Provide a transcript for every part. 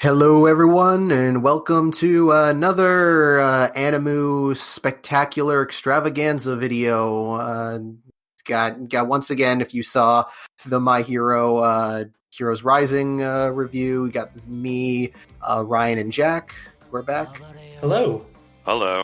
Hello, everyone, and welcome to another Animu Spectacular Extravaganza video. Got once again, if you saw the My Hero Heroes Rising review, we got me, Ryan, and Jack. We're back. Hello. Hello.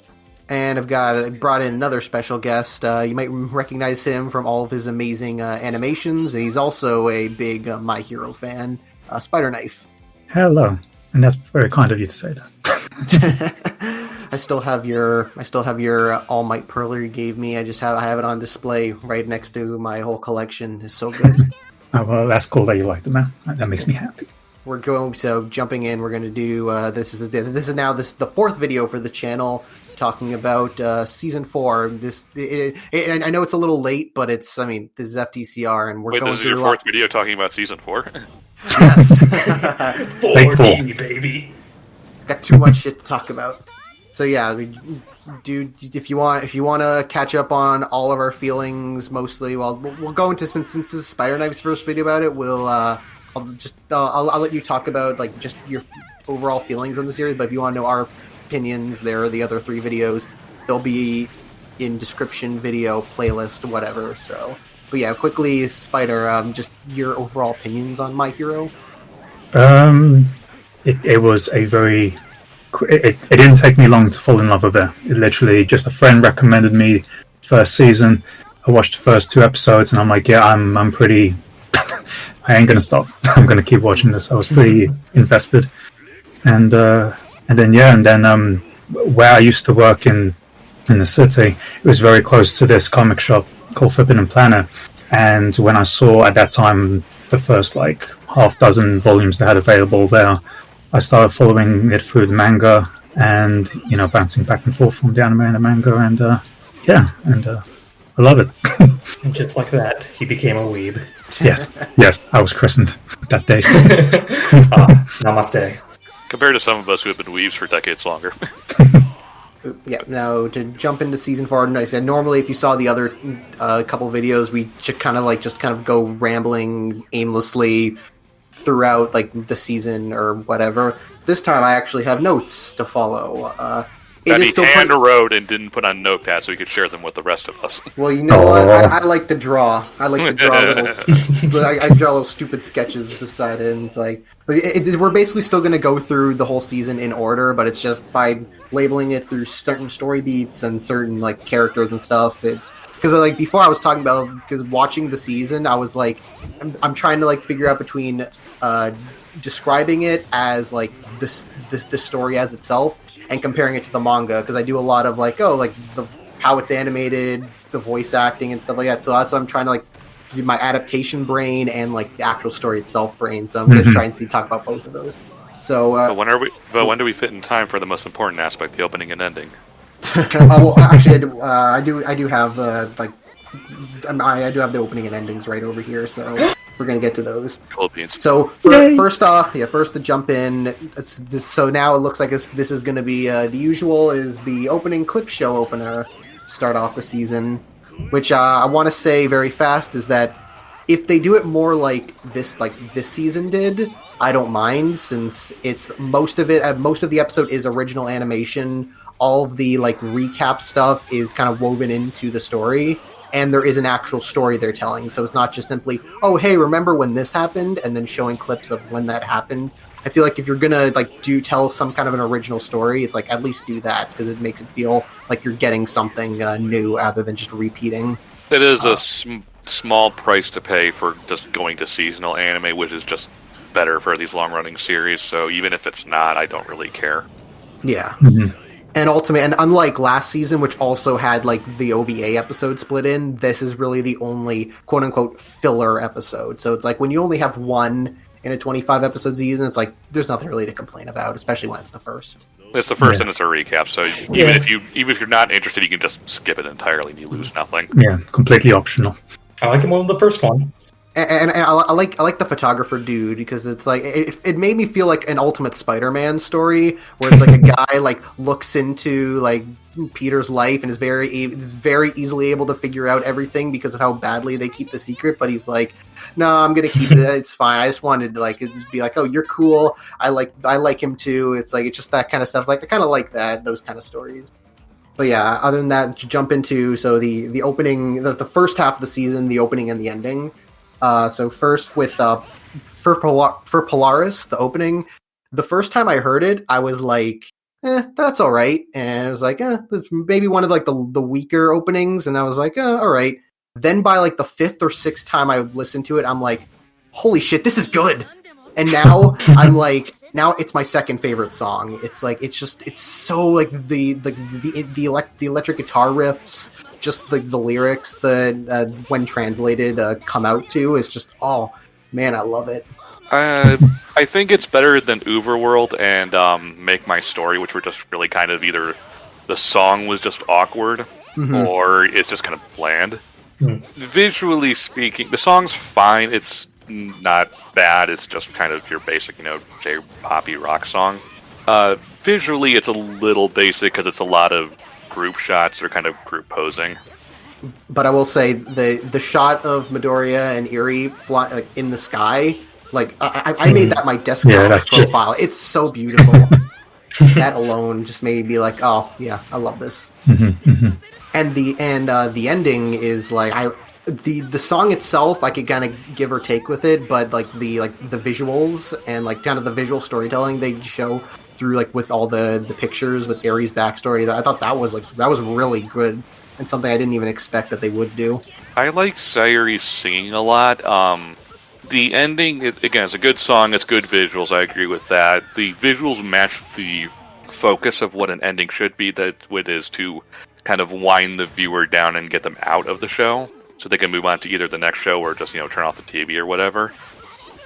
And I've brought in another special guest. You might recognize him from all of his amazing animations. He's also a big My Hero fan, Spider Knife. Hello, and that's very kind of you to say that. I still have your All Might Perler you gave me. I have it on display right next to my whole collection. It's so good. Oh, well, that's cool that you like them, man. That makes me happy. Jumping in. We're going to do this is the fourth video for the channel talking about season 4. I know it's a little late, but this is FTCR, and we're going this is your fourth video talking about season 4. Yes. 4D, baby. Got too much shit to talk about. So yeah, if you want to catch up on all of our feelings, mostly, well, we'll go into since this is Spider Knife's first video about it. I'll let you talk about like just your overall feelings on the series. But if you want to know our opinions, there are the other 3 videos. They'll be in description, video, playlist, whatever. So. But yeah, quickly, Spider, just your overall opinions on My Hero? It was a very... It didn't take me long to fall in love with it. It literally, just a friend recommended me first season. I watched the first 2 episodes, and I'm like, yeah, I'm pretty... I ain't gonna stop. I'm gonna keep watching this. I was pretty invested. And then where I used to work in the city, it was very close to this comic shop called Forbidden Planet, and when I saw at that time the first like half dozen volumes they had available there, I started following it through the manga and bouncing back and forth from the anime and the manga, and I love it. And just like that, he became a weeb. Yes, I was christened that day. Namaste. Compared to some of us who have been weebs for decades longer. Yeah, now to jump into season 4, like I said, normally if you saw the other couple videos, we just kind of go rambling aimlessly throughout like the season or whatever. This time I actually have notes to follow. That he hand-wrote and didn't put on notepads so he could share them with the rest of us. Well, you know what? I like to draw. I like to draw I draw little stupid sketches beside it, and it's like... But we're basically still going to go through the whole season in order, but it's just by labeling it through certain story beats and certain like characters and stuff. It's... Because like before I was talking about... Because watching the season, I was like... I'm trying to like figure out between describing it as like the story as itself and comparing it to the manga, because I do a lot of how it's animated, the voice acting and stuff like that. So that's what I'm trying to like do, my adaptation brain and like the actual story itself brain. So I'm going to try and talk about both of those. So when do we fit in time for the most important aspect, the opening and ending? Well, actually, I do have I do have the opening and endings right over here. So. We're going to get to those. Cold beans. So, first to jump in, so now it looks like this is going to be the usual is the opening clip show opener start off the season, which I want to say very fast is that if they do it more like this season did, I don't mind, since it's most of the episode is original animation. All of the like recap stuff is kind of woven into the story. And there is an actual story they're telling, so it's not just simply, oh, hey, remember when this happened, and then showing clips of when that happened. I feel like if you're gonna tell some kind of an original story, it's like at least do that, because it makes it feel like you're getting something new rather than just repeating. It is a small price to pay for just going to seasonal anime, which is just better for these long-running series. So even if it's not, I don't really care. Yeah. Mm-hmm. And unlike last season, which also had like the OVA episode split in, this is really the only quote unquote filler episode. So it's like when you only have one in a 25 episode season, it's like there's nothing really to complain about, especially when it's the first. It's the first and it's a recap, so even if you're not interested, you can just skip it entirely and you lose nothing. Yeah, completely optional. I like it more than the first one. And I like the photographer dude, because it's like it made me feel like an Ultimate Spider-Man story where it's like a guy like looks into like Peter's life and is very easily able to figure out everything because of how badly they keep the secret, but he's like no, I'm gonna keep it. It's fine. I just wanted to like just be like, oh, you're cool. I like him too. It's like it's just that kind of stuff. Like I kind of like those kind of stories. But yeah, other than that, to jump into the opening, the first half of the season, the opening and the ending. So first with for Polaris, the opening. The first time I heard it, I was like, that's all right. And it was like, it's maybe one of like the weaker openings. And I was like, all right. Then by like the 5th or 6th time I listened to it, I'm like, holy shit, this is good. And now I'm like, now it's my second favorite song. It's like, it's so like the electric guitar riffs, just the lyrics that when translated come out to is just, oh man, I love it. I think it's better than Uberworld and Make My Story, which were just really kind of either the song was just awkward or it's just kind of bland. Visually speaking, the song's fine. It's not bad. It's just kind of your basic, J-poppy rock song. Visually, it's a little basic because it's a lot of group shots or kind of group posing. But I will say the shot of Midoriya and Eri fly like in the sky. Like I made that my desktop profile. It's so beautiful. That alone just made me be like, oh yeah, I love this. And the ending is like the song itself I could kind of give or take with it, but like the visuals and like kind of the visual storytelling they show through like with all the pictures with Eri's backstory, I thought that was really good and something I didn't even expect that they would do. I like Sayuri singing a lot. The ending, again, it's a good song, it's good visuals, I agree with that. The visuals match the focus of what an ending should be, that it is to kind of wind the viewer down and get them out of the show, so they can move on to either the next show or just, turn off the TV or whatever.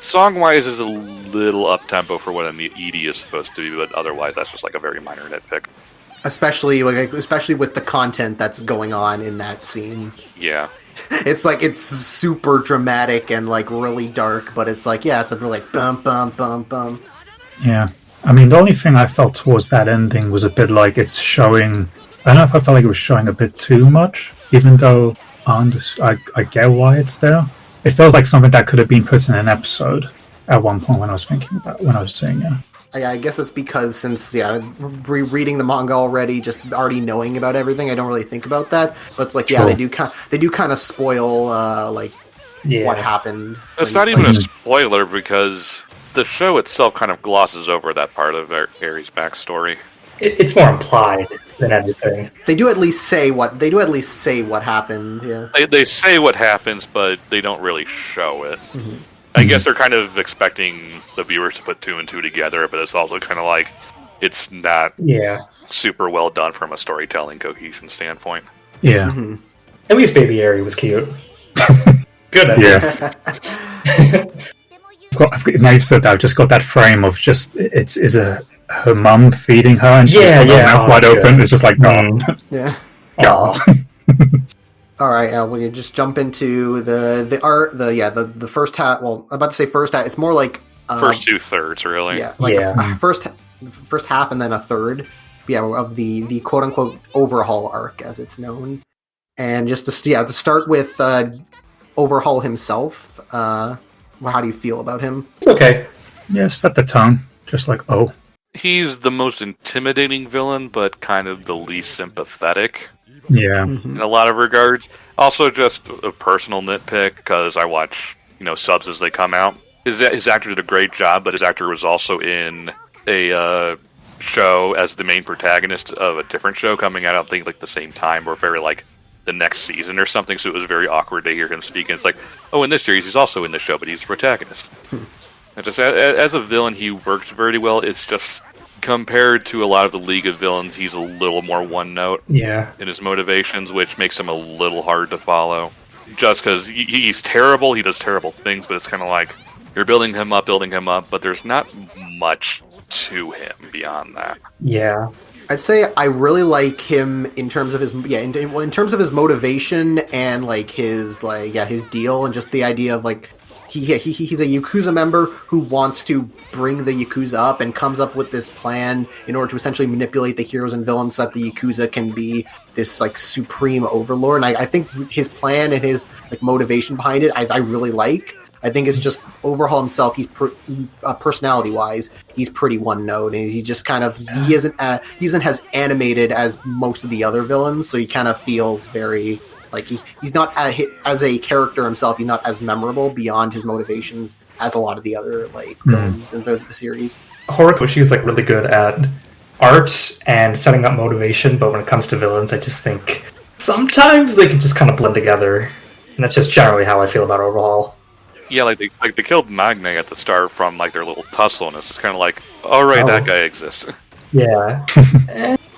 Song-wise is a little up-tempo for what an ED is supposed to be, but otherwise that's just like a very minor nitpick. Especially with the content that's going on in that scene. Yeah. It's like it's super dramatic and like really dark, but it's like it's a really like bum bum bum bum. Yeah, I mean the only thing I felt towards that ending was a bit like it's showing. I don't know if I felt like it was showing a bit too much, even though I get why it's there. It feels like something that could have been put in an episode at one point when I was seeing it. I guess it's because since reading the manga already, just already knowing about everything, I don't really think about that. But it's like they do kind of spoil what happened. It's not even a spoiler because the show itself kind of glosses over that part of Eri's backstory. It's more implied than anything. They do at least say what happened. Yeah, they say what happens, but they don't really show it. I guess they're kind of expecting the viewers to put 2 and 2 together, but it's also kind of like it's not super well done from a storytelling cohesion standpoint. Yeah. At least Baby Eri was cute. Good. Yeah. Now you've said that, I've just got that frame of just is her mum feeding her and she's got her mouth wide open. Good. It's just like no. Yeah. Oh. All right, we'll just jump into the art. The first half. Well, I'm about to say first half. It's more like first 2/3, really. Yeah, first half and then a third. Yeah, of the quote unquote overhaul arc as it's known. And just to start with Overhaul himself. How do you feel about him? It's okay. Yeah, set the tone. Just like he's the most intimidating villain, but kind of the least sympathetic. Yeah. In a lot of regards. Also, just a personal nitpick, because I watch, subs as they come out. His actor did a great job, but his actor was also in a show as the main protagonist of a different show coming out, I think, like the same time, or very, like, the next season or something, so it was very awkward to hear him speak, and it's like, oh, in this series, he's also in the show, but he's the protagonist. And just, as a villain, he works very well. It's just, compared to a lot of the League of Villains, he's a little more one-note in his motivations, which makes him a little hard to follow. Just because he's terrible, he does terrible things, but it's kind of like, you're building him up, but there's not much to him beyond that. Yeah. I'd say I really like him in terms of his in terms of his motivation and like his deal and just the idea of like he's a Yakuza member who wants to bring the Yakuza up and comes up with this plan in order to essentially manipulate the heroes and villains so that the Yakuza can be this like supreme overlord. And I think his plan and his like motivation behind it, I really like. I think it's just Overhaul himself. He's personality wise, he's pretty one note, and he just kind of he isn't as animated as most of the other villains. So he kind of feels very like he's not as a character himself. He's not as memorable beyond his motivations as a lot of the other villains in the series. Horikoshi is like really good at art and setting up motivation, but when it comes to villains, I just think sometimes they can just kind of blend together, and that's just generally how I feel about Overhaul. Yeah, like they killed Magne at the start from like their little tussle, and it's just kind of like, all right, that guy exists. Yeah.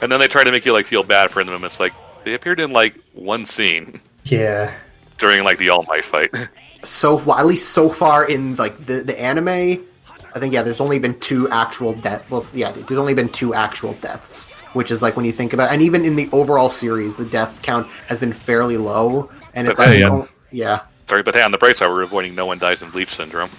And then they try to make you like feel bad for them, and it's like they appeared in like one scene. Yeah. During like the All Might fight. At least so far in like the anime, I think there's only been 2 actual deaths. Well, yeah, there's only been 2 actual deaths, which is like when you think about, and even in the overall series, the death count has been fairly low. And it's like, Sorry, but hey, on the bright side, we're avoiding no one dies in Bleach syndrome.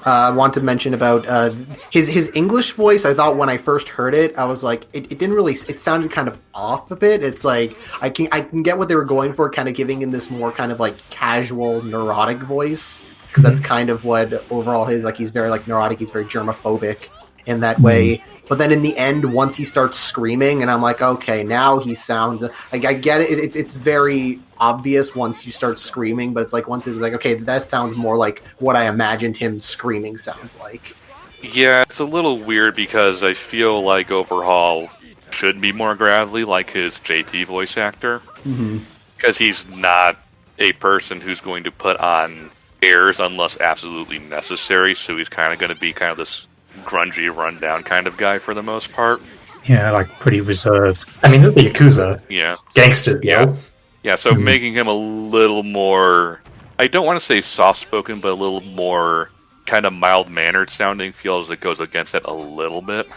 I want to mention about his English voice. I thought when I first heard it, I was like, it didn't really. It sounded kind of off a bit. It's like I can get what they were going for, kind of giving in this more kind of like casual, neurotic voice, because that's kind of what Overhaul is like. He's very like neurotic. He's very germophobic in that way. But then in the end, once he starts screaming, and I'm like, okay, now he sounds like I get it. It's very obvious once you start screaming, but it's like once it's like, okay, that sounds more like what I imagined him screaming sounds like. Yeah, it's a little weird because I feel like Overhaul should be more gravelly like his JP voice actor. Because he's not a person who's going to put on airs unless absolutely necessary, so he's kind of going to be kind of this grungy, rundown kind of guy for the most part. Yeah, like pretty reserved. I mean, the Yakuza. Yeah. Gangster, yeah. Yeah, so making him a little more, I don't want to say soft-spoken, but a little more kind of mild-mannered sounding feels it goes against it a little bit.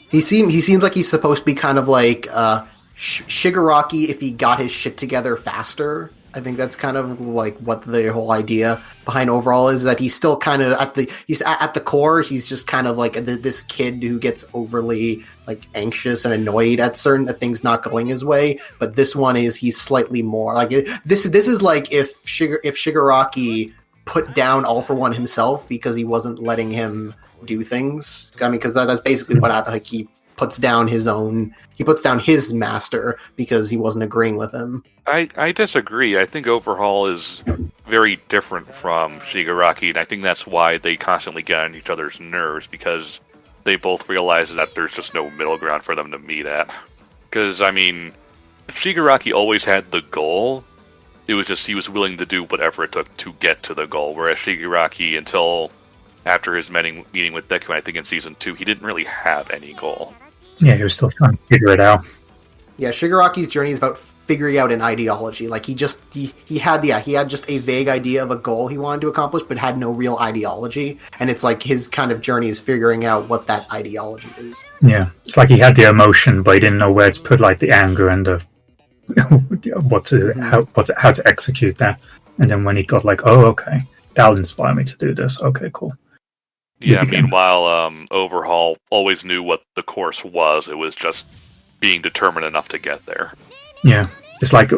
He seems like he's supposed to be kind of like Shigaraki if he got his shit together faster. I think that's kind of like what the whole idea behind Overhaul is, that he's still kind of at the core. He's just kind of like this kid who gets overly like anxious and annoyed at certain things not going his way. But this one he's slightly more like this is like if Shigaraki put down All For One himself because he wasn't letting him do things. I mean, because that's basically what happened. Like he puts down his master because he wasn't agreeing with him. I disagree. I think Overhaul is very different from Shigaraki, and I think that's why they constantly get on each other's nerves, because they both realize that there's just no middle ground for them to meet at. Because, I mean, Shigaraki always had the goal. It was just he was willing to do whatever it took to get to the goal, whereas Shigaraki, until after his meeting with Deku, I think in Season 2, he didn't really have any goal. Yeah, he was still trying to figure it out. Yeah, Shigaraki's journey is about figuring out an ideology. Like he had just a vague idea of a goal he wanted to accomplish, but had no real ideology. And it's like his kind of journey is figuring out what that ideology is. Yeah, it's like he had the emotion, but he didn't know where to put like the anger and the how to execute that. And then when he got like, oh, okay, that'll inspire me to do this. Okay, cool. Yeah, meanwhile, Overhaul always knew what the course was. It was just being determined enough to get there. Yeah, it's like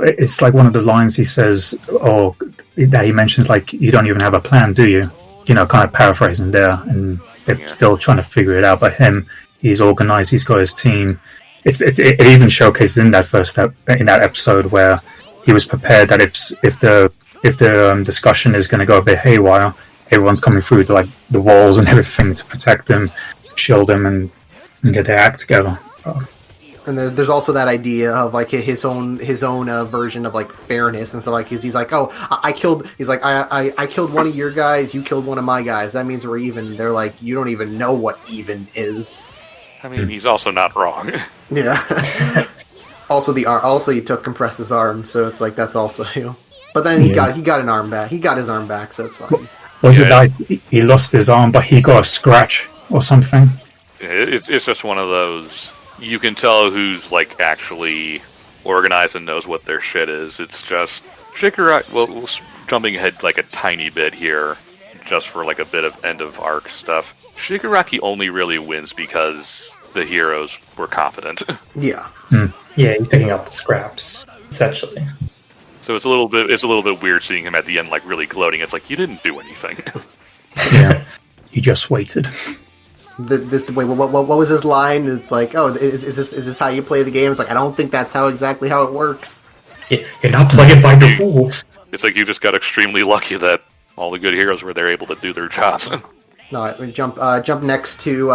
one of the lines he says, or that he mentions, like, you don't even have a plan, do you? You know, kind of paraphrasing there, and they're still trying to figure it out. But him, he's organized, he's got his team. It even showcases in that episode where he was prepared that if the discussion is going to go a bit haywire, everyone's coming through the walls and everything to protect them, shield them, and get their act together. And there's also that idea of like his own version of like fairness and stuff. Like he's like, oh, I killed one of your guys, you killed one of my guys. That means we're even. They're like, you don't even know what even is. I mean, he's also not wrong. Yeah. Also he took Compress's arm, so it's like that's also you. But then he got an arm back. He got his arm back, so it's fine. Was it like he lost his arm, but he got a scratch or something? It's just one of those. You can tell who's like actually organized and knows what their shit is. It's just Shigaraki. Well, jumping ahead like a tiny bit here, just for like a bit of end of arc stuff. Shigaraki only really wins because the heroes were confident. Yeah. Yeah, he's picking up the scraps essentially. So it's a little bit weird seeing him at the end, like really gloating. It's like you didn't do anything. Yeah, you just waited. Wait, what was his line? It's like, oh, is this how you play the game? It's like, I don't think that's exactly how it works. You're not playing by the rules. It's like you just got extremely lucky that all the good heroes were there able to do their jobs. No, we jump next to.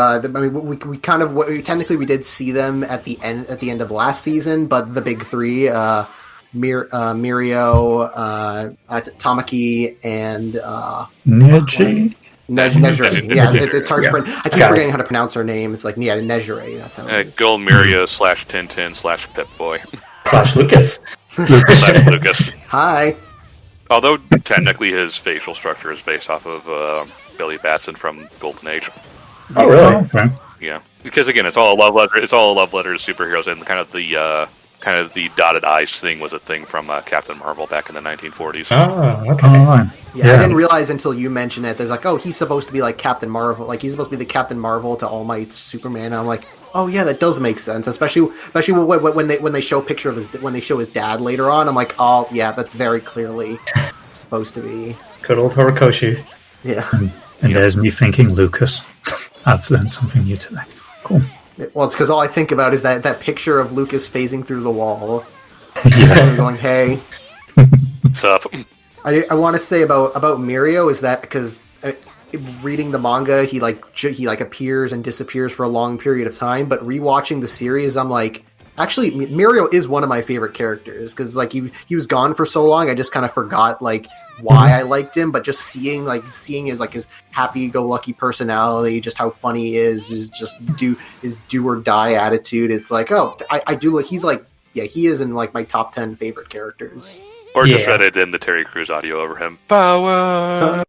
We kind of technically we did see them at the end of last season, but the big three, Mirio, Tamaki, and Neji? Nejire. Yeah, it's hard to pronounce. I keep forgetting how to pronounce her name. It's like Nejire. That's how it is. Gul Miria /Tintin /Pip Boy / Lucas. Lucas. Hi. Although technically his facial structure is based off of Billy Batson from Golden Age. Oh, really? Okay. Yeah, because again, it's all a love letter. It's all a love letter to superheroes, and kind of the dotted eyes thing was a thing from Captain Marvel back in the 1940s. Oh, okay. All right. Yeah, I didn't realize until you mentioned it. There's like, oh, he's supposed to be like Captain Marvel. Like he's supposed to be the Captain Marvel to All Might's Superman. And I'm like, oh yeah, that does make sense. Especially when they show a picture of his dad later on. I'm like, oh yeah, that's very clearly supposed to be. Good old Horikoshi. Yeah. And there's me thinking, Lucas, I've learned something new today. Cool. Well, it's because all I think about is that picture of Lucas phasing through the wall. Yeah. And going, hey. What's up? I want to say about Mirio is that because reading the manga, he appears and disappears for a long period of time. But rewatching the series, I'm like, actually, Mirio is one of my favorite characters because like he was gone for so long, I just kind of forgot like why I liked him. But just seeing his happy-go-lucky personality, just how funny he is his do or die attitude. It's like, oh, I do like he's like he is in like my top 10 favorite characters. Or just read it in the Terry Crews audio over him. Power.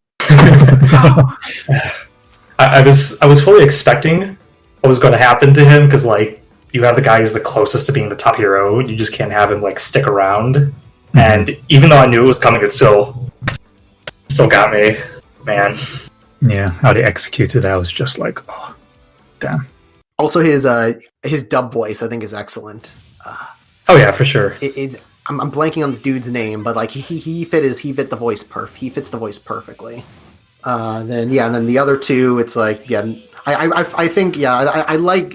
I was fully expecting what was going to happen to him because like you have the guy who's the closest to being the top hero, you just can't have him like stick around. Mm-hmm. And even though I knew it was coming, it still got me, man. Yeah, how they executed it, I was just like, oh, damn. Also, his dub voice I think is excellent. Oh yeah, for sure. I'm blanking on the dude's name, but like he fit the voice he fits the voice perfectly. And then the other two, it's like I think I like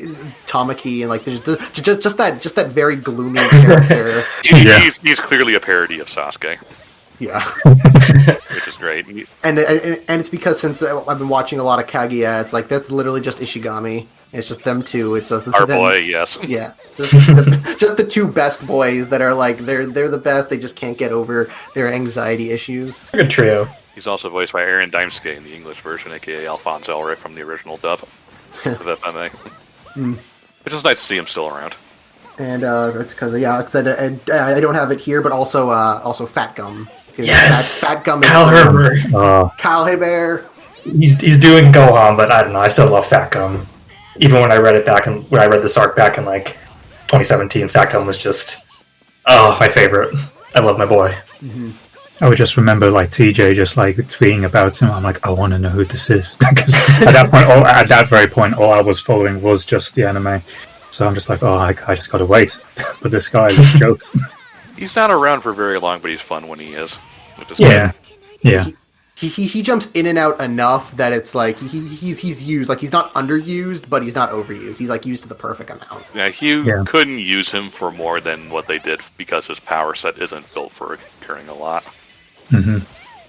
Tamaki and like just that very gloomy character. He's clearly a parody of Sasuke. Yeah, which is great. And it's because since I've been watching a lot of Kaguya, it's like that's literally just Ishigami. It's just them two. It's just our boy, yes. Yeah, just the two best boys that are like they're the best. They just can't get over their anxiety issues. Good trio. He's also voiced by Aaron Daimsuke in the English version, aka Alphonse Elric from the original dub of FMA. Which is nice to see him still around. And it's because I don't have it here, but also Fat Gum. Yes, Fat Gum. Kyle Herbert. Kyle Hebert. He's doing Gohan, but I don't know. I still love Fat Gum. Even when I read this arc back in like 2017, Fat Gum was just my favorite. I love my boy. Mm-hmm. I would just remember like TJ just like tweeting about him. I'm like, I want to know who this is because at that very point, all I was following was just the anime. So I'm just like, I just gotta wait. But this guy just jokes. He's not around for very long, but he's fun when he is. Which is yeah. He jumps in and out enough that it's like he's used, like he's not underused, but he's not overused. He's like used to the perfect amount. Yeah, couldn't use him for more than what they did because his power set isn't built for appearing a lot. Mm-hmm.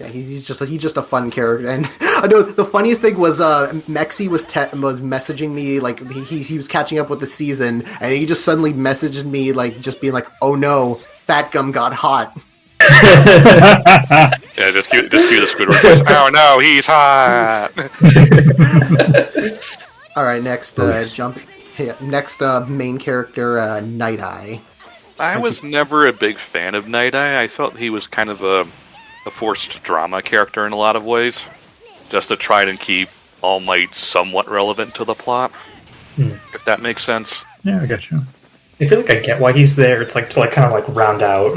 Yeah, he's just a fun character. And I know the funniest thing was Mexi was messaging me like he was catching up with the season, and he just suddenly messaged me like just being like, "Oh no, Fat Gum got hot." Yeah, just cue the Squidward voice. Oh no, he's hot. All right, next main character, Night Eye. I was never a big fan of Night Eye. I felt he was kind of a forced drama character in a lot of ways, just to try and keep All Might somewhat relevant to the plot, if that makes sense. Yeah, I get you. I feel like I get why he's there. It's like to like kind of like round out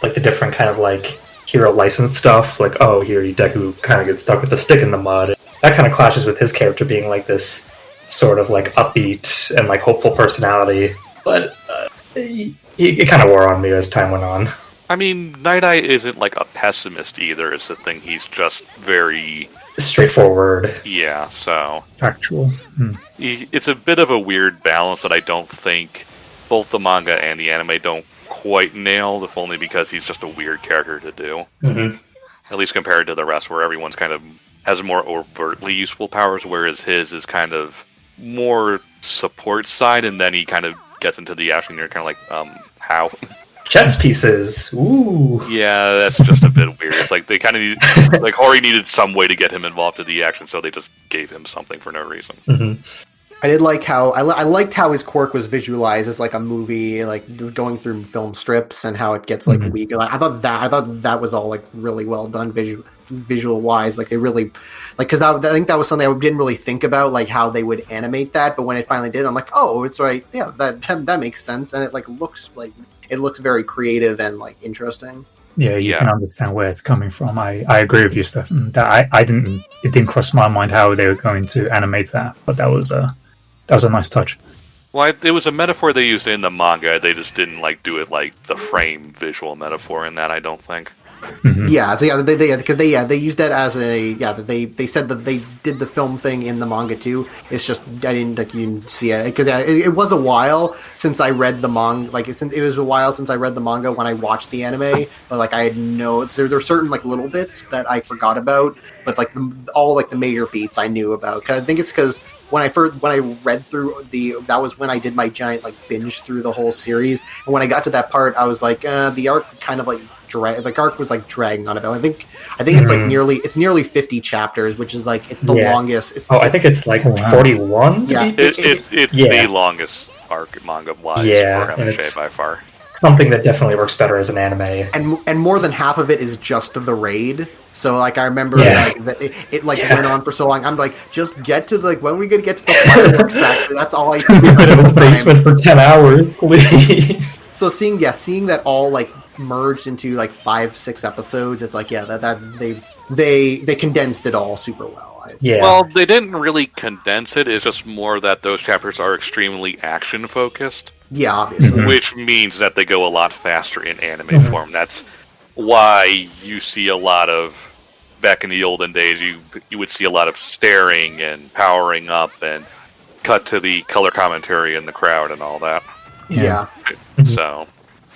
like the different kind of like hero license stuff. Like, oh, here Deku kind of gets stuck with the stick in the mud. That kind of clashes with his character being like this sort of like upbeat and like hopeful personality. But it kind of wore on me as time went on. I mean, Night Eye isn't like a pessimist either. Is the thing. He's just very Straightforward. yeah. So Factual. it's a bit of a weird balance that I don't think both the manga and the anime don't quite nail. If only because he's just a weird character to do. Mm-hmm. At least compared to the rest, where everyone's kind of has more overtly useful powers, whereas his is kind of more support side, and then he kind of gets into the action. And you're kind of like, how? Chess pieces. Ooh. Yeah, that's just a bit weird. It's like they kind of need, like Hori needed some way to get him involved in the action, so they just gave him something for no reason. Mm-hmm. I did like how I liked how his quirk was visualized as like a movie, like going through film strips, and how it gets like weak. Like, I thought that was all like really well done visual wise. Like they really like, because I think that was something I didn't really think about, like how they would animate that. But when it finally did, I'm like, oh, it's right. Yeah, that makes sense, and it like looks very creative and like interesting. Yeah, you can understand where it's coming from. I agree with you, Stefan. That it didn't cross my mind how they were going to animate that, but that was a nice touch. Well, it was a metaphor they used in the manga. They just didn't like do it like the frame visual metaphor in that. I don't think. Mm-hmm. Yeah, so yeah, they used that as they said that they did the film thing in the manga too. It's just I didn't like you didn't see it because it was a while since I read the manga. Like it was a while since I read the manga when I watched the anime. But like I had there were certain like little bits that I forgot about, but like all like the major beats I knew about. 'Cause I think it's because when I read through that was when I did my giant like binge through the whole series, and when I got to that part, I was like the arc kind of like. The arc was like dragging on a bit. I think it's like nearly 50 chapters, which is like it's the longest. I think it's like 41. Yeah, it's the longest arc manga wise for MHA by far. Something that definitely works better as an anime. And more than half of it is just the raid. So like I remember like that it went on for so long. I'm like, just get to like when we gonna get to the fireworks factory. That's all I see. We've been in the basement for 10 hours, please. So seeing that all like merged into like 5-6 episodes, it's like that they condensed it all super well. Well, they didn't really condense it. It's just more that those chapters are extremely action focused. Yeah, obviously. Which means that they go a lot faster in anime form. That's why you see a lot of back in the olden days. You would see a lot of staring and powering up and cut to the color commentary in the crowd and all that. Yeah. So,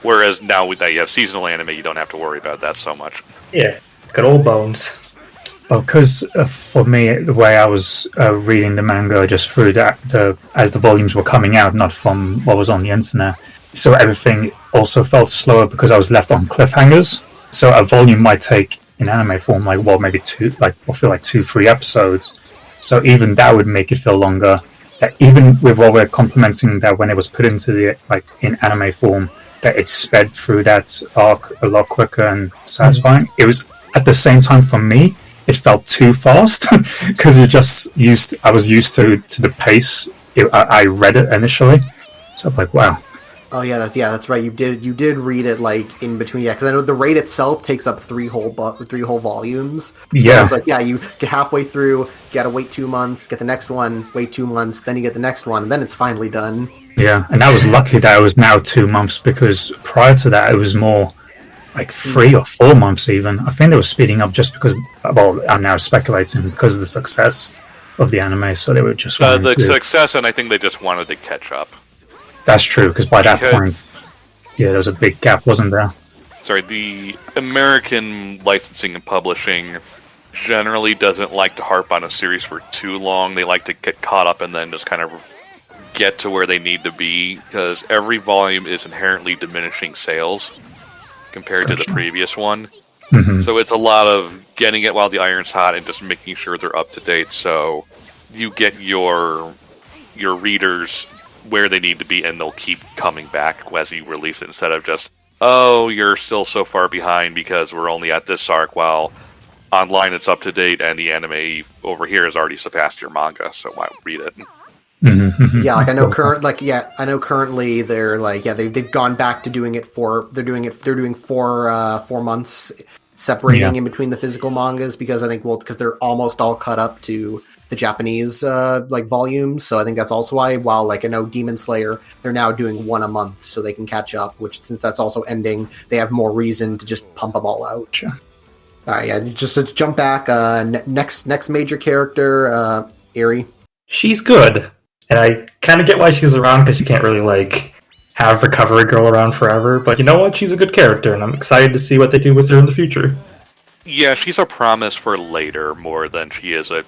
whereas now that you have seasonal anime, you don't have to worry about that so much. Yeah, good old bones. Well, because for me, the way I was reading the manga just through as the volumes were coming out, not from what was on the internet, so everything also felt slower because I was left on cliffhangers. So a volume might take in anime form maybe 2-3 episodes. So even that would make it feel longer. That even with what we're complimenting that when it was put into the in anime form, that it sped through that arc a lot quicker and satisfying. It was at the same time for me. It felt too fast because I was used to the pace. I read it initially, so I'm like, wow. Oh yeah, that's right. You did read it like in between, because I know the raid itself takes up 3 whole volumes. So it's like you get halfway through, you gotta wait 2 months, get the next one, wait 2 months, then you get the next one, and then it's finally done. Yeah, and I was lucky that it was now 2 months because prior to that it was more like 3 or 4 months even. I think they were speeding up just because, well, I'm now speculating because of the success of the anime, so they were just success, and I think they just wanted to catch up. That's true, because by that point, there was a big gap, wasn't there? Sorry, the American licensing and publishing generally doesn't like to harp on a series for too long. They like to get caught up and then just kind of get to where they need to be, because every volume is inherently diminishing sales compared to the previous one. Mm-hmm. So it's a lot of getting it while the iron's hot and just making sure they're up to date, so you get your readers where they need to be, and they'll keep coming back as you release it, instead of just, oh, you're still so far behind because we're only at this arc, while online it's up to date and the anime over here has already surpassed your manga, so why read it? Mm-hmm. Yeah, like I know currently they're like they've gone back to doing it they're doing 4 months separating in between the physical mangas, because I think because they're almost all cut up to the Japanese like volumes. So I think that's also why. While like I know Demon Slayer, they're now doing one a month, so they can catch up. Which since that's also ending, they have more reason to just pump them all out. Sure. All right, yeah. Just to jump back, next major character, Eri. She's good, and I kind of get why she's around because you can't really like have Recovery Girl around forever. But you know what? She's a good character, and I'm excited to see what they do with her in the future. Yeah, she's a promise for later more than she is a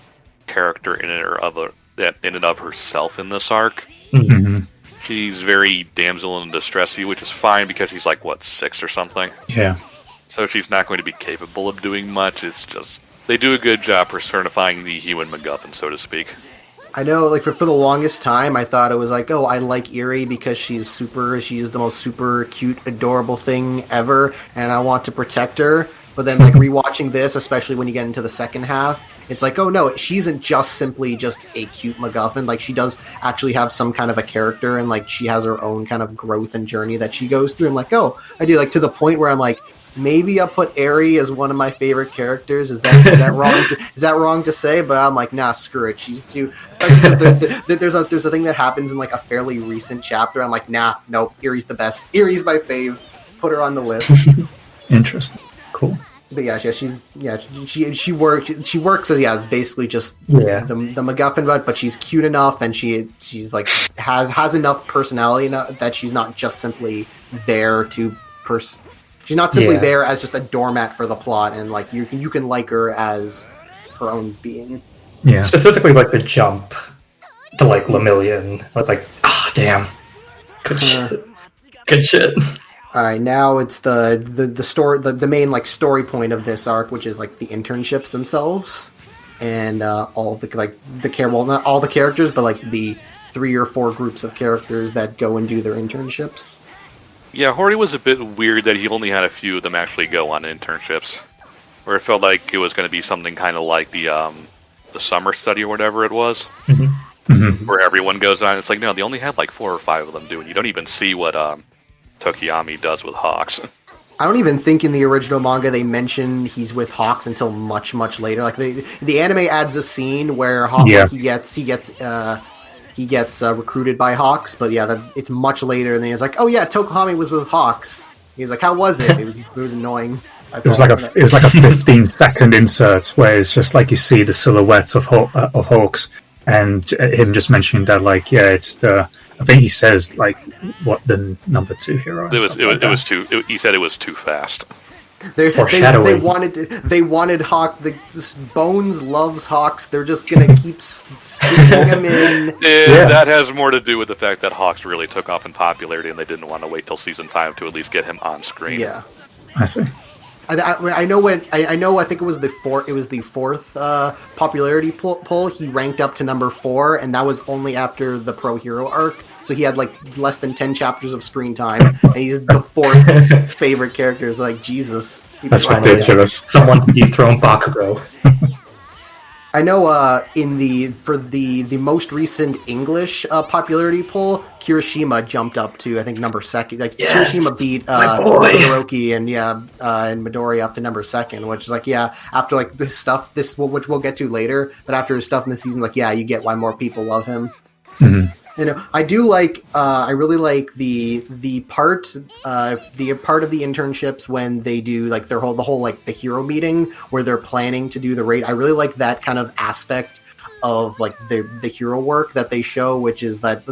character in and of herself in this arc. Mm-hmm. She's very damsel in distressy, which is fine because she's like, what, 6 or something? Yeah. So she's not going to be capable of doing much. It's just, they do a good job personifying the human MacGuffin, so to speak. I know, like, for the longest time, I thought it was like, oh, I like Eri because she's the most super cute, adorable thing ever, and I want to protect her. But then, like, rewatching this, especially when you get into the second half, it's like, oh no, she isn't just simply just a cute MacGuffin. Like, she does actually have some kind of a character, and, like, she has her own kind of growth and journey that she goes through. I'm like, oh, I do, like, to the point where I'm like, maybe I'll put Eri as one of my favorite characters. Is that wrong? Is that wrong to say? But I'm like, nah, screw it. She's too. Especially because there's a thing that happens in like a fairly recent chapter. I'm like, nah, nope. Eri's the best. Eri's my fave. Put her on the list. Interesting. Cool. But yeah, she works as basically just Yeah. the MacGuffin, but she's cute enough and she's like has enough personality enough that she's not just simply there to She's not simply there as just a doormat for the plot, and like you can like her as her own being. Yeah. Specifically, like the jump to like Lemillion. I was like, damn, good shit, good shit. All right, now it's the story, the main like story point of this arc, which is like the internships themselves, and all of not all the characters, but like the 3 or 4 groups of characters that go and do their internships. Yeah, Hori was a bit weird that he only had a few of them actually go on internships. Where it felt like it was going to be something kind of like the summer study or whatever it was. Mm-hmm. Mm-hmm. Where everyone goes on. It's like, no, they only had like 4 or 5 of them doing. You don't even see what Tokiyami does with Hawks. I don't even think in the original manga they mention he's with Hawks until much, much later. Like the anime adds a scene where he gets recruited by Hawks, but it's much later. And then he's like, "Oh yeah, Tokohami was with Hawks." He's like, "How was it?" It was annoying. It was like a 15-second insert where it's just like you see the silhouette of Hawks, and him just mentioning that, like, it's the. I think he says like what the number 2 hero. He said it was too fast. They wanted Hawk. Bones loves Hawks. They're just gonna keep sticking him in. That has more to do with the fact that Hawks really took off in popularity, and they didn't want to wait till season 5 to at least get him on screen. Yeah, I see. I know when I know. I think it was the fourth. It was the 4th popularity poll. He ranked up to number 4, and that was only after the Pro Hero arc. So he had like less than 10 chapters of screen time, and he's the 4th favorite character. It's like, Jesus, that's ridiculous. Someone dethroned Bakuro. I know for the most recent English popularity poll, Kirishima jumped up to, I think, number 2. Like, yes! Kirishima beat Todoroki and Midori up to number 2, which is like, after like this stuff, which we'll get to later, but after his stuff in the season, like, you get why more people love him. Mm-hmm. You know, I do like. I really like the part of the internships when they do like the whole like the hero meeting where they're planning to do the raid. I really like that kind of aspect of like the hero work that they show, which is that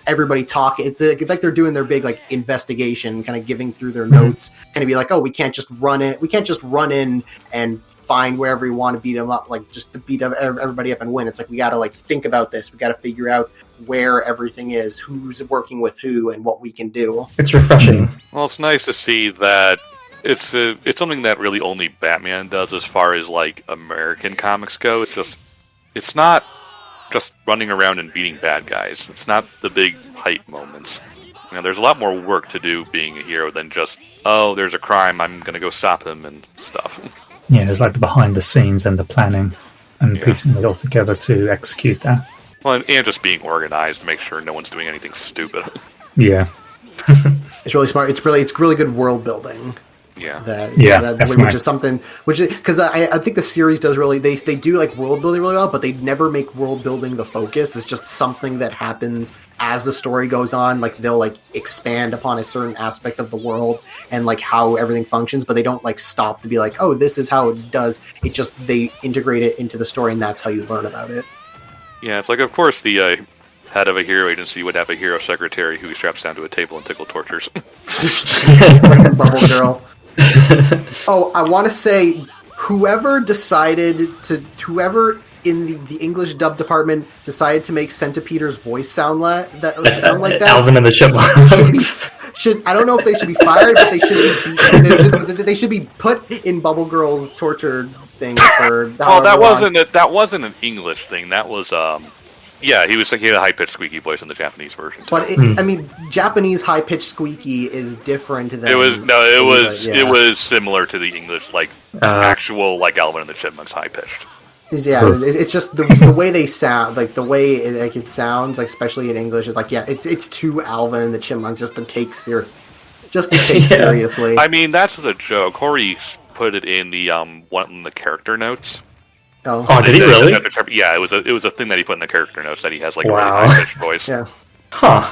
everybody talk. It's like they're doing their big like investigation, kind of giving through their notes, kind of be like, oh, we can't just run in and find wherever we want to beat them up, like just to beat everybody up and win. It's like we got to like think about this. We got to figure out where everything is, who's working with who, and what we can do. It's refreshing. Well, it's nice to see that it's something that really only Batman does as far as like American comics go. It's not just running around and beating bad guys. It's not the big hype moments. You know, there's a lot more work to do being a hero than just, oh, there's a crime, I'm gonna go stop him and stuff. Yeah, there's like the behind the scenes and the planning and piecing it all together to execute that. Well, and just being organized to make sure no one's doing anything stupid. Yeah. It's really smart. It's really good world building. Yeah. definitely. Which is something because I think the series does really they do like world building really well, but they never make world building the focus. It's just something that happens as the story goes on. Like they'll like expand upon a certain aspect of the world and like how everything functions, but they don't like stop to be like, oh, this is how it does. It just they integrate it into the story, and that's how you learn about it. Yeah, it's like, of course, the head of a hero agency would have a hero secretary who he straps down to a table and tickle tortures. Freaking Bubble Girl. Oh, I want to say, whoever in the English dub department decided to make Centipeter's voice sound like that. Alvin and the Chipmunks. I don't know if they should be fired, but they should be put in Bubble Girl's torture thing for. Oh, that wasn't an English thing. That was yeah, he had a high pitched squeaky voice in the Japanese version. Too. But I mean, Japanese high pitched squeaky is different than it was similar to the English actual like Alvin and the Chipmunks high pitched. Yeah, it's just the way they sound, like the way it sounds, like especially in English, is like it's too Alvin and the Chipmunks just to take seriously. I mean, that's the joke. Corey put it in the one in the character notes. Oh, did he really? Yeah, it was a thing that he put in the character notes that he has like a Wow. really high pitched voice. Yeah. Huh.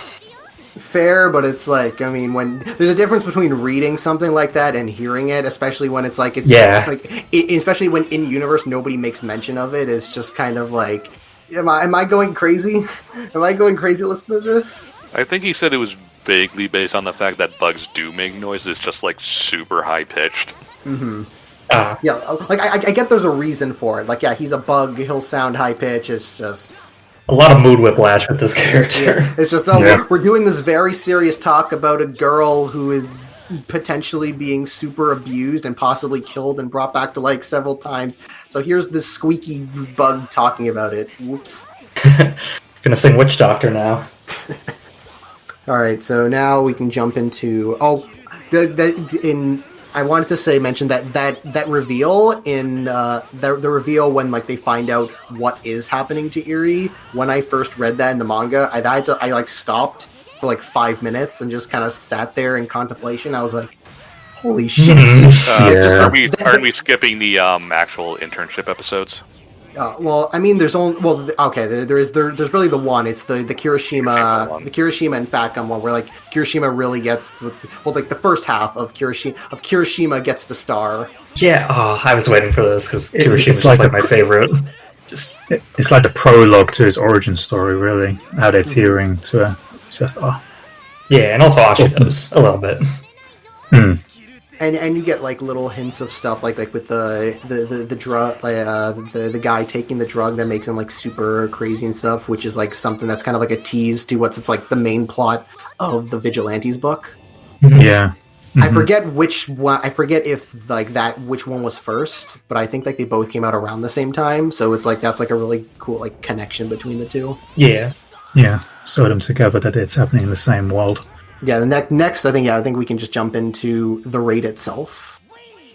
Fair, but it's like, I mean, when there's a difference between reading something like that and hearing it, especially when it's like especially when in universe nobody makes mention of it. It's just kind of like, am I going crazy? Am I going crazy listening to this? I think he said it was vaguely based on the fact that bugs do make noises, just like super high pitched. Mm-hmm. Yeah, like I get there's a reason for it. Like, yeah, he's a bug. He'll sound high pitch. It's just. A lot of mood whiplash with this character. Yeah. It's just, we're doing this very serious talk about a girl who is potentially being super abused and possibly killed and brought back to life several times. So here's this squeaky bug talking about it. Whoops. Gonna sing Witch Doctor now. Alright, so now we can jump into... I wanted to mention that reveal in the reveal when like they find out what is happening to Eri. When I first read that in the manga, I stopped for like 5 minutes and just kind of sat there in contemplation. I was like, "Holy shit!" Aren't we skipping the actual internship episodes? Well, I mean, there's there's really the one. It's the Kirishima and Fatgum one, where like Kirishima really gets the first half of Kirishima gets the star. Yeah, I was waiting for this because Kirishima's like my favorite. It's like the prologue to his origin story, really. How they're tearing to it. It's just yeah, and also Ashido's a little bit. And you get like little hints of stuff like with the drug, the guy taking the drug that makes him like super crazy and stuff, which is like something that's kind of like a tease to what's like the main plot of the Vigilantes book. Yeah. Mm-hmm. I forget which one. I forget if which one was first, but I think like they both came out around the same time. So it's like that's like a really cool like connection between the two. Yeah. Yeah. Saw them together that it's happening in the same world. Yeah, the next, I think we can just jump into the raid itself,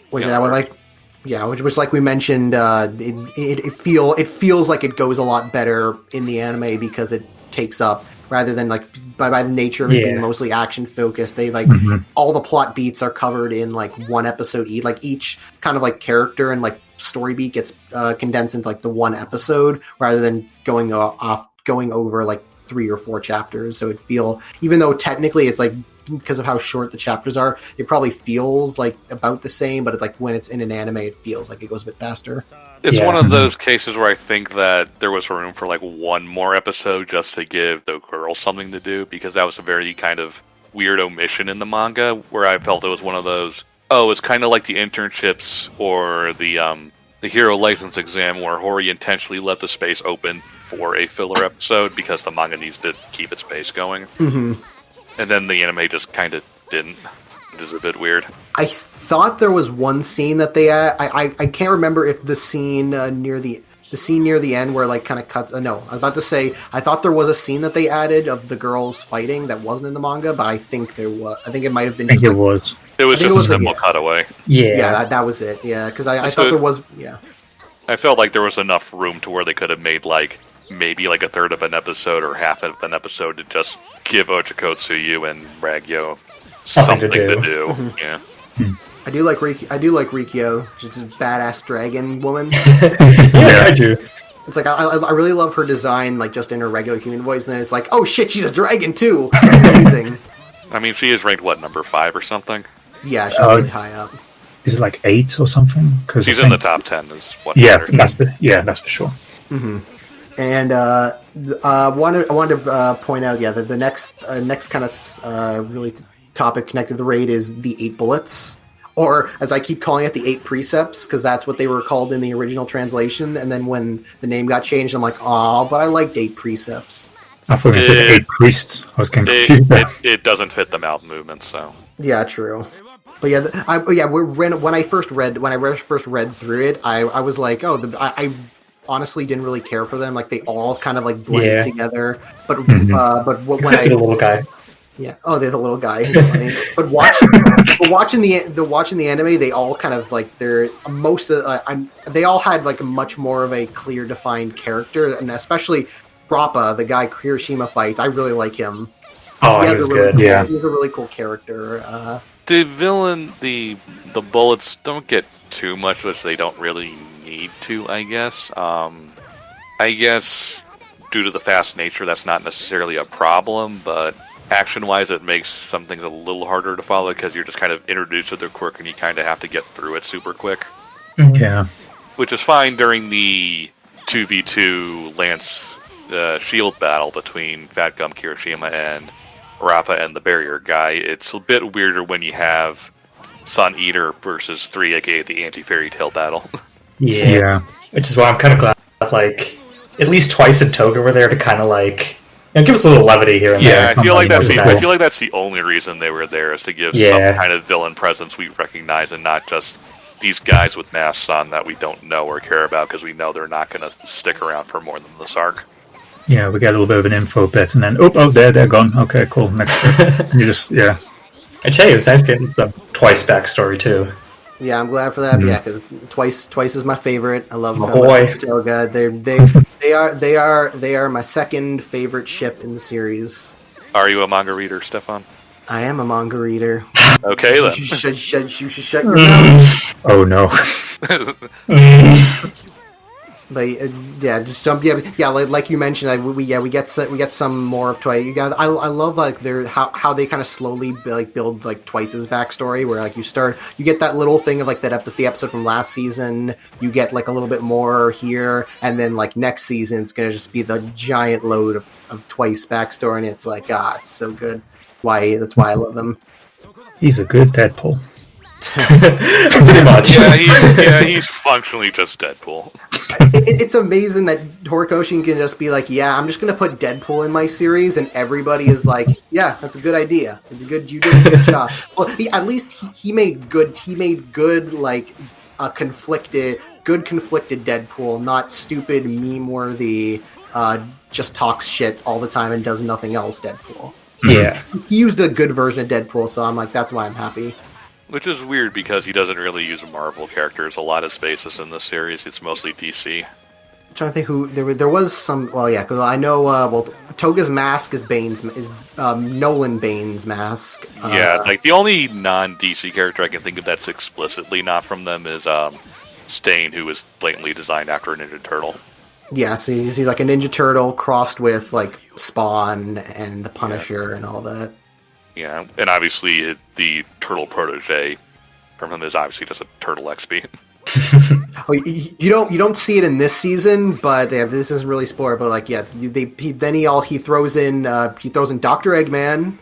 which which like we mentioned, it feels like it goes a lot better in the anime because it takes up rather than like by the nature of it being mostly action focused. They like all the plot beats are covered in like one episode each. Like each kind of like character and like story beat gets condensed into like the one episode rather than going over like 3 or 4 chapters. So even though technically it's like because of how short the chapters are, it probably feels like about the same, but it's like when it's in an anime it feels like it goes a bit faster. It's one of those cases where I think that there was room for like one more episode just to give the girl something to do, because that was a very kind of weird omission in the manga where I felt it was one of those, it's kind of like the internships or the hero license exam where Hori intentionally left the space open for a filler episode because the manga needs to keep its pace going. Mm-hmm. And then the anime just kind of didn't. It is a bit weird. I thought there was one scene that they I can't remember if the scene near the end where like kind of cuts. No, I was about to say I thought there was a scene that they added of the girls fighting that wasn't in the manga, but I think there was. I think it might have been. I think it was. It was just a simple cutaway. Yeah, that was it. Yeah, because I thought there was. Yeah, I felt like there was enough room to where they could have made like maybe like a third of an episode or half of an episode to just give Ochikotsuyu and Ragyo something to do. Mm-hmm. Yeah. I do like Rikyo. She's just a badass dragon woman. Yeah, I do. It's like I really love her design, like just in her regular human voice, and then it's like, oh shit, she's a dragon too. Amazing. I mean, she is ranked what, number 5 or something? Yeah, she's really high up. Is it like 8 or something? Because She's in the top 10. Is what? Yeah, matters. that's for sure. And I wanted to point out, that the next kind of really topic connected to the raid is the 8 bullets, or as I keep calling it, the 8 precepts, because that's what they were called in the original translation. And then when the name got changed, I'm like, oh, but I liked 8 precepts. I thought you said 8 priests. I was getting confused. It doesn't fit the mouth movement, so. Yeah, true. But when I first read through it, I was like, oh, I honestly didn't really care for them. Like they all kind of like blended together. But when Except for the little guy. Yeah. Oh, they're the little guy. He's funny. But watching the anime, they all kind of like they all had like a much more of a clear defined character, and especially Rappa, the guy Kirishima fights. I really like him. Oh, he was good. Yeah, he's a really cool character. The villain, the bullets don't get too much, which they don't really need to, I guess. I guess due to the fast nature, that's not necessarily a problem, but action-wise, it makes some things a little harder to follow because you're just kind of introduced to their quirk and you kind of have to get through it super quick. Yeah. Which is fine during the 2v2 Lance shield battle between Fat Gum Kirishima and Rappa and the barrier guy. It's a bit weirder when you have Sun Eater versus 3, aka the anti-fairy tale battle. Yeah. Which is why I'm kind of glad like at least Twice and Toga were there to kind of like give us a little levity here and there. I feel like that's the only reason they were there, is to give some kind of villain presence we recognize and not just these guys with masks on that we don't know or care about because we know they're not going to stick around for more than this arc. Yeah, we get a little bit of an info bit, and then they're gone. Okay, cool. Next bit. You just I'd say it was nice getting some Twice backstory too. Yeah, I'm glad for that. Yeah, because Twice is my favorite. I love Toga. They are my second favorite ship in the series. Are you a manga reader, Stefan? I am a manga reader. Okay then. You should shut your mouth. Oh no. But just jump. Like you mentioned, we get some more of Twice. I love like how they kind of slowly build like Twice's backstory, where like you get that little thing of like the episode from last season. You get like a little bit more here, and then like next season it's gonna just be the giant load of Twice backstory, and it's like it's so good. That's why I love him. He's a good Deadpool. Pretty much. He's functionally just Deadpool. It's amazing that Horikoshi can just be like, I'm just gonna put Deadpool in my series, and everybody is like, that's a good idea. You did a good job. Well, at least he made good like conflicted Deadpool, not stupid meme worthy, just talks shit all the time and does nothing else Deadpool. Yeah, he used a good version of Deadpool, so I'm like, that's why I'm happy. Which is weird because he doesn't really use Marvel characters. A lot of spaces in this series, it's mostly DC. I'm trying to think who there was some. Well, yeah, because I know. Toga's mask is Nolan Bane's mask. Like the only non-DC character I can think of that's explicitly not from them is Stain, who was blatantly designed after a Ninja Turtle. Yeah, so he's like a Ninja Turtle crossed with like Spawn and the Punisher and all that. Yeah, and obviously the Turtle protege from him is obviously just a Turtle XP. You don't see it in this season, but this isn't really spoiler. But he throws in Dr. Eggman,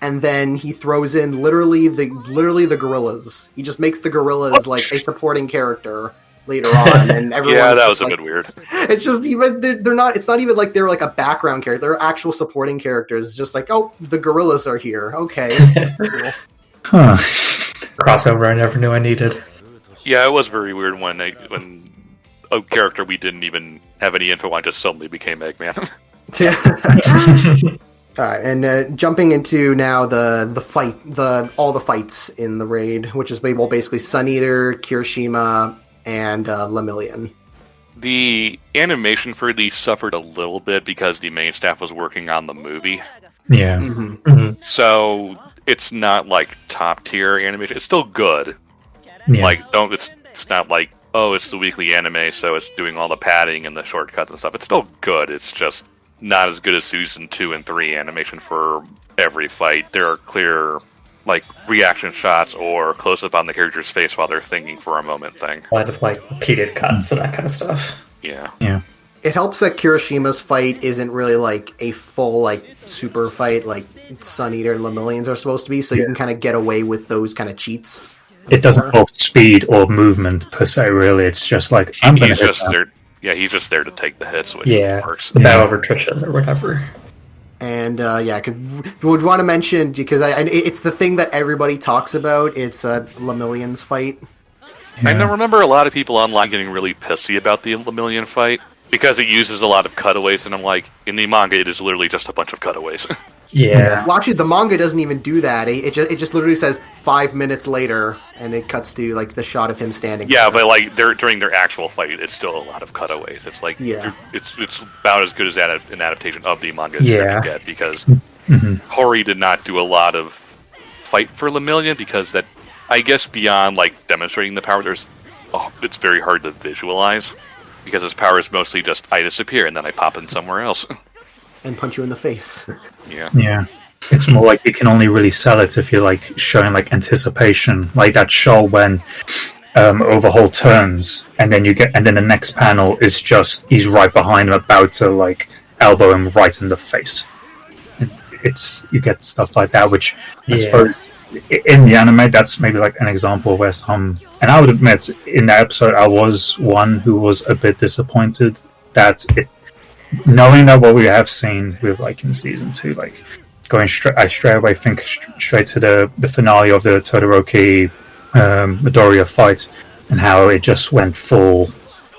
and then he throws in literally the gorillas. He just makes the gorillas like a supporting character later on, and everyone. That was a bit weird. It's just even they're not. It's not even like they're like a background character. They're actual supporting characters. It's just like, the gorillas are here. Okay, that's cool. Huh. Crossover I never knew I needed. Yeah, it was very weird when a character we didn't even have any info on just suddenly became Eggman. All right, and jumping into now the fight, all the fights in the raid, which is basically Sun Eater, Kirishima, and Lemillion. The animation for these suffered a little bit because the main staff was working on the movie. Yeah. Mm-hmm. So it's not like top tier animation. It's still good, Yeah. Like, don't it's not like, oh, it's the weekly anime, so it's doing all the padding and the shortcuts and stuff. It's still good. It's just not as good as season 2 and 3 animation for every fight. There are clear, like, reaction shots or close up on the character's face while they're thinking for a moment thing. A lot of like repeated cuts and that kind of stuff. Yeah. Yeah. It helps that Kirishima's fight isn't really like a full like super fight like Sun Eater and Lemillions are supposed to be, so you can kind of get away with those kind of cheats. It doesn't involve speed or movement per se, really. It's just like, I'm going to He's hit just that. there. Yeah, he's just there to take the hits, which Yeah, works. the battle of attrition or whatever. And cause we would want to mention, because it's the thing that everybody talks about. It's Lemillion's fight. I know, remember a lot of people online getting really pissy about the Lemillion fight because it uses a lot of cutaways, and I'm like, in the manga, it is literally just a bunch of cutaways. Yeah. Well, actually, the manga doesn't even do that. It just literally says 5 minutes later, and it cuts to like the shot of him standing. Yeah, there. but like during their actual fight, it's still a lot of cutaways. It's like Yeah. it's about as good as an adaptation of the manga as you Yeah. can get, because Hori did not do a lot of fight for Lemillion, because that, I guess, beyond like demonstrating the power, it's very hard to visualize because his power is mostly just I disappear and then I pop in somewhere else. and punch you in the face. Yeah. Yeah. It's more like you can only really sell it if you're like showing like anticipation, like that show when Overhaul turns and then the next panel is just he's right behind him about to like elbow him right in the face. You get stuff like that, which I suppose in the anime that's maybe like an example where and I would admit in that episode I was one who was a bit disappointed that knowing that what we have seen with like in season 2, like going straight away think straight to the finale of the Todoroki Midoriya fight, and how it just went full,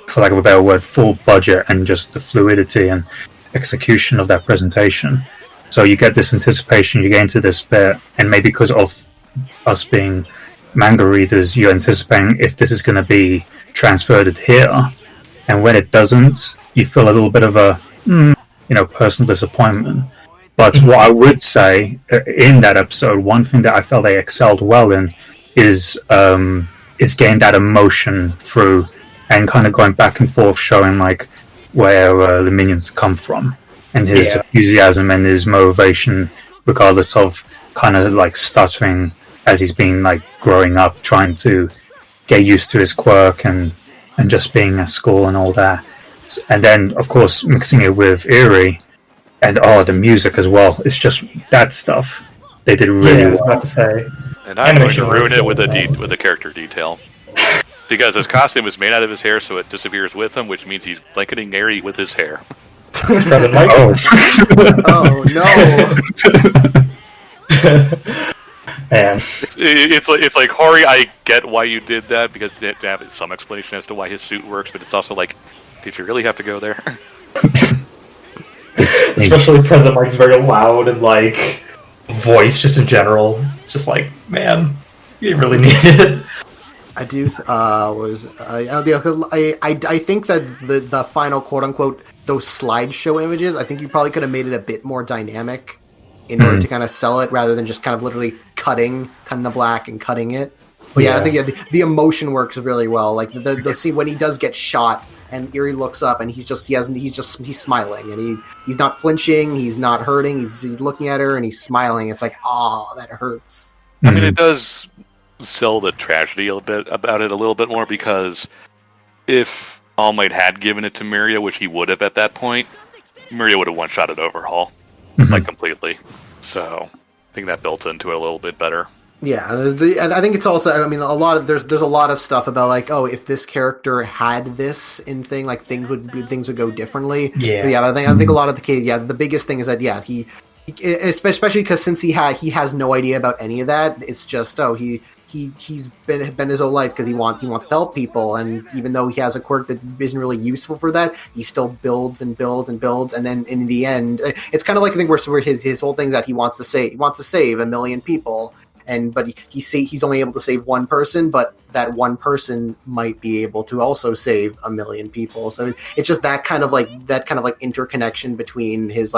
for lack of a better word, full budget, and just the fluidity and execution of that presentation. So you get this anticipation, you get into this bit, and maybe because of us being manga readers, you're anticipating if this is going to be transferred here, and when it doesn't, you feel a little bit of a personal disappointment. But what I would say in that episode, one thing that I felt they excelled well in is getting that emotion through and kind of going back and forth, showing like where the minions come from and his enthusiasm and his motivation, regardless of kind of like stuttering as he's been like growing up, trying to get used to his quirk and just being at school and all that. And then, of course, mixing it with Eerie and the music as well. It's just that stuff they did really I was well. about to say. And I'm going to Animation ruin works it with well. with a character detail. Because his costume is made out of his hair, so it disappears with him, which means he's blanketing Eri with his hair. Present Mike. Oh no! Man. It's like Hori. I get why you did that because you have to have some explanation as to why his suit works, but it's also like, did you really have to go there? Especially Present Mike's very loud and like voice just in general. It's just like, man, you really need it. I do. I think that the final quote unquote those slideshow images. I think you probably could have made it a bit more dynamic in order to kind of sell it, rather than just kind of literally cutting the black and cutting it. But I think the emotion works really well. Like the scene when he does get shot and Eerie looks up and he's smiling and he's not flinching, he's not hurting, he's looking at her and he's smiling. It's like, oh, that hurts. I mean, it does sell the tragedy a little bit more, because if All Might had given it to Miria, which he would have at that point, Miria would have one-shotted Overhaul like completely. So I think that built into it a little bit better. Yeah, I think it's also. I mean, there's a lot of stuff about like, oh, if this character had this in thing, like things would go differently. Yeah. But I think a lot of the case. Yeah, the biggest thing is that he especially because since he has no idea about any of that. It's just he's been his whole life because he wants to help people, and even though he has a quirk that isn't really useful for that, he still builds and builds and builds, and then in the end, it's kind of like I think where his whole thing is that he wants to save 1 million people. but he's only able to save one person, but that one person might be able to also save 1 million people. So it's just that kind of like interconnection between his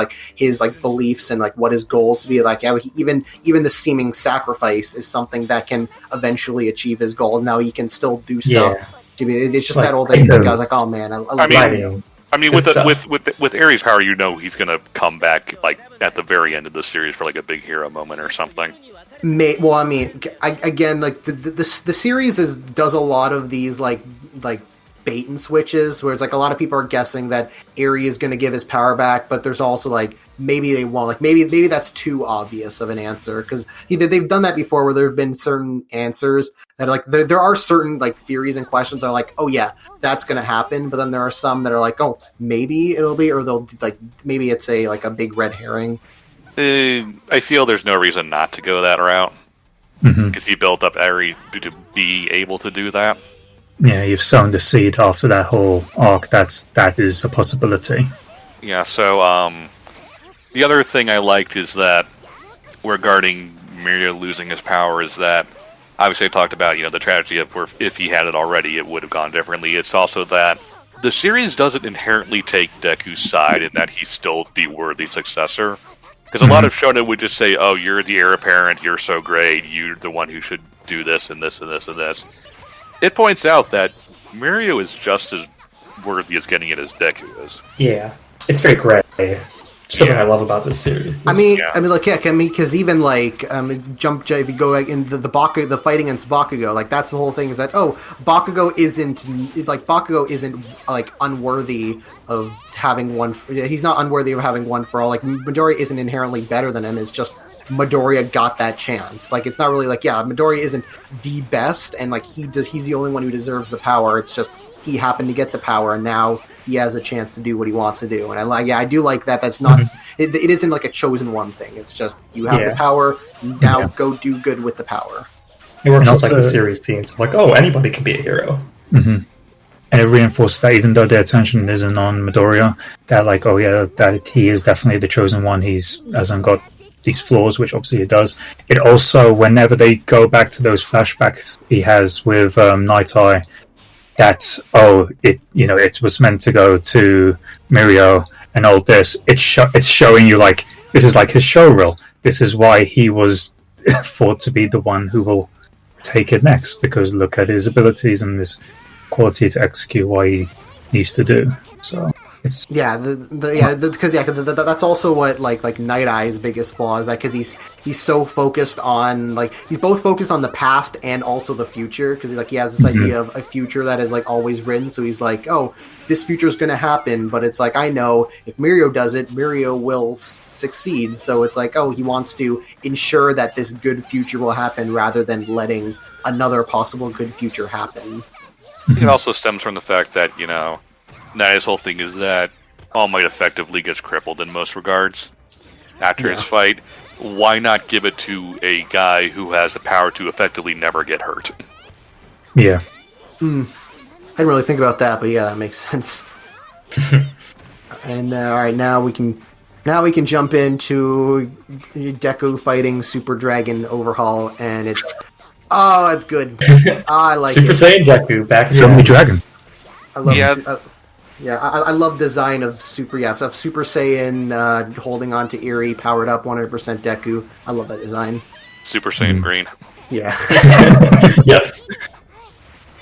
beliefs and like what his goals to be. Like, yeah, even the seeming sacrifice is something that can eventually achieve his goal. Now he can still do stuff. Yeah. It's just Like, that old thing. Like, I was like, oh man, I love mean, I mean, Good with Ares power, he's gonna come back like at the very end of the series for like a big hero moment or something. Well, I mean, again, like the series does a lot of these like bait and switches, where it's like a lot of people are guessing that Ares is going to give his power back, but there's also like maybe they won't. Like maybe that's too obvious of an answer, because they've done that before, where there have been certain answers that are like there are certain like theories and questions that are like, oh yeah, that's going to happen, but then there are some that are like, oh, maybe it'll be, or they'll like maybe it's a big red herring. I feel there's no reason not to go that route, because he built up Ares to be able to do that. Yeah, you've sown the seed after that whole arc. That is a possibility. Yeah. So the other thing I liked is that regarding Mirio losing his power is that obviously I talked about the tragedy of where if he had it already, it would have gone differently. It's also that the series doesn't inherently take Deku's side in that he's still the worthy successor. Because a lot of shonen would just say, oh, you're the heir apparent, you're so great, you're the one who should do this and this and this and this. It points out that Mirio is just as worthy as getting it as Deku is. Yeah, it's very gray. Something I love about this series. I mean, because even like if you go like in the Bakugo, the fight against Bakugo, like that's the whole thing is that Bakugo isn't like unworthy of having one. He's not unworthy of having one for all. Like Midoriya isn't inherently better than him. It's just Midoriya got that chance. Like it's not really like Midoriya isn't the best, and like he's the only one who deserves the power. It's just he happened to get the power, and now he has a chance to do what he wants to do. And I do like that. That's not it isn't like a chosen one thing. It's just you have the power, now go do good with the power. It works with like the series teams. Like, oh, anybody can be a hero. And it reinforces that even though their attention isn't on Midoriya, that like, oh yeah, that he is definitely the chosen one. He's hasn't got these flaws, which obviously it does. It also, whenever they go back to those flashbacks he has with Night Eye, that it was meant to go to Mirio and all this. It's showing you like this is like his show reel. This is why he was thought to be the one who will take it next, because look at his abilities and his quality to execute what he needs to do. So it's because that's also what like Night Eye's biggest flaw is, that because he's so focused on like he's both focused on the past and also the future, because he has this idea of a future that is like always written. So he's like, oh, this future is going to happen, but it's like I know if Mirio does it, Mirio will succeed. So it's like, oh, he wants to ensure that this good future will happen rather than letting another possible good future happen. It also stems from the fact that Nai's whole thing is that All Might effectively gets crippled in most regards after his fight. Why not give it to a guy who has the power to effectively never get hurt? Yeah. I didn't really think about that, but yeah, that makes sense. And all right, now we can jump into Deku fighting Super Dragon Overhaul, and it's good. I like Super Saiyan Deku back. So many dragons. I love. I love design of Super Saiyan holding on to Eri, powered up 100% Deku. I love that design. Super Saiyan Green. Yeah. Yes.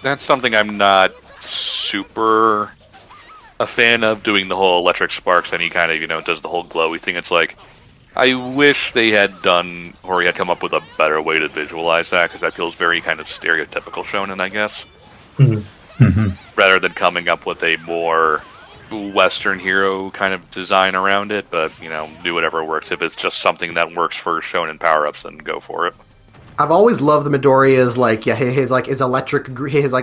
That's something I'm not super a fan of, doing the whole electric sparks, and he kind of, does the whole glowy thing. It's like, I wish they had done, or he had come up with a better way to visualize that, because that feels very kind of stereotypical shonen, I guess. Rather than coming up with a more Western hero kind of design around it, but do whatever works. If it's just something that works for shonen power-ups, then go for it. I've always loved the Midoriya's his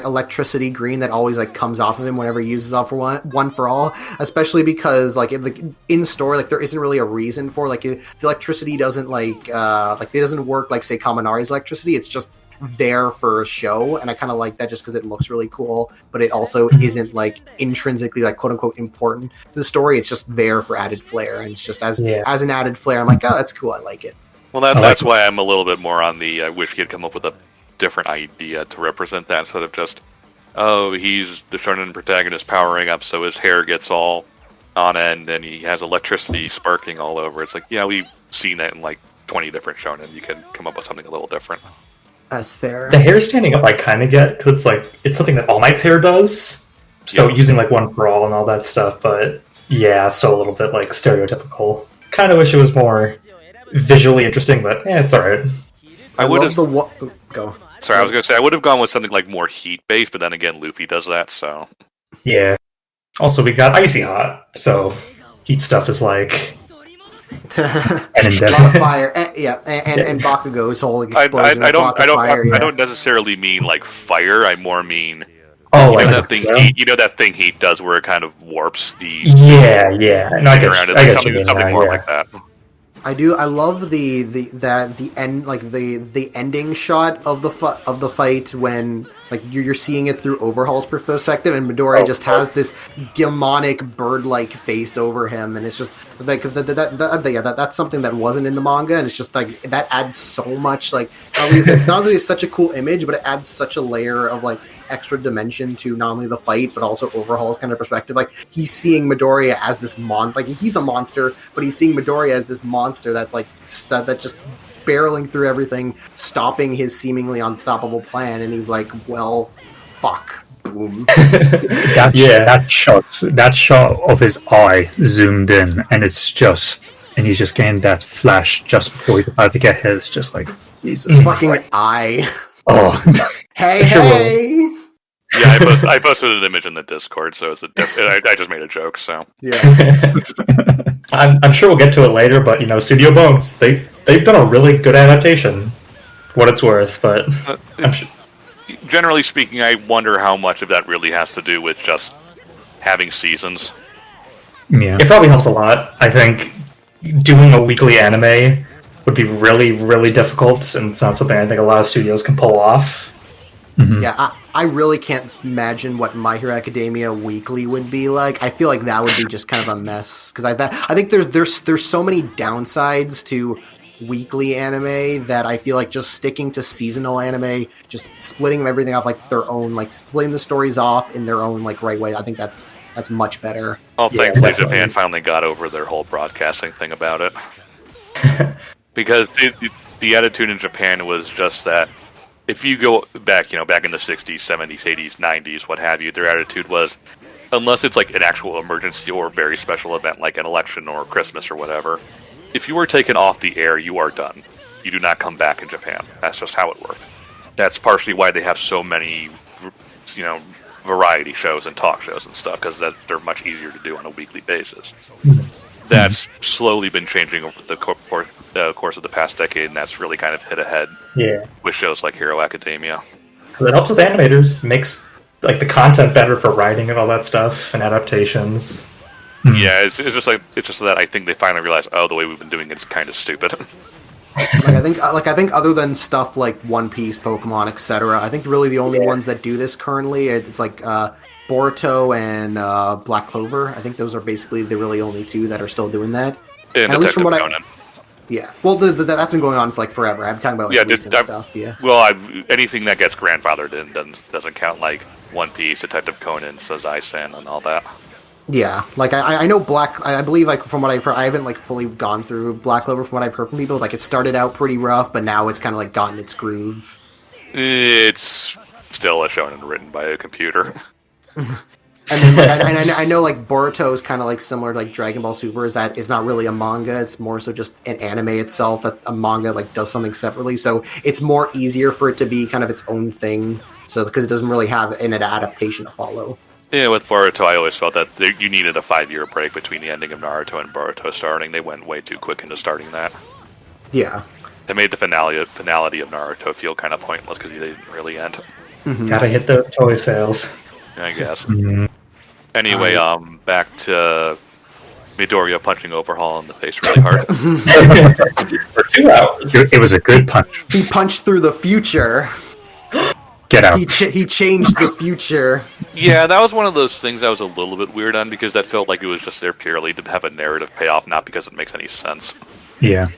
electricity green that always like comes off of him whenever he uses off for one for all, especially because in story there isn't really a reason for the electricity doesn't it doesn't work like say Kaminari's electricity. It's just there for a show, and I kind of like that just because it looks really cool, but it also isn't intrinsically quote unquote important to the story. It's just there for added flair, and it's just as an added flair. I'm like, oh, that's cool, I like it. Well, that's why I'm a little bit more on the. I wish he'd come up with a different idea to represent that instead of just, oh, he's the shonen protagonist powering up, so his hair gets all on end and he has electricity sparking all over. It's like, yeah, we've seen that in like 20 different shonen. You can come up with something a little different. That's fair. The hair standing up I kind of get, because it's something that All Might's hair does. So using like One For All and all that stuff, but yeah, so a little bit like stereotypical. Kind of wish it was more visually interesting, but it's alright. I would have go. Sorry, I was gonna say I would have gone with something like more heat based, but then again, Luffy does that, so Yeah. Also, we got Icy Hot, so heat stuff is like A lot of fire, and Bakugo's whole explosion. I don't necessarily mean like fire. I more mean that thing heat does, where it kind of warps the No, I get around it. I get something more like that. I do. I love the end, like the ending shot of the fight when like you're seeing it through Overhaul's perspective, and Midoriya just has this demonic bird-like face over him, and it's just like that's something that wasn't in the manga, and it's just like that adds so much. Like not only is such a cool image, but it adds such a layer of like extra dimension to not only the fight but also Overhaul's kind of perspective. Like he's seeing Midoriya as this like he's a monster, but he's seeing Midoriya as this monster that's like that just barreling through everything, stopping his seemingly unstoppable plan, and he's like, well, fuck. Boom. That shot of his eye zoomed in, and he's just getting that flash just before he's about to get hit. It's just like, Jesus. Fucking eye. Oh. Hey! Yeah, I posted an image in the Discord, so it's I just made a joke, so. Yeah. I'm sure we'll get to it later, but, Studio Bones, they've done a really good adaptation, for what it's worth, but I'm sure. Generally speaking, I wonder how much of that really has to do with just having seasons. Yeah. It probably helps a lot. I think doing a weekly anime would be really, really difficult, and it's not something I think a lot of studios can pull off. Mm-hmm. Yeah, I really can't imagine what My Hero Academia weekly would be like. I feel like that would be just kind of a mess, because I think there's so many downsides to weekly anime that I feel like just sticking to seasonal anime, just splitting everything off like their own, like splitting the stories off in their own like right way. I think that's much better. Well, thankfully Japan finally got over their whole broadcasting thing about it, because the attitude in Japan was just that. If you go back, back in the 60s, 70s, 80s, 90s, what have you, their attitude was, unless it's like an actual emergency or very special event like an election or Christmas or whatever, if you were taken off the air, you are done. You do not come back in Japan. That's just how it worked. That's partially why they have so many, variety shows and talk shows and stuff, because they're much easier to do on a weekly basis. That's slowly been changing over the course of the past decade, and that's really kind of hit ahead with shows like Hero Academia. It helps with animators, makes like the content better for writing and all that stuff, and adaptations. Yeah, it's just that I think they finally realized, the way we've been doing it's kind of stupid. I think other than stuff like One Piece, Pokemon, etc., I think really the only ones that do this currently, it's like Boruto and Black Clover. I think those are basically the really only two that are still doing that. And at least from what Conan. Well, that's been going on for like forever. I'm talking about recent stuff. Yeah. Well, anything that gets grandfathered in doesn't count, like One Piece, Detective Conan, Sazai-san, and all that. Yeah, like I know I believe like from what I've heard, I haven't like fully gone through Black Clover. From what I've heard from people, like it started out pretty rough, but now it's kind of like gotten its groove. It's still a shonen written by a computer. And then I know like Boruto is kind of like similar to like Dragon Ball Super, is that it's not really a manga, it's more so just an anime itself, that a manga like does something separately, so it's more easier for it to be kind of its own thing, so because it doesn't really have an adaptation to follow. Yeah, with Boruto, I always felt that you needed a 5-year break between the ending of Naruto and Boruto starting. They went way too quick into starting that. Yeah. They made the finality of Naruto feel kind of pointless because they didn't really end. Mm-hmm. Gotta hit those toy sales. I guess. Mm-hmm. Anyway, back to Midoriya punching Overhaul in the face really hard. For 2 hours. It was a good punch. He punched through the future. Get out. He changed the future. Yeah, that was one of those things I was a little bit weird on, because that felt like it was just there purely to have a narrative payoff, not because it makes any sense. Yeah.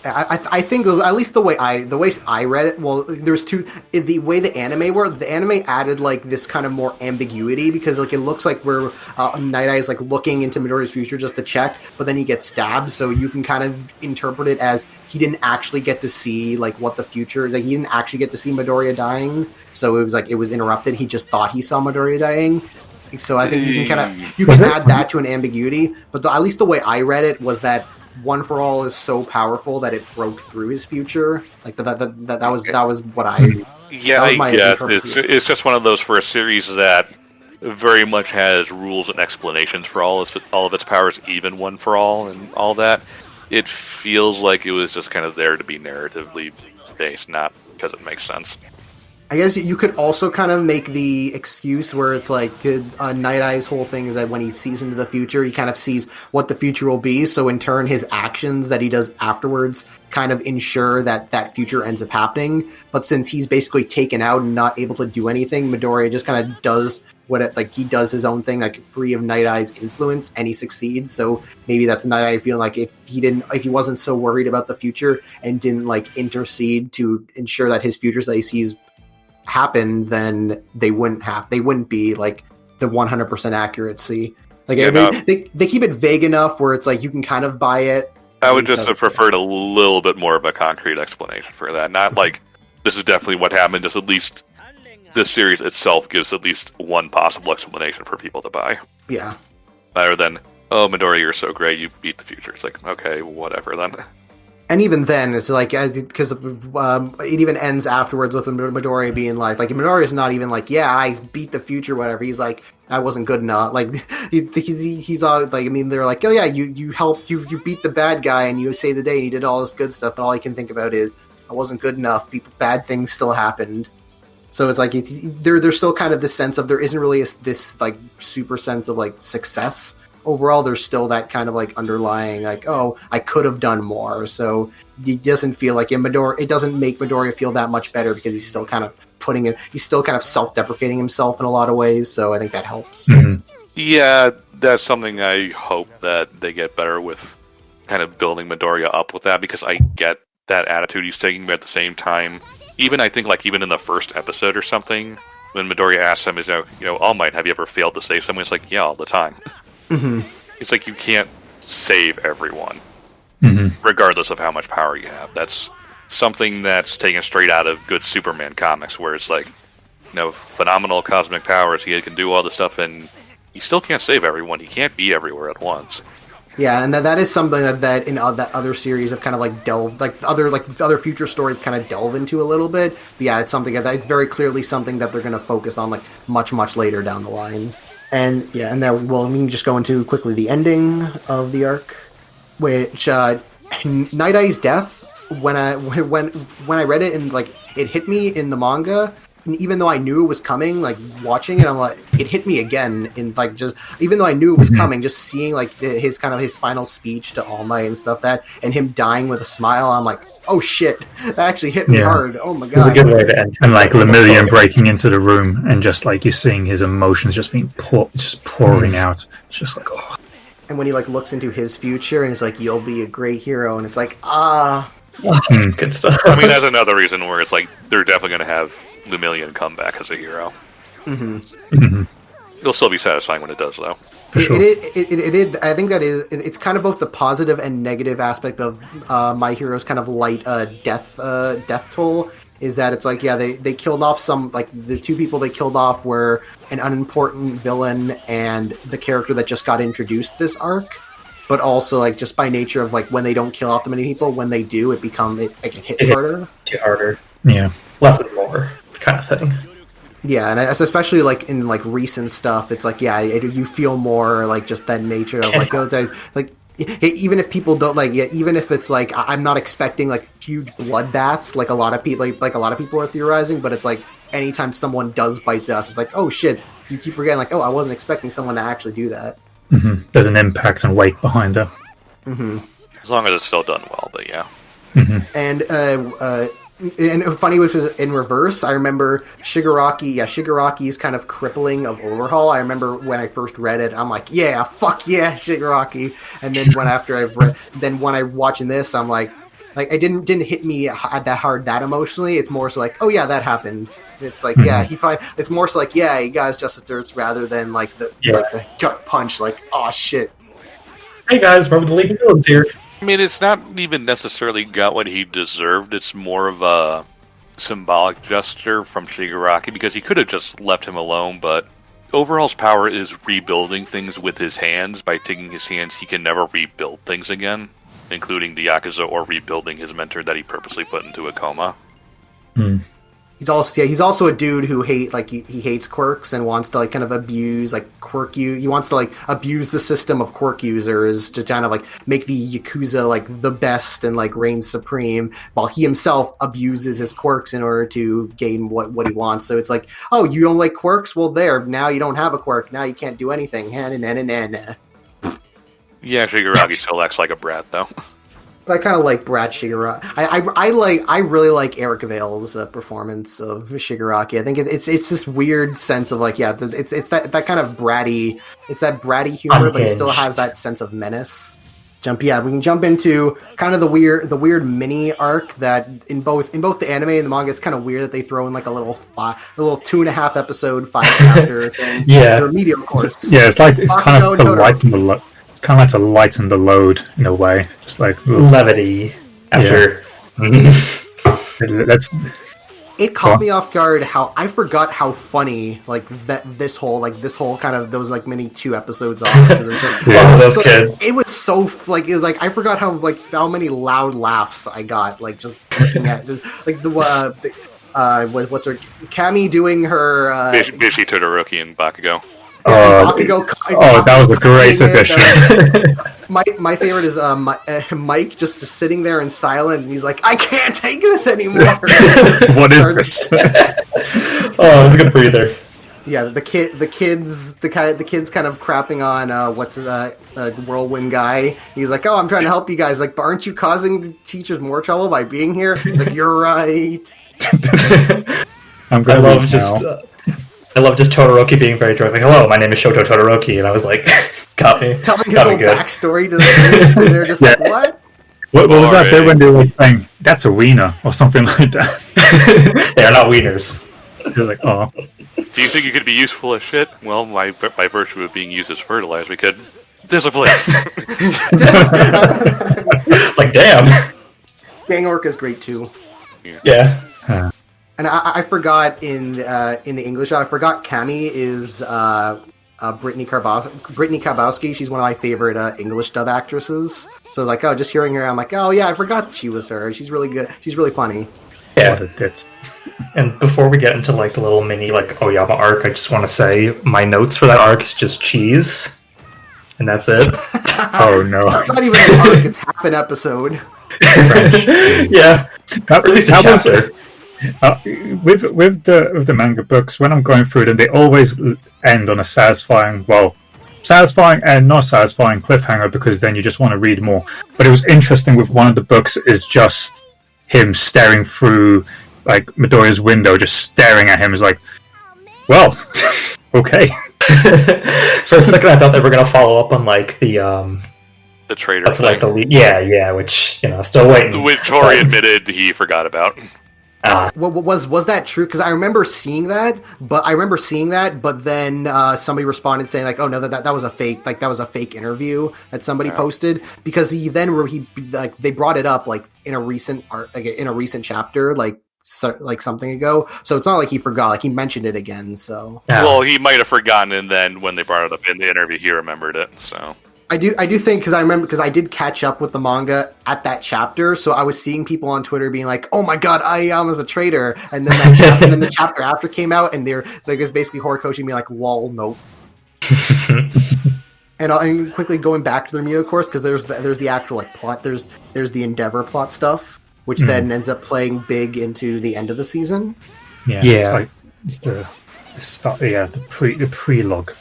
I think at least the way I read it. Well, there's two. The way the anime added like this kind of more ambiguity because like it looks like we're Night Eye is like looking into Midoriya's future just to check, but then he gets stabbed, so you can kind of interpret it as he didn't actually get to see like what the future. Like he didn't actually get to see Midoriya dying, so it was like it was interrupted. He just thought he saw Midoriya dying. So I think you can add that to an ambiguity, but at least the way I read it was that One for All is so powerful that it broke through his future. Like that was what I. Yeah, I guess it's just one of those for a series that very much has rules and explanations for all of its powers, even One for All and all that. It feels like it was just kind of there to be narratively based, not because it makes sense. I guess you could also kind of make the excuse where it's like Night Eye's whole thing is that when he sees into the future, he kind of sees what the future will be. So in turn, his actions that he does afterwards kind of ensure that that future ends up happening. But since he's basically taken out and not able to do anything, Midoriya just kind of does he does his own thing, like free of Night Eye's influence, and he succeeds. So maybe that's Night Eye feeling like if he wasn't so worried about the future and didn't like intercede to ensure that his futures that he sees happen, then they wouldn't be like the 100% accuracy. Like they keep it vague enough where it's like you can kind of buy it. I would just have preferred a little bit more of a concrete explanation for that. Not like this is definitely what happened. Just at least this series itself gives at least one possible explanation for people to buy. Yeah. Rather than, oh, Midoriya, you're so great, you beat the future. It's like, okay, whatever then. And even then, it's like, because it even ends afterwards with Midoriya being like Midoriya's not even like, yeah, I beat the future, whatever. He's like, I wasn't good enough. Like, he's all like, I mean, they're like, oh yeah, you helped, you beat the bad guy and you saved the day and you did all this good stuff, but all he can think about is, I wasn't good enough. Bad things still happened. So it's like, there's still kind of this sense of, there isn't really this like super sense of like success. Overall, there's still that kind of like underlying, like, oh, I could have done more. So it doesn't feel like it doesn't make Midoriya feel that much better because he's still kind of he's still kind of self-deprecating himself in a lot of ways. So I think that helps. Mm-hmm. Yeah, that's something I hope that they get better with, kind of building Midoriya up with that, because I get that attitude he's taking, but at the same time, even I think like even in the first episode or something, when Midoriya asks him, All Might, have you ever failed to save someone? It's like, yeah, all the time. Mm-hmm. It's like you can't save everyone, Mm-hmm. regardless of how much power you have. That's something that's taken straight out of good Superman comics, where it's like, phenomenal cosmic powers, he can do all this stuff, and he still can't save everyone. He can't be everywhere at once. Yeah, and that is something that in that other series have kind of like delved, like other future stories kind of delve into a little bit. But yeah, it's something that it's very clearly something that they're going to focus on like much later down the line. And yeah, and then we can just go into quickly the ending of the arc, which Night Eye's death. When I read it and like it hit me in the manga, and even though I knew it was coming, like watching it, I'm like, it hit me again. In like just even though I knew it was coming, just seeing like his final speech to All Might and stuff and him dying with a smile, I'm like, oh shit, that actually hit me hard. Oh my god. It was a good way to end. And like Lemillion breaking into the room and just like you're seeing his emotions just being pouring out. It's just like, oh. And when he like looks into his future and he's like, you'll be a great hero, and it's like, good stuff. I mean, that's another reason where it's like they're definitely going to have Lemillion come back as a hero. Mm-hmm. Mm-hmm. It'll still be satisfying when it does, though. For sure. I think that it's kind of both the positive and negative aspect of My Hero's kind of light death toll. Is that it's like, yeah, they killed off some, like the two people they killed off were an unimportant villain and the character that just got introduced this arc. But also, like, just by nature of like when they don't kill off that many people, when they do, it hits harder. Harder. Yeah. Less and more kind of thing. Yeah, and especially like in like recent stuff, it's like, yeah, you feel more like just that nature of like, even if people don't like, even if it's like, I'm not expecting like huge bloodbaths like a lot of people are theorizing, but it's like anytime someone does bite the dust, it's like, oh shit, you keep forgetting like, oh, I wasn't expecting someone to actually do that. Mm-hmm. There's an impact and weight behind her. Mm-hmm. As long as it's still done well, but yeah. Mm-hmm. And funny, which was in reverse, I remember Shigaraki's kind of crippling of Overhaul. I remember when I first read it, I'm like, fuck yeah, Shigaraki. And then when I'm watching this, I'm like, like it didn't hit me that hard that emotionally. It's more so like, oh yeah, that happened. It's like, yeah, it's more so like, yeah, he got his just desserts rather than like the gut punch, like, oh shit. Hey guys, remember the League of Villains here? I mean, it's not even necessarily got what he deserved. It's more of a symbolic gesture from Shigaraki because he could have just left him alone, but Overhaul's power is rebuilding things with his hands. By taking his hands, he can never rebuild things again, including the Yakuza or rebuilding his mentor that he purposely put into a coma. He's also a dude who he hates quirks and wants to like kind of abuse like he wants to like abuse the system of quirk users to kind of like make the Yakuza like the best and like reign supreme, while he himself abuses his quirks in order to gain what he wants. So it's like, oh, you don't like quirks? Well, there, now you don't have a quirk. Now you can't do anything. Yeah, Shigaraki still acts like a brat though. But I kind of like Brad Shigaraki. I really like Eric Vale's performance of Shigaraki. I think it's this weird sense of like, yeah, it's that kind of bratty, it's that bratty humor, but he still has that sense of menace. We can jump into kind of the weird mini arc that in both the anime and the manga, it's kind of weird that they throw in like a little 2.5 episode 5 chapter thing. Yeah, for Meteor Course. Yeah, it's kind of to lighten the load. It's kind of like to lighten the load in a way, just like levity. After it caught me off guard how I forgot how funny like this whole kind of those like mini 2 episodes off. It was just, those kids. It was so I forgot how many loud laughs I got like just looking at like what's her Cammy doing her Bishi Todoroki and Bakugo. That was a great addition. My favorite is Mike just sitting there in silence. And he's like, I can't take this anymore. What is this? It was a good breather. Yeah, the kids kind of crapping on Whirlwind guy. He's like, oh, I'm trying to help you guys. Like, but aren't you causing the teachers more trouble by being here? He's like, you're right. I love just Todoroki being very drunk. Like, hello, my name is Shoto Todoroki, and I was like, got me. Telling his whole backstory to the kids, and they're just like, what? What was that bit when they were saying, that's a wiener, or something like that? They are not wieners. It was like, oh. Do you think you could be useful as shit? Well, by virtue of being used as fertilizer, we could discipline. It's like, damn. Gang Orca's great too. Yeah. And I forgot in the English, I forgot Cammy is Brittany Karbowski. She's one of my favorite English dub actresses. So like, oh, just hearing her, I'm like, oh yeah, I forgot she was her. She's really good. She's really funny. Yeah. And before we get into like the little mini like Oyama arc, I just want to say my notes for that arc is just cheese, and that's it. Oh no! It's not even an arc; it's half an episode. Yeah, at least a chapter. With the manga books, when I'm going through them, they always end on a satisfying and not satisfying cliffhanger, because then you just want to read more. But it was interesting with one of the books is just him staring through like Midoriya's window, just staring at him. Is like, well, okay. For a second, I thought they were going to follow up on like the traitor. That's like the lead. Yeah, which still waiting. Which Tori admitted he forgot about. Was that true? Because I remember seeing that, but then somebody responded saying like, "Oh no, that was a fake. Like that was a fake interview that somebody posted." Because they brought it up like in a recent chapter, like something ago. So it's not like he forgot. Like he mentioned it again. So well, he might have forgotten, and then when they brought it up in the interview, he remembered it. So. I do think because I did catch up with the manga at that chapter, so I was seeing people on Twitter being like, "Oh my god, I was a traitor," and then and then the chapter after came out, and they're like, it's basically Horikoshi being like, "Lol, nope." And I'm quickly going back to the Meteor Course because there's the actual like plot. There's the Endeavor plot stuff, which then ends up playing big into the end of the season. Yeah. It's the start. Yeah, the prelogue,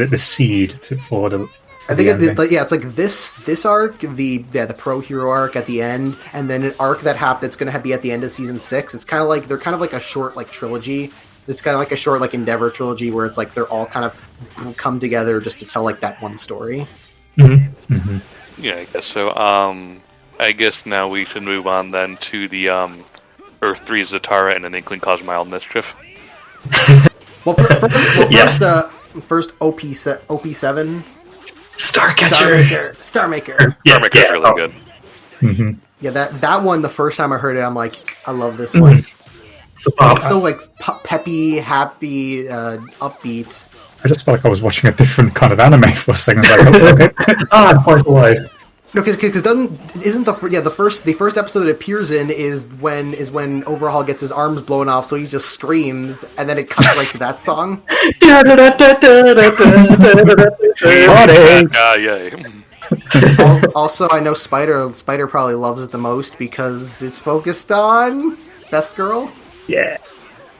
the seed for the. I think it's like this arc, the pro hero arc at the end, and then an arc that's going to be at the end of season 6. It's kind of like they're kind of like a short like trilogy. It's kind of like a short like Endeavor trilogy where it's like they're all kind of come together just to tell like that one story. Yeah, I guess so. I guess now we should move on then to the Earth 3 Zatara and an Inkling Cause Mild Mischief. Well, Yes. first OP7. Starcatcher. Star Maker. Yeah, Starmaker's really good. Hmm. Yeah, that one. The first time I heard it, I'm like, I love this one. It's so like peppy, happy, upbeat. I just felt like I was watching a different kind of anime for a second. Like, okay. Twice alive. No, because isn't the first episode it appears in is when Overhaul gets his arms blown off, so he just screams, and then it cuts right to that song. Yeah. Also, I know Spider probably loves it the most because it's focused on Best Girl. Yeah.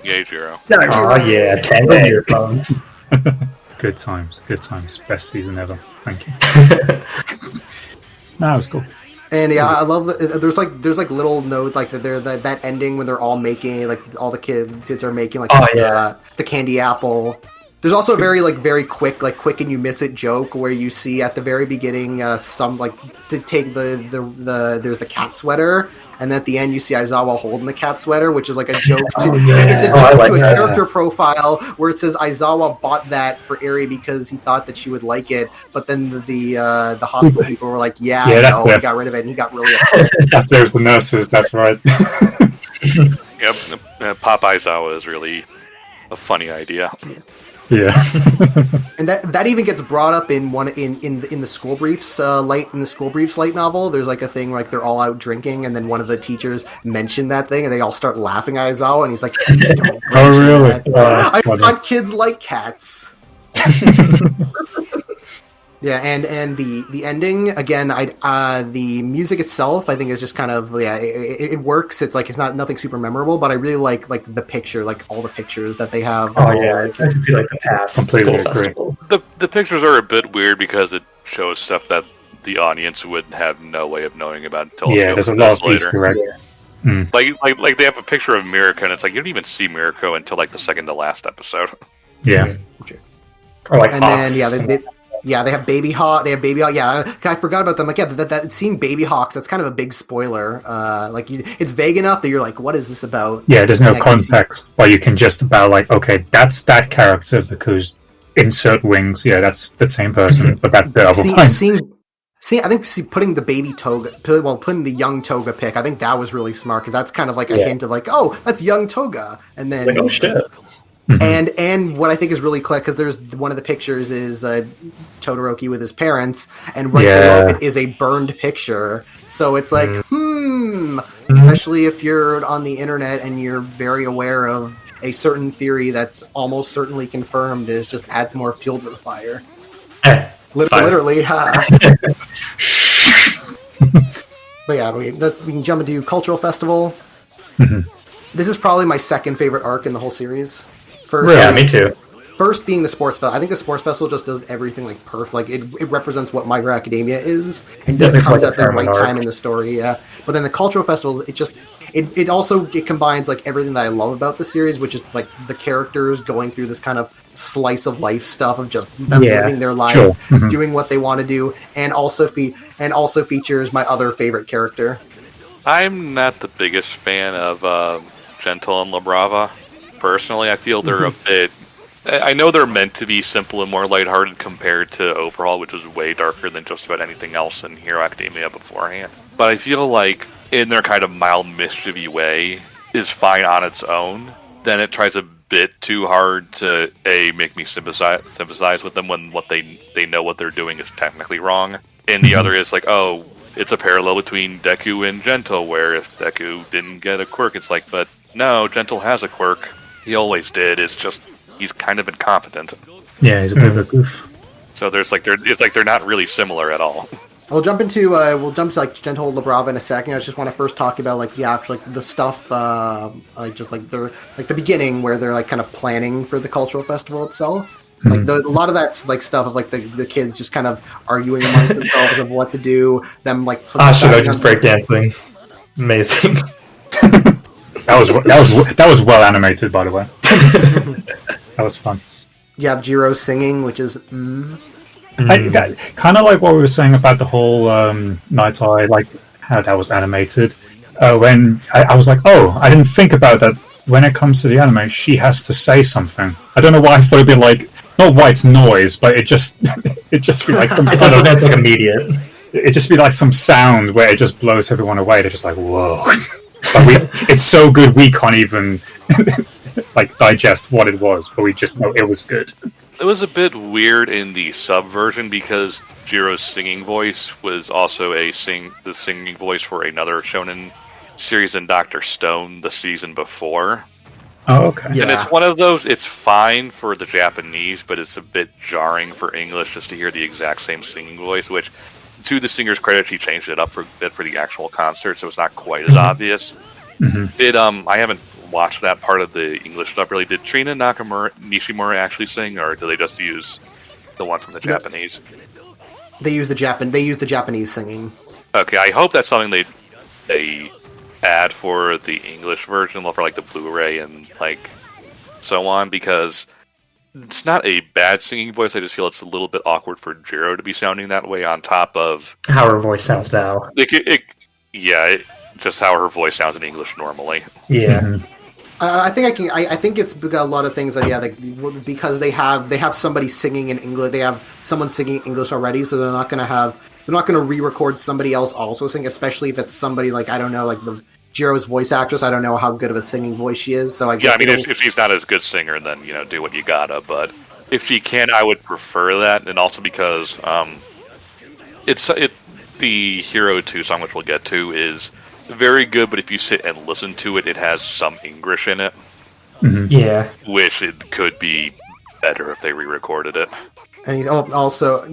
Yay, Jiro. Oh yeah, tangled earphones. Good times. Best season ever. Thank you. No, it was cool. And yeah, I love that. There's like little notes like that ending when they're all making like all the kids are making like the candy apple. There's also a very quick and you miss it joke where you see at the very beginning some like to take the there's the cat sweater, and then at the end you see Aizawa holding the cat sweater, which is like a joke to it's a joke to a character profile where it says Aizawa bought that for Eri because he thought that she would like it, but then the hospital people were like, he got rid of it and he got really upset. There's the nurses, that's right. Yep, Pop Aizawa is really a funny idea. Yeah. And that even gets brought up in the school briefs light novel. There's like a thing like they're all out drinking, and then one of the teachers mentioned that thing, and they all start laughing at Aizawa, and he's like, Oh, really? I thought kids like cats. Yeah, and the ending again. The music itself, I think, is just kind of it works. It's like it's not nothing super memorable, but I really like the picture, like all the pictures that they have. Oh yeah, I see like the past Completely school agree. festivals. The pictures are a bit weird because it shows stuff that the audience would have no way of knowing about until There's a lot of Easter eggs. Like they have a picture of Mirko, and it's like you don't even see Mirko until like the second to last episode. Yeah. Or like And Hawks. then they have Baby Hawk. Yeah, I forgot about them. Like that seeing Baby Hawks. That's kind of a big spoiler. It's vague enough that you're like, what is this about? Yeah, there's no And I can see- context, but you can just about like, okay, that's that character because insert wings. Yeah, that's the same person, but that's the other one. I think putting the baby Toga, putting the young Toga pick, I think that was really smart because that's kind of like a hint of like, oh, that's young Toga, and then Like, oh shit. and what I think is really clever because there's one of the pictures is Todoroki with his parents, and right below it is a burned picture. So it's like, especially if you're on the internet and you're very aware of a certain theory that's almost certainly confirmed, is just adds more fuel to the fire. Literally. But yeah, we can jump into Cultural Festival. This is probably my second favorite arc in the whole series. First, Yeah, me too. First being the sports festival. I think the sports festival just does everything like perfect. Like it represents what My Hero Academia is, and Yeah, it it's comes like at the a right arc. time in the story. Yeah, but then the cultural festivals, it also combines like everything that I love about the series, which is like the characters going through this kind of slice of life stuff of just them living their lives, doing what they want to do, and also features my other favorite character. I'm not the biggest fan of Gentle and La Brava. Personally, I feel they're a bit... I know they're meant to be simple and more lighthearted compared to Overhaul, which was way darker than just about anything else in Hero Academia beforehand. But I feel like, in their kind of mild, mischievy way, is fine on its own. Then it tries a bit too hard to, make me sympathize with them when what they know what they're doing is technically wrong. And the other is like, oh, it's a parallel between Deku and Gentle, where if Deku didn't get a quirk, it's like, but no, Gentle has a quirk. He always did. It's just he's kind of incompetent. Yeah, he's a bit of a goof. So they're not really similar at all. We'll jump to like Gentle La Brava in a second. I just want to first talk about like the actual the stuff, like just like the beginning where they're like kind of planning for the cultural festival itself. Like a lot of that's like stuff of like the kids just kind of arguing among themselves of what to do. Them like just breakdancing. Amazing. That was well animated, by the way. That was fun. You have Jiro singing, which is Kind of like what we were saying about the whole Night Eye. Like how that was animated. When I was like, oh, I didn't think about that. When it comes to the anime, she has to say something. I don't know why I thought it'd be like, not white noise, but it just it just be like some It's kind also of, like immediate. it just be like some sound where it just blows everyone away. They're just like, whoa. But it's so good we can't even like digest what it was, but we just know it was good. It was a bit weird in the sub version because Jiro's singing voice was also the singing voice for another shonen series in Dr. Stone the season before. Oh, okay. Yeah. And it's one of those, it's fine for the Japanese, but it's a bit jarring for English just to hear the exact same singing voice, which, to the singer's credit, she changed it up for a bit for the actual concert, so it's not quite as obvious. I haven't watched that part of the English stuff really. Did Trina Nishimura actually sing, or do they just use the one from the Japanese? They use the Japanese singing. Okay, I hope that's something they add for the English version, for like the Blu-ray and like so on, because it's not a bad singing voice. I just feel it's a little bit awkward for Jiro to be sounding that way. On top of How her voice sounds now. Just how her voice sounds in English normally. Yeah. I think it's a lot of things that because they have somebody singing in English. They have someone singing English already, so they're not going to re-record somebody else also sing, especially if it's somebody like, I don't know, like the Jiro's voice actress. I don't know how good of a singing voice she is, so I guess if she's not as good singer, then do what you gotta. But if she can, I would prefer that, and also because the Hero 2 song, which we'll get to, is very good. But if you sit and listen to it, it has some English in it, Yeah. which it could be better if they re-recorded it. And also,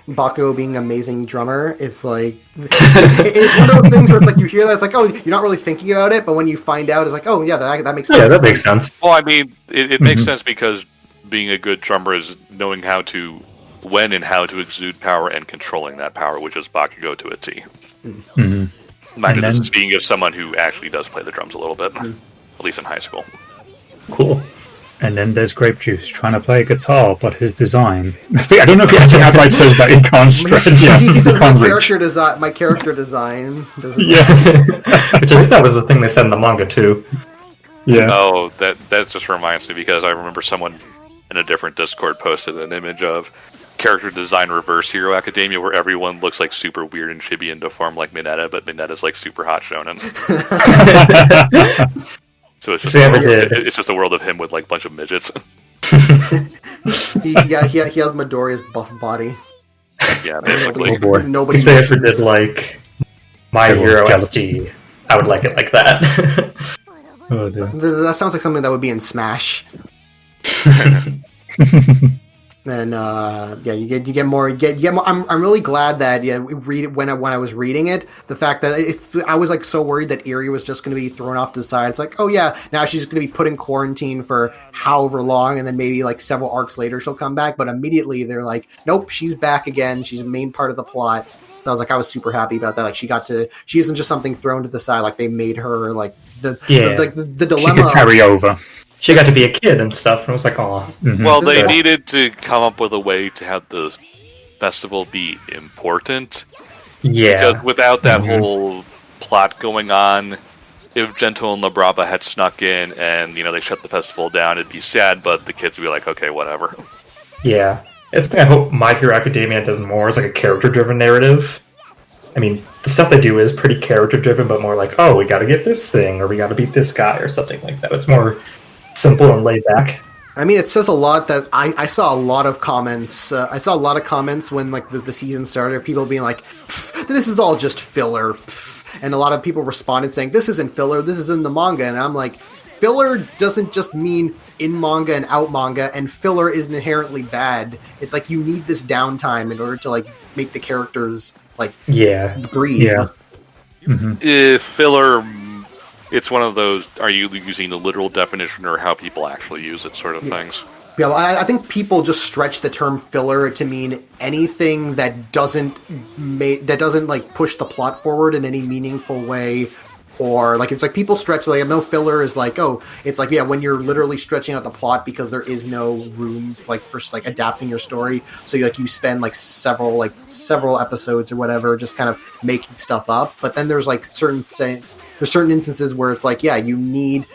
Bakugo being an amazing drummer, it's like it's one of those things where like you hear that, it's like, oh, you're not really thinking about it, but when you find out, it's like, oh yeah, that makes Yeah, that makes sense. Well, I mean, it makes sense because being a good drummer is knowing when and how to exude power and controlling that power, which is Bakugo to a T. Mind you, this is speaking of someone who actually does play the drums a little bit, at least in high school. Cool. And then there's Grape Juice trying to play guitar, but his design. I don't know if he actually outright says that he can't stretch. Yeah, he says can't my character design doesn't. Yeah. Which I think that was the thing they said in the manga too. Yeah. Oh, that just reminds me, because I remember someone in a different Discord posted an image of character design reverse Hero Academia, where everyone looks like super weird and chibi and deformed like Mineta, but Mineta's like super hot shonen. So it's just it's just a world of him with like a bunch of midgets. he has Midoriya's buff body. Yeah, basically. Oh boy. Nobody If they ever did like My Hero SD, I would like it like that. Oh, dear. That sounds like something that would be in Smash. And you get more. I'm really glad that when I was reading it, the fact that I was like so worried that Eri was just going to be thrown off to the side. It's like, oh yeah, now she's going to be put in quarantine for however long, and then maybe like several arcs later she'll come back. But immediately they're like, nope, she's back again. She's a main part of the plot. So I was super happy about that. Like she isn't just something thrown to the side. Like they made her like the dilemma. She could carry over. She got to be a kid and stuff, and it was like, oh. Well, they needed to come up with a way to have the festival be important. Yeah. Because without that whole plot going on, if Gento and Labrava had snuck in and, they shut the festival down, it'd be sad, but the kids would be like, okay, whatever. Yeah. It's I hope My Hero Academia does more as like a character-driven narrative. I mean, the stuff they do is pretty character-driven, but more like, oh, we gotta get this thing, or we gotta beat this guy, or something like that. It's more simple and laid back. I mean, it says a lot that I saw a lot of comments. I saw a lot of comments when like the season started. People being like, "This is all just filler," and a lot of people responded saying, "This isn't filler. This is in the manga." And I'm like, filler doesn't just mean in manga and out manga, and filler isn't inherently bad. It's like you need this downtime in order to like make the characters like breathe. Yeah. If filler. It's one of those, are you using the literal definition or how people actually use it sort of things? Yeah, well, I think people just stretch the term filler to mean anything that doesn't like push the plot forward in any meaningful way or like it's like people stretch like no filler is like, oh, it's like, yeah, when you're literally stretching out the plot because there is no room like for like adapting your story, so you spend like several episodes or whatever just kind of making stuff up. But then there's like there's certain instances where it's like, yeah, you need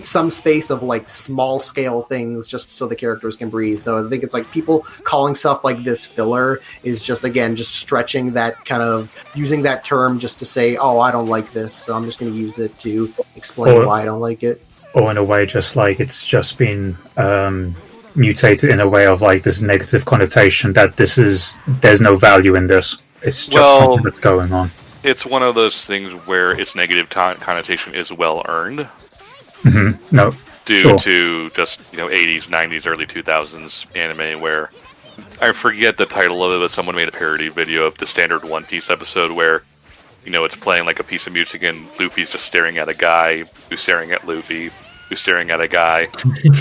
some space of like small scale things just so the characters can breathe. So I think it's like people calling stuff like this filler is just, again, just stretching that, kind of using that term just to say, oh, I don't like this, so I'm just going to use it to explain why I don't like it. Or in a way, just like it's just been mutated in a way of like this negative connotation that there's no value in this. It's just something that's going on. It's one of those things where its negative connotation is well earned. Mm-hmm. No, due to just 80s, 90s, early 2000s anime, where I forget the title of it, but someone made a parody video of the standard One Piece episode where it's playing like a piece of music and Luffy's just staring at a guy who's staring at Luffy, who's staring at a guy.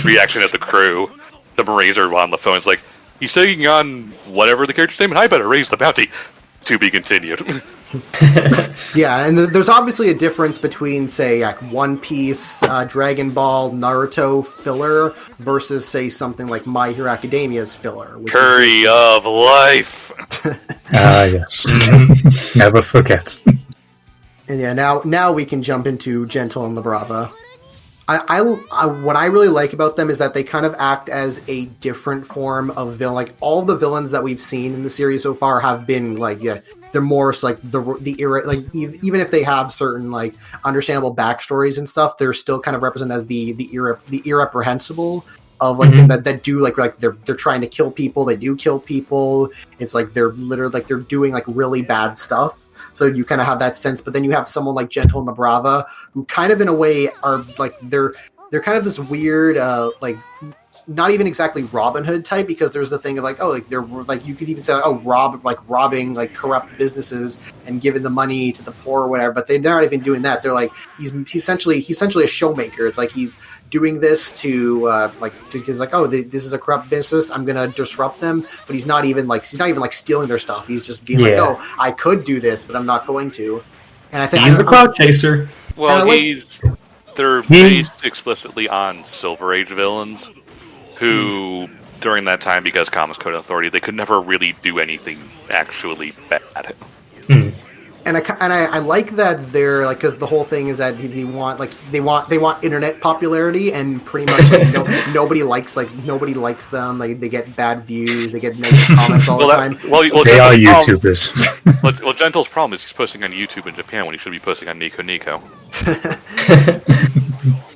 Reaction at the crew. The Marines are on the phone. It's like, he's taking on whatever the character's name, and I better raise the bounty. To be continued. Yeah, and there's obviously a difference between, say, like One Piece, Dragon Ball, Naruto filler versus, say, something like My Hero Academia's filler. Curry of life. Yes. Never forget. And yeah, now we can jump into Gentle and Labrava. I what I really like about them is that they kind of act as a different form of villain. Like, all the villains that we've seen in the series so far have been like, yeah, they're more like like even if they have certain like understandable backstories and stuff, they're still kind of represented as the irreprehensible of like that do like they're trying to kill people. They do kill people. It's like they're literally like they're doing like really bad stuff. So you kind of have that sense, but then you have someone like Gentle and Labrava, who kind of in a way are like they're kind of this weird like not even exactly Robin Hood type, because there's the thing of like, oh, like they're like, you could even say, oh, robbing like corrupt businesses and giving the money to the poor or whatever, but they're not even doing that. They're like, he's essentially a showmaker. It's like he's doing this to because like, oh, this is a corrupt business, I'm gonna disrupt them, but he's not even like stealing their stuff. He's just being like, oh, I could do this, but I'm not going to. And I think he's a crowd chaser. Well, they're based explicitly on Silver Age villains, who during that time, because Comics Code Authority, they could never really do anything actually bad. And I like that they're like, because the whole thing is that they want internet popularity, and pretty much nobody likes them. Like, they get bad views, they get negative comments all the time. They are YouTubers. Well, Gentle's problem is he's posting on YouTube in Japan when he should be posting on Nico Nico.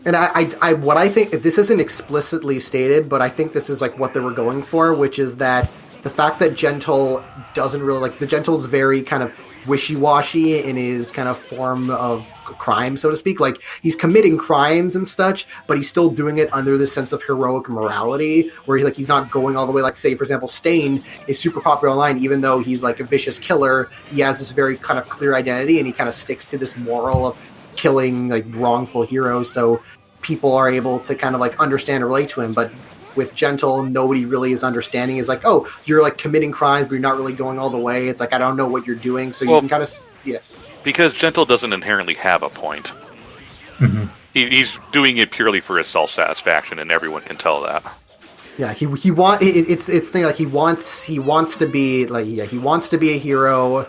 And what I think, this isn't explicitly stated, but I think this is like what they were going for, which is that the fact that Gentle doesn't really like, the Gentle's very kind of wishy-washy in his kind of form of crime, so to speak. Like, he's committing crimes and such, but he's still doing it under this sense of heroic morality, where he's not going all the way, like, say, for example, Stain is super popular online, even though he's like a vicious killer. He has this very kind of clear identity, and he kind of sticks to this moral of killing like wrongful heroes, so people are able to kind of like understand and relate to him. But with Gentle, nobody really is understanding. Is like, oh, you're like committing crimes, but you're not really going all the way. It's like, I don't know what you're doing, so you can kind of, yeah. Because Gentle doesn't inherently have a point. Mm-hmm. He's doing it purely for his self-satisfaction, and everyone can tell that. Yeah, he thing like he wants to be like, yeah, he wants to be a hero.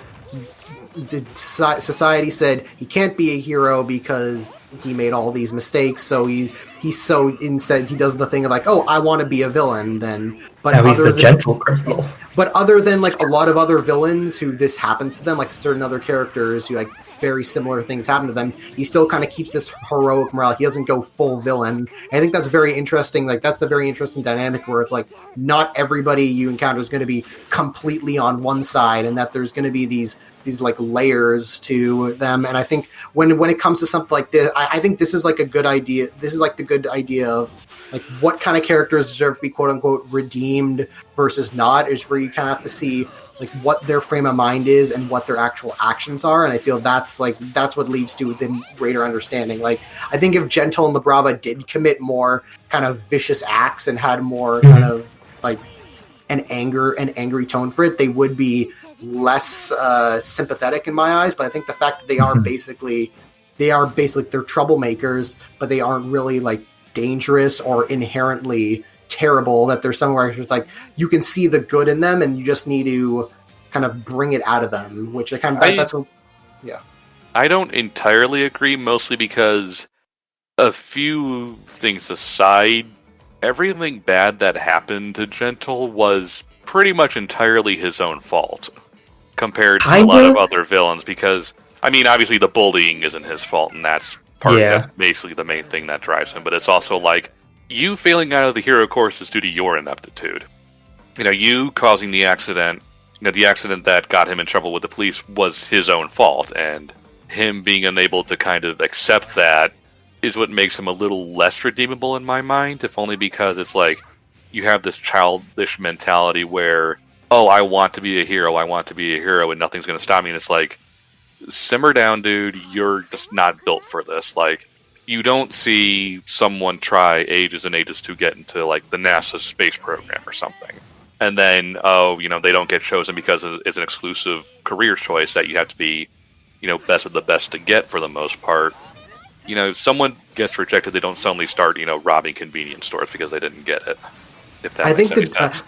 The society said he can't be a hero because he made all these mistakes, so instead he does the thing of like, oh, I want to be a villain then. But now he's the gentle criminal. But other than like a lot of other villains who this happens to them, like certain other characters who like very similar things happen to them, he still kind of keeps this heroic morale. He doesn't go full villain. And I think that's very interesting. Like, that's the very interesting dynamic where it's like not everybody you encounter is going to be completely on one side, and that there's going to be these like layers to them. And I think when it comes to something like this, I think this is like a good idea. This is like the good idea of like what kind of characters deserve to be quote unquote redeemed versus not, is where you kind of have to see like what their frame of mind is and what their actual actions are. And I feel that's what leads to the greater understanding. Like, I think if Gentle and Labrava did commit more kind of vicious acts and had more kind of like an angry tone for it, they would be less sympathetic in my eyes. But I think the fact that they are basically they are basically, they're troublemakers, but they aren't really like dangerous or inherently terrible. That there's somewhere it's like you can see the good in them, and you just need to kind of bring it out of them. Which that's what. Yeah, I don't entirely agree, mostly because a few things aside, everything bad that happened to Gentle was pretty much entirely his own fault compared to a lot of other villains. Because, I mean, obviously the bullying isn't his fault, and that's that's basically the main thing that drives him. But it's also like, you failing out of the hero course is due to your ineptitude. You know, you causing the accident, the accident that got him in trouble with the police was his own fault, and him being unable to kind of accept that is what makes him a little less redeemable in my mind, if only because it's like, you have this childish mentality where, oh, I want to be a hero, and nothing's going to stop me, and it's like, simmer down, dude, you're just not built for this. Like, you don't see someone try ages and ages to get into, like, the NASA space program or something, and then, they don't get chosen because it's an exclusive career choice that you have to be, best of the best to get for the most part. If someone gets rejected, they don't suddenly start, robbing convenience stores because they didn't get it. If that makes any sense.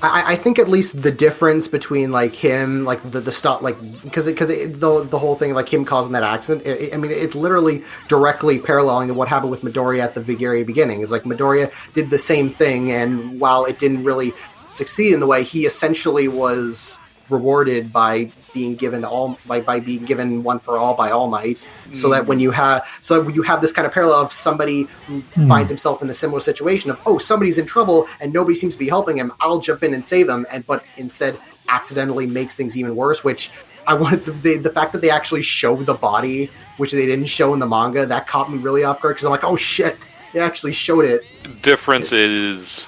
I think at least the difference between like him, like the stuff, like because the whole thing, like him causing that accident, it's literally directly paralleling to what happened with Midoriya at the very beginning. It's like Midoriya did the same thing, and while it didn't really succeed in the way, he essentially was rewarded by being given by being given one for all by All Might, so that when you have this kind of parallel of somebody who finds himself in a similar situation of, somebody's in trouble and nobody seems to be helping him, I'll jump in and save him, but instead accidentally makes things even worse. Which I wanted the fact that they actually show the body, which they didn't show in the manga, that caught me really off guard, because I'm like, oh shit, they actually showed it. Difference is,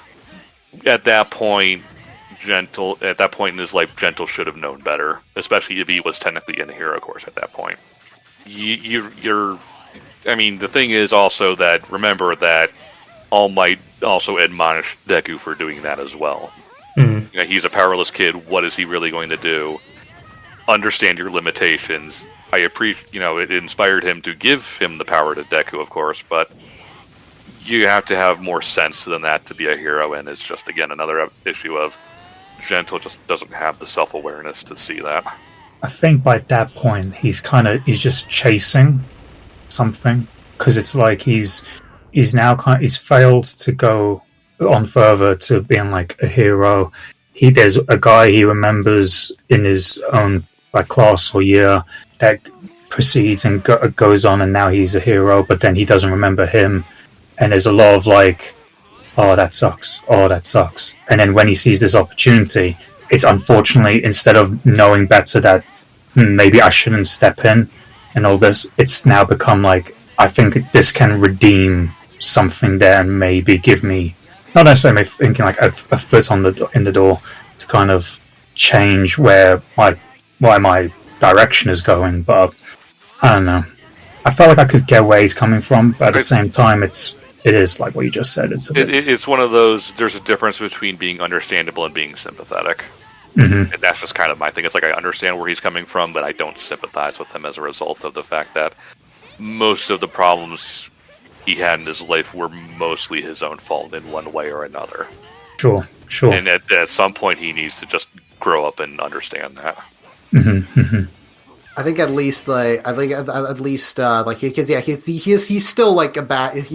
at that point in his life, Gentle should have known better, especially if he was technically in the hero course at that point. The thing is also that, remember that All Might also admonished Deku for doing that as well. He's a powerless kid. What is he really going to do? Understand your limitations. I appreciate, it inspired him to give him the power to Deku, of course, but you have to have more sense than that to be a hero, and it's just, again, another issue of Gentle just doesn't have the self-awareness to see that. I think by that point he's just chasing something, because it's like he's failed to go on further to being like a hero. There's a guy he remembers in his own class or year that proceeds and goes on, and now he's a hero, but then he doesn't remember him, and there's a lot of like, oh, that sucks. And then when he sees this opportunity, it's unfortunately, instead of knowing better that maybe I shouldn't step in and all this, it's now become like, I think this can redeem something there and maybe give me, not necessarily thinking like a foot in the door to kind of change where my direction is going. But I don't know. I felt like I could get where he's coming from, but at the same time, it is like what you just said. It's one of those, there's a difference between being understandable and being sympathetic. Mm-hmm. And that's just kind of my thing. It's like, I understand where he's coming from, but I don't sympathize with him as a result of the fact that most of the problems he had in his life were mostly his own fault in one way or another. Sure. And at some point, he needs to just grow up and understand that. Mm-hmm. Mm-hmm. I think at least he's still like he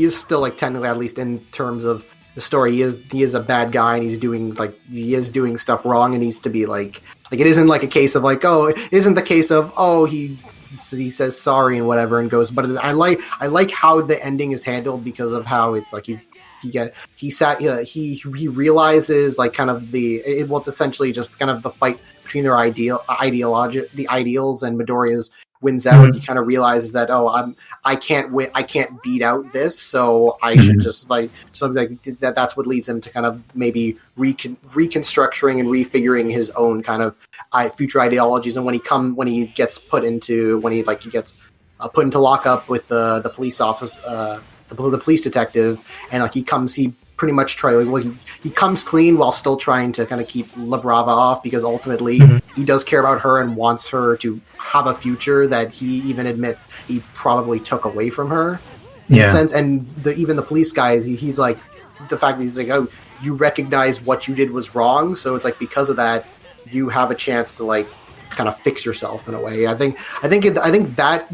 is still like technically, at least in terms of the story, he is a bad guy, and he is doing stuff wrong, and needs to be like it isn't like a case of like, oh, it isn't the case of, oh, he says sorry and whatever and goes. But I like how the ending is handled, because of how it's like he realizes like kind of it's essentially just kind of the fight between their ideals, and Midoriya's wins out. Mm-hmm. He kind of realizes that, I can't win, I can't beat out this, so I should just that's what leads him to kind of maybe reconstructing and refiguring his own kind of future ideologies. And when he gets put into lockup with the police office, the police detective, and like he pretty much he comes clean while still trying to kind of keep La Brava off, because ultimately he does care about her and wants her to have a future that he even admits he probably took away from her. In a sense. And even the police guys, he's like, the fact that he's like, oh, you recognize what you did was wrong, so it's like because of that you have a chance to like kind of fix yourself in a way. I think that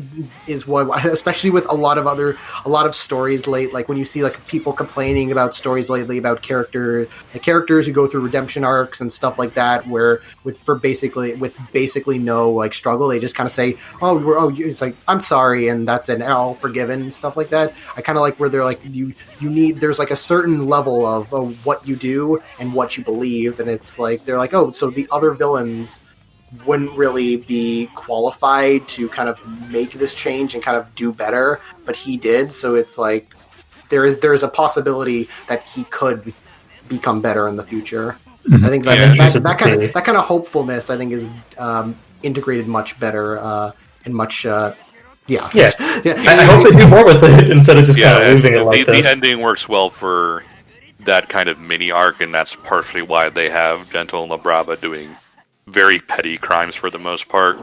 is what, especially with a lot of stories late, like when you see like people complaining about stories lately about characters who go through redemption arcs and stuff like that, where with basically no like struggle, they just kind of say, it's like, I'm sorry, and that's an all forgiven and stuff like that. I kind of like where they're like, you need, there's like a certain level of what you do and what you believe, and it's like they're like, oh, so the other villains wouldn't really be qualified to kind of make this change and kind of do better, but he did. So it's like there's a possibility that he could become better in the future. I think that kind of hopefulness, I think, is integrated much better and much. I hope they do more with it instead of just kind of leaving it like this. The ending works well for that kind of mini arc, and that's partially why they have Gentle and La Brava doing very petty crimes for the most part,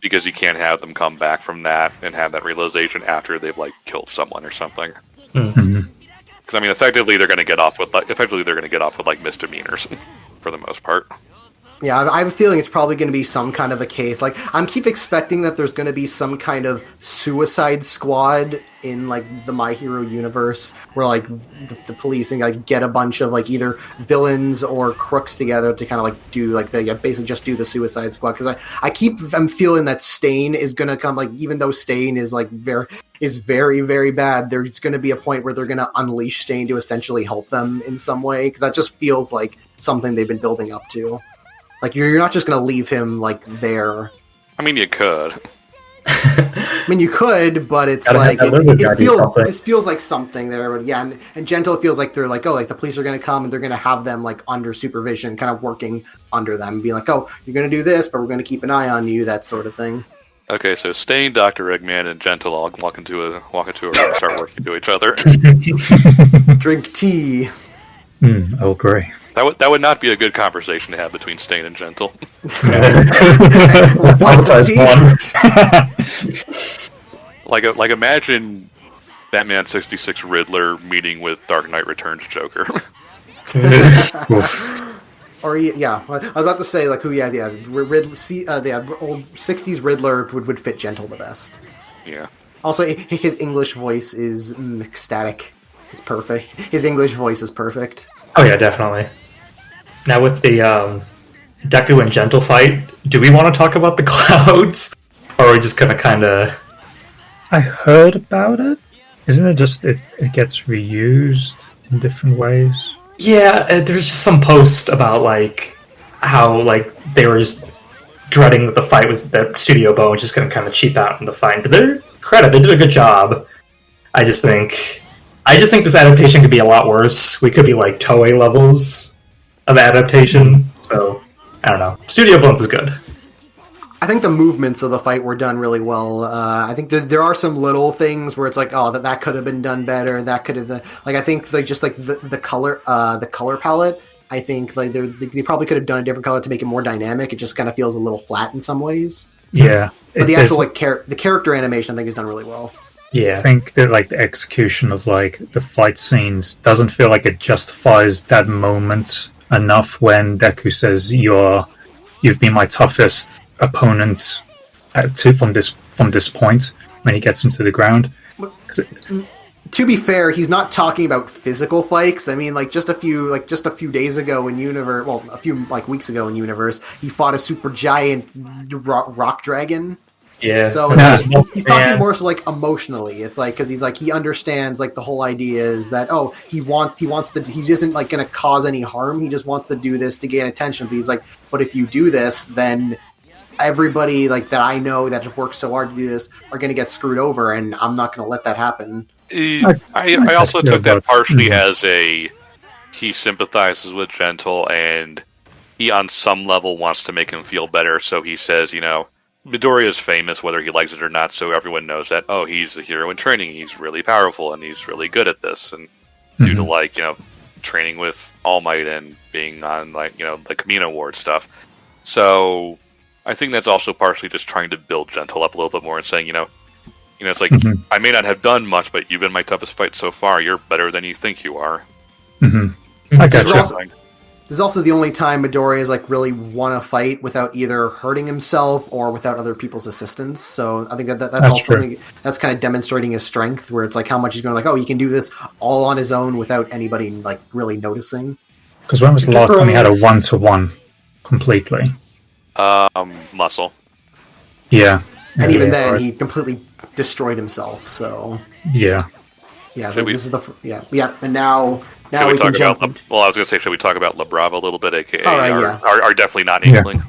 because you can't have them come back from that and have that realization after they've like killed someone or something. Because I mean, effectively they're going to get off with like misdemeanors for the most part. Yeah, I have a feeling it's probably going to be some kind of a case. Like, I'm keep expecting that there's going to be some kind of Suicide Squad in, like, the My Hero universe, where, like, the police and, like, get a bunch of, like, either villains or crooks together to kind of, like, do, like, they basically just do the Suicide Squad. Because I'm feeling that Stain is going to come, like, even though Stain is, like, very, very bad, there's going to be a point where they're going to unleash Stain to essentially help them in some way, because that just feels like something they've been building up to. Like, you're not just going to leave him, like, there. I mean, you could. I mean, you could, but it's like, this feels like something there. But yeah, and Gentle feels like they're like, oh, like, the police are going to come and they're going to have them, like, under supervision, kind of working under them, being like, oh, you're going to do this, but we're going to keep an eye on you, that sort of thing. Okay, so Stain, Dr. Eggman, and Gentle all walk into a room and start working to each other. Drink tea. Earl Grey. That would not be a good conversation to have between Stain and Gentle. Like imagine Batman 66 Riddler meeting with Dark Knight Returns Joker. Or yeah, I was about to say like the old 60s Riddler would fit Gentle the best. Yeah. Also, his English voice is ecstatic. It's perfect. His English voice is perfect. Oh yeah, definitely. Now with the Deku and Gentle fight, do we want to talk about the clouds? Or are we just gonna kind of... I heard about it. Isn't it just it gets reused in different ways? Yeah, there's just some post about like how like they were just dreading that the fight was that Studio Bow was just gonna kind of cheap out in the fight. To their credit, they did a good job. I just think this adaptation could be a lot worse. We could be like Toei levels of adaptation. So I don't know. Studio Bones is good. I think the movements of the fight were done really well. I think there are some little things where it's like, oh, that could have been done better. That could have, like, I think like just like the color palette. I think like they probably could have done a different color to make it more dynamic. It just kind of feels a little flat in some ways. Yeah, but the actual like the character animation, I think, is done really well. Yeah, I think that like the execution of like the fight scenes doesn't feel like it justifies that moment enough when Deku says you've been my toughest opponent from this point when he gets him to the ground. To be fair, he's not talking about physical fights. I mean, like just a few days ago in Universe, well, a few like weeks ago in Universe, he fought a super giant rock dragon. Yeah. So he's talking more so like emotionally. It's like because he's like he understands like the whole idea is that he isn't like going to cause any harm. He just wants to do this to gain attention. But he's like, but if you do this, then everybody like that I know that have worked so hard to do this are going to get screwed over, and I'm not going to let that happen. I also took that partially as he sympathizes with Gentle, and he on some level wants to make him feel better. So he says, Midoriya is famous whether he likes it or not, so everyone knows that, he's a hero in training, he's really powerful, and he's really good at this. And due to like training with All Might and being on like the Camino Ward stuff. So I think that's also partially just trying to build Gentle up a little bit more and saying it's like I may not have done much, but you've been my toughest fight so far. You're better than you think you are. I gotcha. This is also the only time Midoriya is like really want to fight without either hurting himself or without other people's assistance. So I think that's also something that's kind of demonstrating his strength, where it's like how much he's going like, oh, he can do this all on his own without anybody like really noticing. Because when was the last time he had a 1-to-1 completely? Muscle. Yeah. And even then, he completely destroyed himself. So yeah. So this is and now should we can talk jump. about? Well, I was going to say, should we talk about La Brava a little bit, aka right, our definitely not Inkling?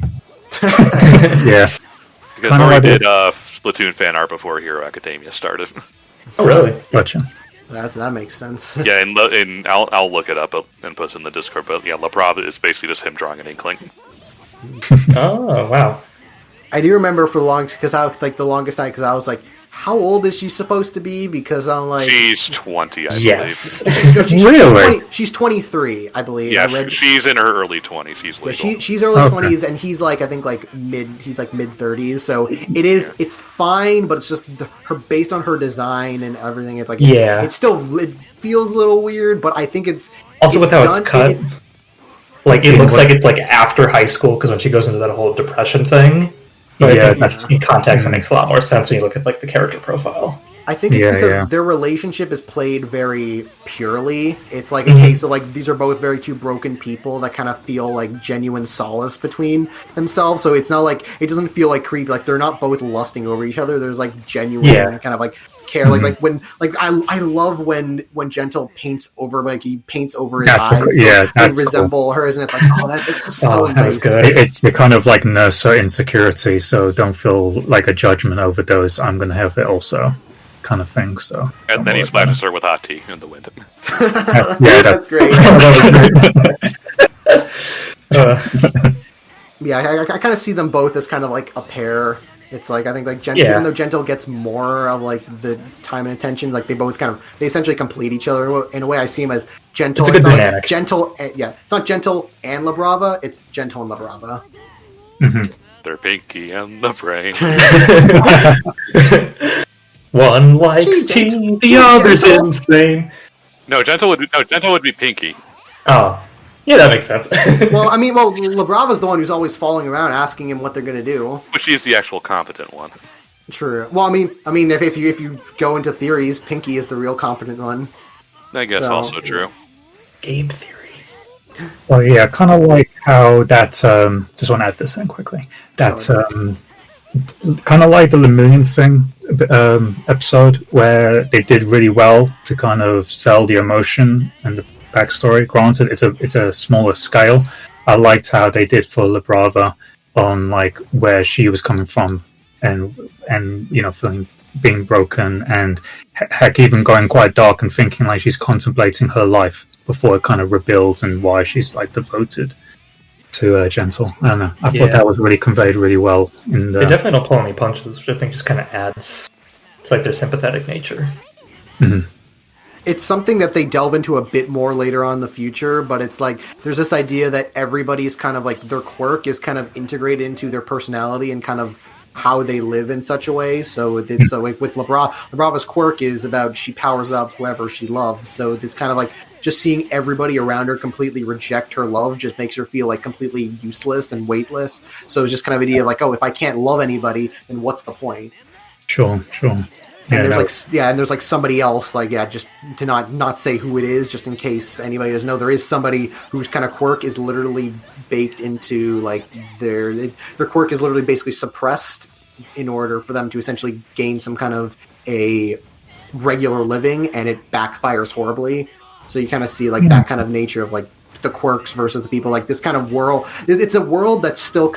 Yeah. Because Rory did Splatoon fan art before Hero Academia started. Oh, really? Gotcha. That makes sense. Yeah, and I'll look it up and put it in the Discord. But yeah, La Brava is basically just him drawing an Inkling. Oh, wow. I do remember for long because I was like the longest night because I was like, how old is she supposed to be? Because I'm like, she's 20, I Yes. believe. Really? She's 23, I believe. Yeah, she's in her early 20s. She's legal. She's early 20s, and he's like I think like mid 30s. So it's fine, but it's just her based on her design and everything. It's like it feels a little weird, but I think it's also with how it's cut. Like it looks like it's like after high school because when she goes into that whole depression thing. But I think in context, it makes a lot more sense when you look at like the character profile. I think it's because their relationship is played very purely. It's like a case of like these are both very two broken people that kind of feel like genuine solace between themselves. So it's not like it doesn't feel like creepy. Like they're not both lusting over each other. There's like genuine kind of like care. Like when like I love when Gentle paints over his eyes. They resemble hers, and it's like it's just so nice. That's good. It's the kind of like nurse her insecurity, so don't feel like a judgment over those. I'm going to have it also. Kind of thing. So, and then he splashes her with hot tea in the window. That's great. I kind of see them both as kind of like a pair. It's like I think like Gentle, even though Gentle gets more of like the time and attention, like they essentially complete each other in a way. I see him as Gentle. It's a good dynamic. Gentle, it's not Gentle and La Brava. It's Gentle and La Brava. They're pinky and the brain. One likes tea, the other's insane. No, Gentle would be Pinky. Oh, yeah, that makes sense. La Brava's the one who's always following around, asking him what they're gonna do. But she's the actual competent one. True. Well, I mean, if you go into theories, Pinky is the real competent one. I guess also true. Game theory. Well, yeah, kind of like how that. Just want to add this in quickly. That. Kind of like the Lemillion thing episode where they did really well to kind of sell the emotion and the backstory. Granted, it's a smaller scale. I liked how they did for La Brava on like where she was coming from and feeling being broken and heck even going quite dark and thinking like she's contemplating her life before it kind of rebuilds and why she's like devoted to Gentle. I don't know. I thought that was really conveyed really well. They definitely don't pull any punches, which I think just kind of adds to like their sympathetic nature. It's something that they delve into a bit more later on in the future, but it's like there's this idea that everybody's kind of like their quirk is kind of integrated into their personality and kind of how they live in such a way. So like with La Brava's quirk is about she powers up whoever she loves. So it's kind of like just seeing everybody around her completely reject her love just makes her feel like completely useless and weightless. So it's just kind of an idea of like, oh, if I can't love anybody, then what's the point? Sure. And there's like somebody else, like just to not say who it is, just in case anybody doesn't know. There is somebody whose kind of quirk is literally baked into like their quirk is literally basically suppressed in order for them to essentially gain some kind of a regular living, and it backfires horribly. So you kind of see like that kind of nature of like the quirks versus the people, like this kind of world. It's a world that's still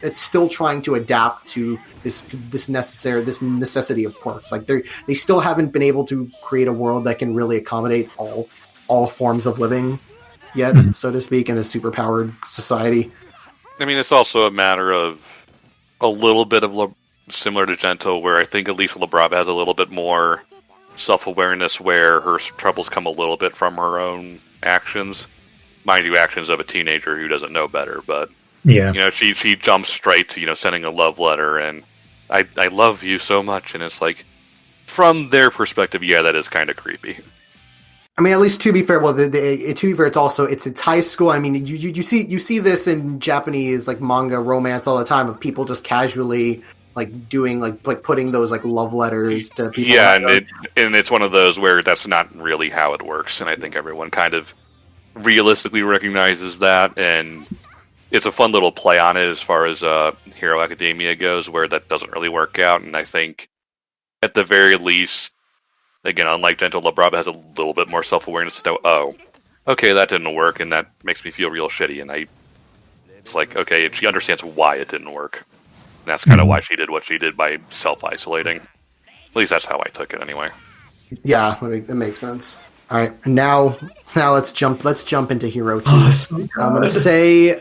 it's still trying to adapt to this necessity of quirks. Like they still haven't been able to create a world that can really accommodate all forms of living yet, so to speak, in a superpowered society. I mean, it's also a matter of a little bit of similar to Gentle, where I think at least La Brava has a little bit more self-awareness where her troubles come a little bit from her own actions. Mind you, actions of a teenager who doesn't know better, but Yeah. she jumps straight to sending a love letter and I love you so much, and it's like from their perspective, yeah, that is kind of creepy. I mean, at least to be fair, to be fair, it's high school. I mean, you see this in Japanese like manga romance all the time of people just casually like doing like putting those like love letters to people. Yeah, and it's one of those where that's not really how it works, and I think everyone kind of realistically recognizes that, and it's a fun little play on it as far as Hero Academia goes, where that doesn't really work out, and I think at the very least, again, unlike Gentle Love Brava, has a little bit more self-awareness to know, oh, okay, that didn't work, and that makes me feel real shitty, and it's like, okay, she understands why it didn't work. And that's kind of why she did what she did by self-isolating. At least that's how I took it, anyway. Yeah, that makes sense. All right, now let's jump into Hero 2. Oh, so I'm gonna say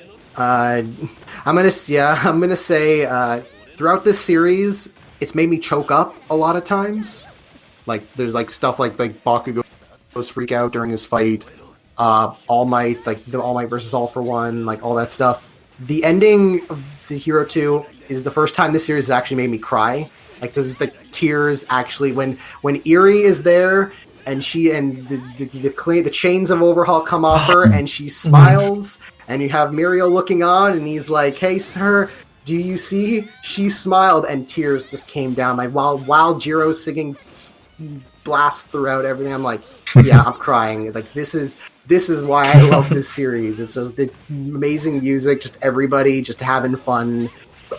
throughout this series, it's made me choke up a lot of times. Like there's like stuff like Bakugo goes freak out during his fight, All Might, like the All Might versus All for One, like all that stuff. The ending of the Hero 2 is the first time this series has actually made me cry. Like the tears actually when Eri is there and the chains of Overhaul come off her and she smiles and you have Mirio looking on and he's like, "Hey sir, do you see? She smiled," and tears just came down. Like while Jiro's singing blast throughout everything, I'm like, yeah, I'm crying. Like this is why I love this series. It's just the amazing music, just everybody just having fun,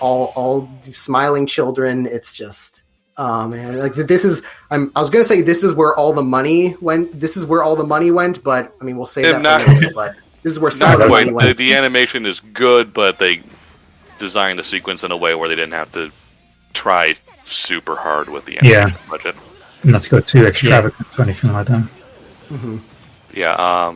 all smiling children. It's just, oh man, like this is. I was gonna say this is where all the money went. This is where all the money went, but I mean we'll say that for a minute, but this is where some of the money went. The animation is good, but they designed the sequence in a way where they didn't have to try super hard with the animation budget. Not to go too extravagant or anything like that. Mm-hmm. Yeah,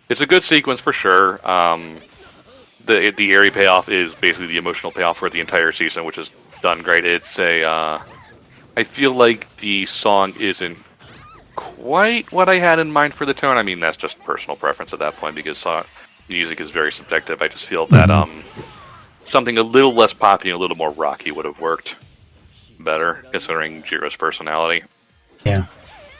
it's a good sequence for sure. The Eri payoff is basically the emotional payoff for the entire season, which is done great. It's I feel like the song isn't quite what I had in mind for the tone. I mean, that's just personal preference at that point because music is very subjective. I just feel that something a little less poppy and a little more rocky would have worked better, considering Jiro's personality. Yeah.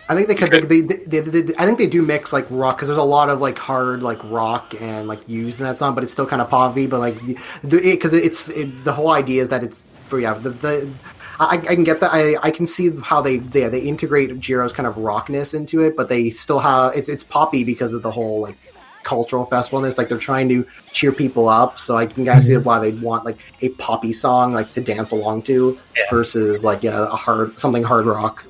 I think I think they do mix like rock because there's a lot of like hard like rock and like used in that song, but it's still kind of poppy. But like because the whole idea is that it's for I can get that. I can see how they integrate Jiro's kind of rockness into it, but they still have it's poppy because of the whole like cultural festivalness. Like they're trying to cheer people up, so I can kind of see why they'd want like a poppy song like to dance along to versus like something hard rock.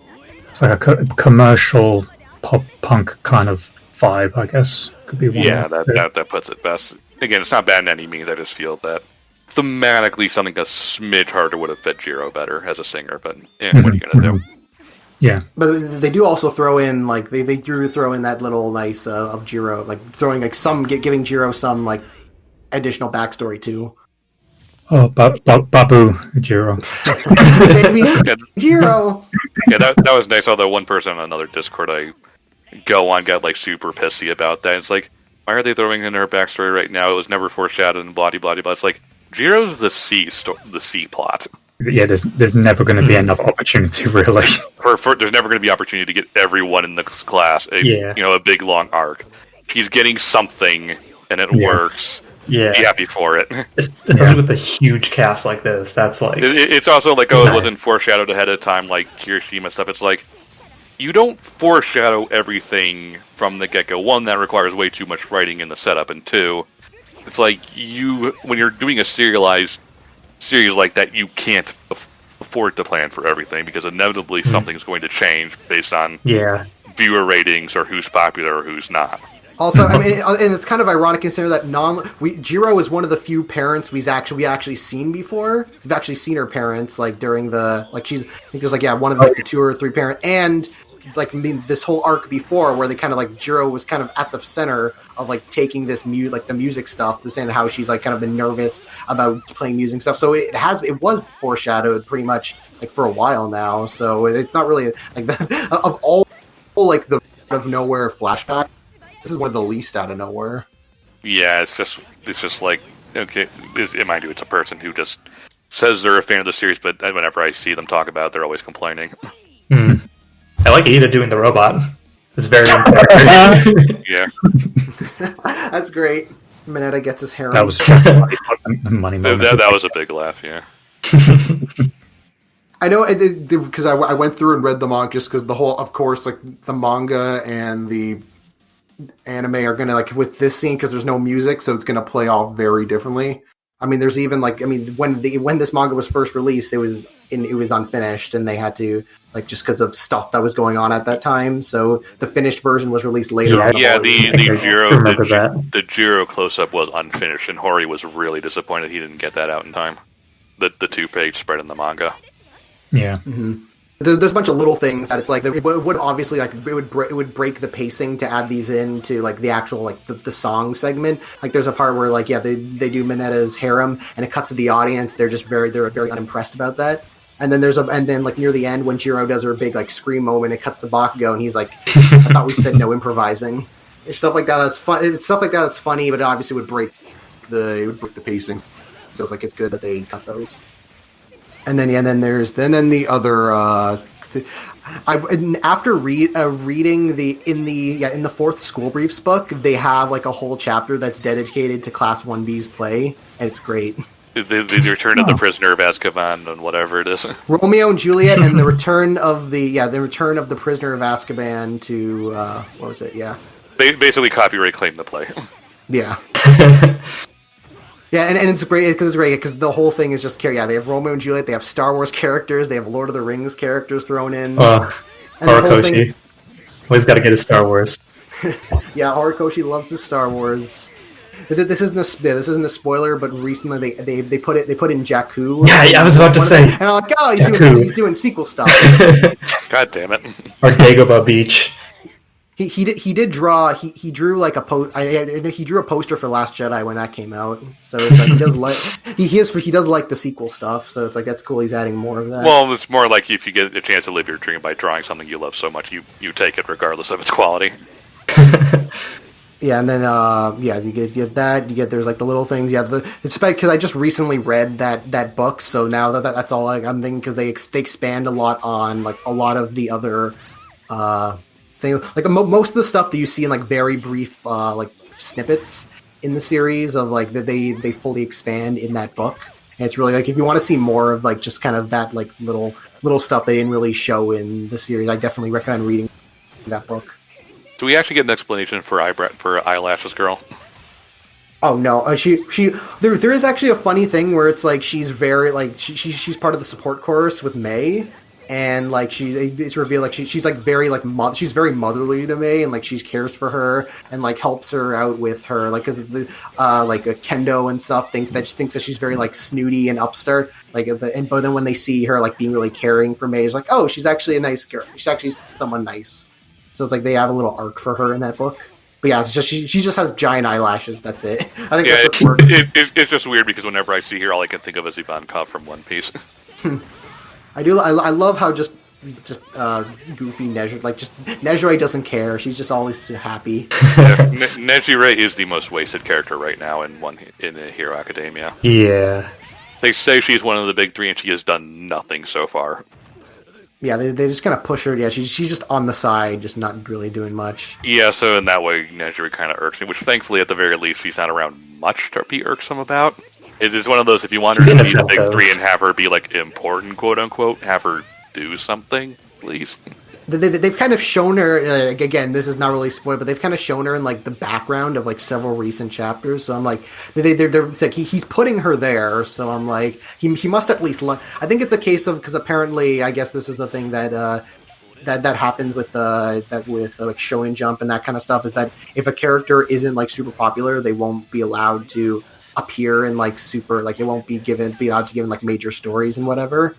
It's like a commercial pop punk kind of vibe, I guess. Could be one. Yeah, that puts it best. Again, it's not bad in any means. I just feel that thematically something a smidge harder would have fit Jiro better as a singer. But what are you gonna do? Yeah, but they do also throw in like they do throw in that little nice of Jiro, like throwing like giving Jiro some like additional backstory too. Oh, Babu Jiro. Baby Jiro. Yeah, that was nice. Although one person on another Discord I go on got like super pissy about that. It's like, why are they throwing in her backstory right now? It was never foreshadowed and blah blah blah. It's like Jiro's the C plot. Yeah, there's never going to be enough opportunity, really. There's never going to be opportunity to get everyone in this class a big long arc. She's getting something, and it works. Yeah, be happy for it. Especially with a huge cast like this, that's like it's also like it wasn't foreshadowed ahead of time, like Kirishima stuff. It's like you don't foreshadow everything from the get go. One, that requires way too much writing in the setup, and two, it's like when you're doing a serialized series like that, you can't afford to plan for everything because inevitably something's going to change based on viewer ratings or who's popular or who's not. Also, I mean, and it's kind of ironic considering that Jiro is one of the few parents we actually seen before. We've actually seen her parents like during the she's I think there's one of the 2 or 3 parents, and this whole arc before where they kind of like Jiro was kind of at the center of like taking this the music stuff to saying how she's like kind of been nervous about playing music stuff. So it was foreshadowed pretty much like for a while now. So it's not really like of all like the out of nowhere flashbacks. This is one of the least out of nowhere. Yeah, it's just like, okay, mind you, it's a person who just says they're a fan of the series, but whenever I see them talk about it, they're always complaining. I like Ada doing the robot. It's very important. Yeah. That's great. Mineta gets his hair. That was money moment. That was a big laugh, yeah. I know because I went through and read the manga just because the whole, of course, like the manga and the anime are gonna like with this scene because there's no music, so it's gonna play off very differently. I mean, there's even like when this manga was first released, it was unfinished, and they had to like just because of stuff that was going on at that time. So the finished version was released later. Yeah, the Jiro close up was unfinished, and Hori was really disappointed he didn't get that out in time. The 2-page spread in the manga. Yeah. Mm-hmm. There's a bunch of little things that it's like it would obviously like it would break the pacing to add these into like the actual like the song segment. Like there's a part where like they do Mineta's harem and it cuts to the audience. They're very unimpressed about that. And then like near the end when Jiro does her big like scream moment, it cuts to Bakugo and he's like, I thought we said no improvising. It's stuff like that. That's fun. It's stuff like that that's funny, but it obviously would break the pacing. So it's like it's good that they cut those. And then then the other. After reading in the fourth School Briefs book, they have like a whole chapter that's dedicated to Class 1B's play, and it's great. The return of the prisoner of Azkaban and whatever it is. Romeo and Juliet and the return of the prisoner of Azkaban to what was it? Yeah. They basically copyright claim the play. Yeah. Yeah, and it's great because the whole thing is just they have Romeo and Juliet, they have Star Wars characters, they have Lord of the Rings characters thrown in. Horikoshi. Always got to get his Star Wars. Yeah, Horikoshi loves his Star Wars. This isn't a spoiler, but recently they put in Jakku. Yeah, I was about to say. And I'm like, oh, he's doing sequel stuff. God damn it! Or Dagobah Beach. He did draw. He drew like he drew a poster for Last Jedi when that came out. So it's like he does like the sequel stuff. So it's like that's cool. He's adding more of that. Well, it's more like if you get a chance to live your dream by drawing something you love so much, you take it regardless of its quality. Yeah, and then you get that. You get there's like the little things. Yeah, it's because I just recently read that book, so now that's all I'm thinking because they expand a lot on like a lot of the other things. Like most of the stuff that you see in like very brief like snippets in the series of like that they fully expand in that book. And it's really like if you want to see more of like just kind of that like little stuff they didn't really show in the series, I definitely recommend reading that book. Do we actually get an explanation for Eyelashes Girl? Oh no, there is actually a funny thing where it's like she's very like she's part of the support chorus with May, and like it's revealed like she's like very like she's very motherly to May, and like she cares for her and like helps her out with her like because the like a Kendo and stuff thinks that she's very like snooty and upstart like but then when they see her like being really caring for May, it's like oh she's actually a nice girl, she's actually someone nice. So it's like they have a little arc for her in that book. But yeah, it's just she just has giant eyelashes. That's it. I think that's what's it's just weird because whenever I see her, all I can think of is Ivankov from One Piece. I love how just goofy Nejire, like just Nejire doesn't care. She's just always happy. Yeah, Nejire is the most wasted character right now in Hero Academia. Yeah. They say she's one of the big three, and she has done nothing so far. Yeah, they just kind of push her. Yeah, she's just on the side, just not really doing much. Yeah, so in that way, Nejire kind of irks me, which thankfully, at the very least, she's not around much to be irksome about. It is one of those, if you want her to be the big three and have her be, like, important, quote-unquote, have her do something, please. They've kind of shown her, again, this is not really spoiled, but they've kind of shown her in, like, the background of, like, several recent chapters, so I'm like, they're like, he's putting her there, so I'm like, he must at least, I think it's a case of, because apparently, I guess this is a thing that happens with like, Shonen Jump and that kind of stuff, is that if a character isn't, like, super popular, they won't be allowed to appear in, like, super, like, they won't be allowed to give in, like, major stories and whatever.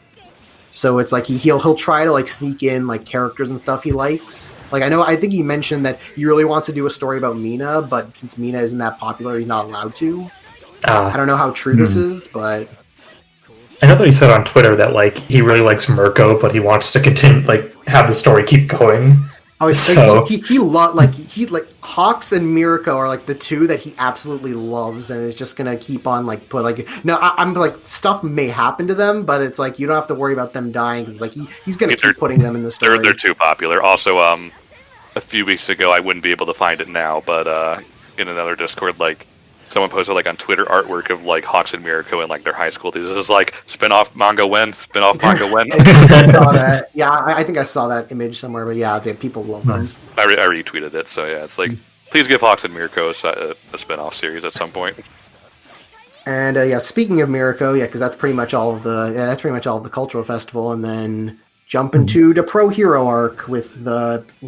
So it's like he'll try to like sneak in like characters and stuff he likes. Like I think he mentioned that he really wants to do a story about Mina, but since Mina isn't that popular, he's not allowed to. I don't know how true this is, but I know that he said on Twitter that like he really likes Mirko, but he wants to continue like have the story keep going. oh, it's So- like, he Hawks and Mirko are like the two that he absolutely loves, and is just gonna keep on like put like no, I'm like stuff may happen to them, but it's like you don't have to worry about them dying because like he's gonna They're- keep putting them in the story. They're too popular. Also, a few weeks ago, I wouldn't be able to find it now, but in another Discord, like someone posted like on Twitter artwork of like Hawks and Mirko in like their high school. This is like spin-off manga when, spin-off manga when. I saw that. Yeah, I think I saw that image somewhere, but yeah, people love them. Nice. I retweeted it, so yeah, it's like please give Hawks and Mirko a spin-off series at some point. And yeah, speaking of Mirko, yeah, because that's pretty much all of the cultural festival, and then jump into the Pro Hero arc with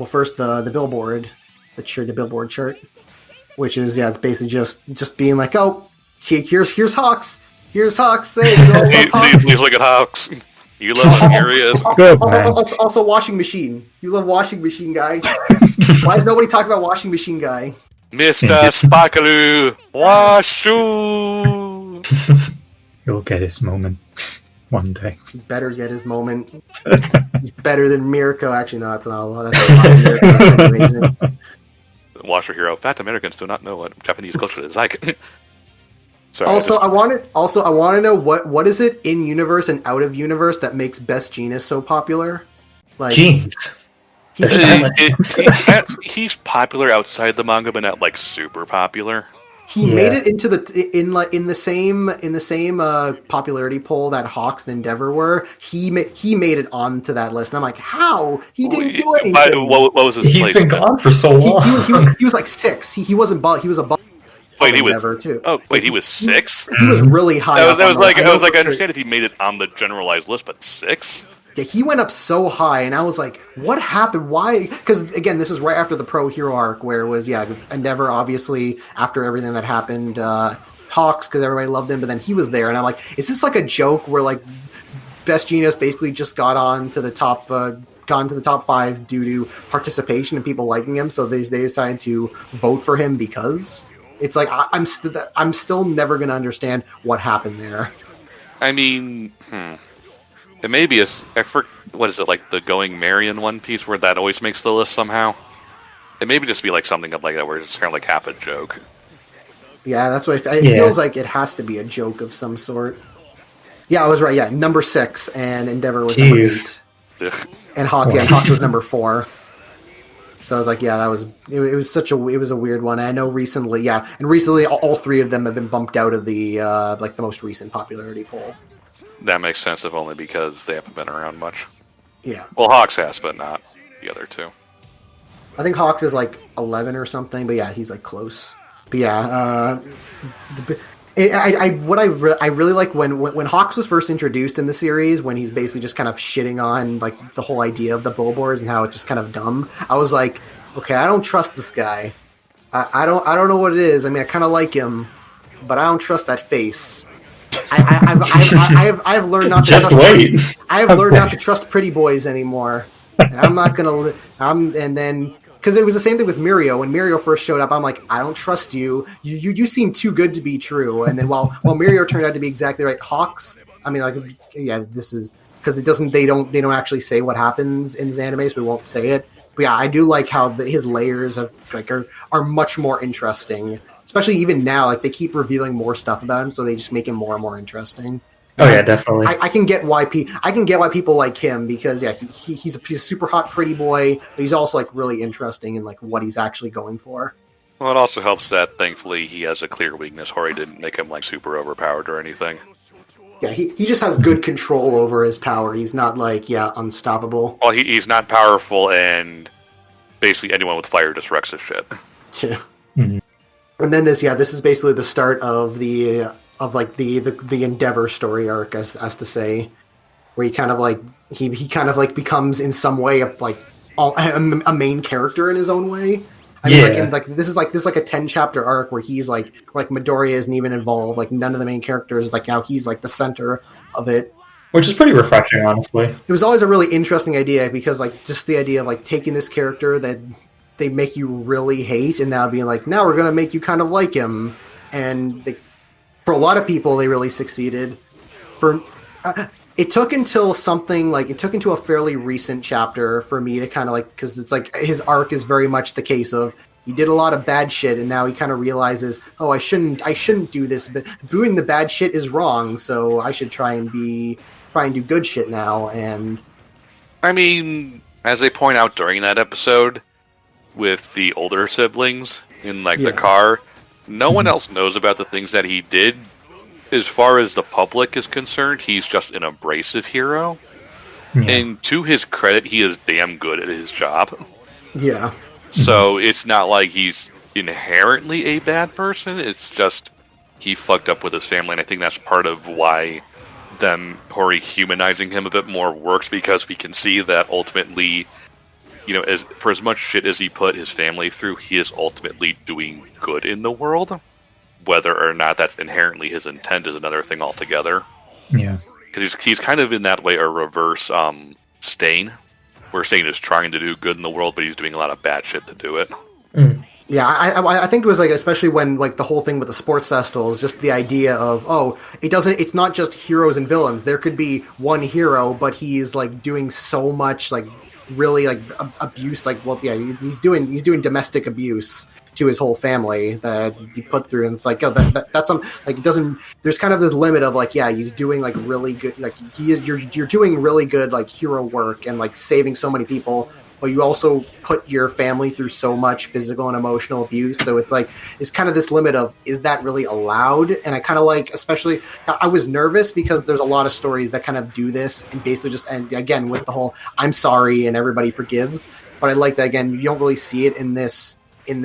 first the billboard, the billboard chart, which is it's basically just being like, oh, here's Hawks, hey, you know, Please look at Hawks. You love them. Here he is. Good, man. also washing machine. You love washing machine guy. Why is nobody talking about washing machine guy? Mr. Sparkaloo, Washu. He'll get his moment one day. He better get his moment. He's better than Mirko. Actually, no, that's not a lot. That's a lot of Mirko. That's amazing. Washer hero. Fat Americans do not know what Japanese culture is like. Sorry. Also, I want to know what is it in universe and out of universe that makes Best Jeanist so popular? Like Jeans. he's popular outside the manga, but not like super popular. he Yeah. made it into in the same popularity poll that Hawks and Endeavor were. He made it onto that list, and I'm like, how? He didn't do anything. What was his He's place? been gone for so long. He was like 6. He wasn't. He was above. Wait, he was. Endeavor too. Oh, wait, he was 6. He was really high. I up on was the- like, know I was like, for I sure. understand if he made it on the generalized list, but 6th. Yeah, he went up so high, and I was like, what happened? Why? Because, again, this was right after the Pro Hero arc, where it was, Endeavor, obviously, after everything that happened, Hawks, because everybody loved him, but then he was there, and I'm like, is this like a joke where, like, Best Genius basically just got to the top 5 due to participation and people liking him, so they decided to vote for him because? It's like, I'm still never going to understand what happened there. I mean, it may be what is it, like the Going Marion One Piece, where that always makes the list somehow? It may just be like something like that, where it's kind of like half a joke. Yeah, that's what it feels like. It has to be a joke of some sort. Yeah, I was right. Yeah, number 6, and Endeavor was number 8, Jeez. Ugh. and Hawks was number 4. So I was like, yeah, that was it was a weird one. I know recently, all 3 of them have been bumped out of the the most recent popularity poll. That makes sense, if only because they haven't been around much. Yeah, Well, Hawks has, but not the other two. I think Hawks is like 11 or something, but yeah, he's like close. But yeah, I really like when Hawks was first introduced in the series, when he's basically just kind of shitting on like the whole idea of the billboards and how it's just kind of dumb. I was like, okay, I don't trust this guy. I don't know what it is. I mean, I kind of like him, but I don't trust that face. I've learned not to Just trust wait. I have learned not to trust pretty boys anymore. And I'm not gonna. And then because it was the same thing with Mirio. When Mirio first showed up, I'm like, I don't trust you. You seem too good to be true. And then while Mirio turned out to be exactly right, Hawks. I mean, like, yeah, this is because it doesn't. They don't actually say what happens in the anime, so we won't say it. But yeah, I do like how his layers of are much more interesting. Especially even now, like they keep revealing more stuff about him, so they just make him more and more interesting. Oh yeah, definitely. I can get why people like him because he's a super hot pretty boy, but he's also like really interesting in like what he's actually going for. Well, it also helps that thankfully he has a clear weakness, or he didn't make him like super overpowered or anything. Yeah, he just has good control over his power. He's not like unstoppable. Well, he's not powerful, and basically anyone with fire just wrecks his shit. Mhm. And then this is basically the start of the Endeavor story arc, as to say, where he kind of like he kind of like becomes in some way a main character in his own way. I mean, this is like a 10 chapter arc where he's like Midoriya isn't even involved. Like none of the main characters. Like now he's like the center of it, which is pretty refreshing, honestly. It was always a really interesting idea because like just the idea of like taking this character that they make you really hate and now being like, now we're gonna make you kind of like him, and for a lot of people they really succeeded. For it took until a fairly recent chapter for me to kind of like, because it's like his arc is very much the case of he did a lot of bad shit and now he kind of realizes, oh, I shouldn't do this, but doing the bad shit is wrong, so I should try and do good shit now. And I mean, as they point out during that episode with the older siblings in the car, no one else knows about the things that he did. As far as the public is concerned, he's just an abrasive hero. Yeah. And to his credit, he is damn good at his job. Yeah. So it's not like he's inherently a bad person. It's just he fucked up with his family, and I think that's part of why them Hori humanizing him a bit more works, because we can see that ultimately, for as much shit as he put his family through, he is ultimately doing good in the world. Whether or not that's inherently his intent is another thing altogether. Yeah. Because he's kind of in that way a reverse Stain, where Stain is trying to do good in the world, but he's doing a lot of bad shit to do it. Mm. Yeah, I think it was like, especially when like the whole thing with the sports festival is just the idea of, it's not just heroes and villains. There could be one hero, but he's like doing so much like really like abuse, he's doing domestic abuse to his whole family that he put through, and it's like, that's some like, it doesn't, there's kind of this limit of like, yeah, he's doing like really good, like you're doing really good like hero work and like saving so many people, but you also put your family through so much physical and emotional abuse. So it's like, it's kind of this limit of, is that really allowed? And I kind of like, especially, I was nervous because there's a lot of stories that kind of do this and basically just, and again, with the whole, I'm sorry and everybody forgives. But I like that, again, you don't really see it in this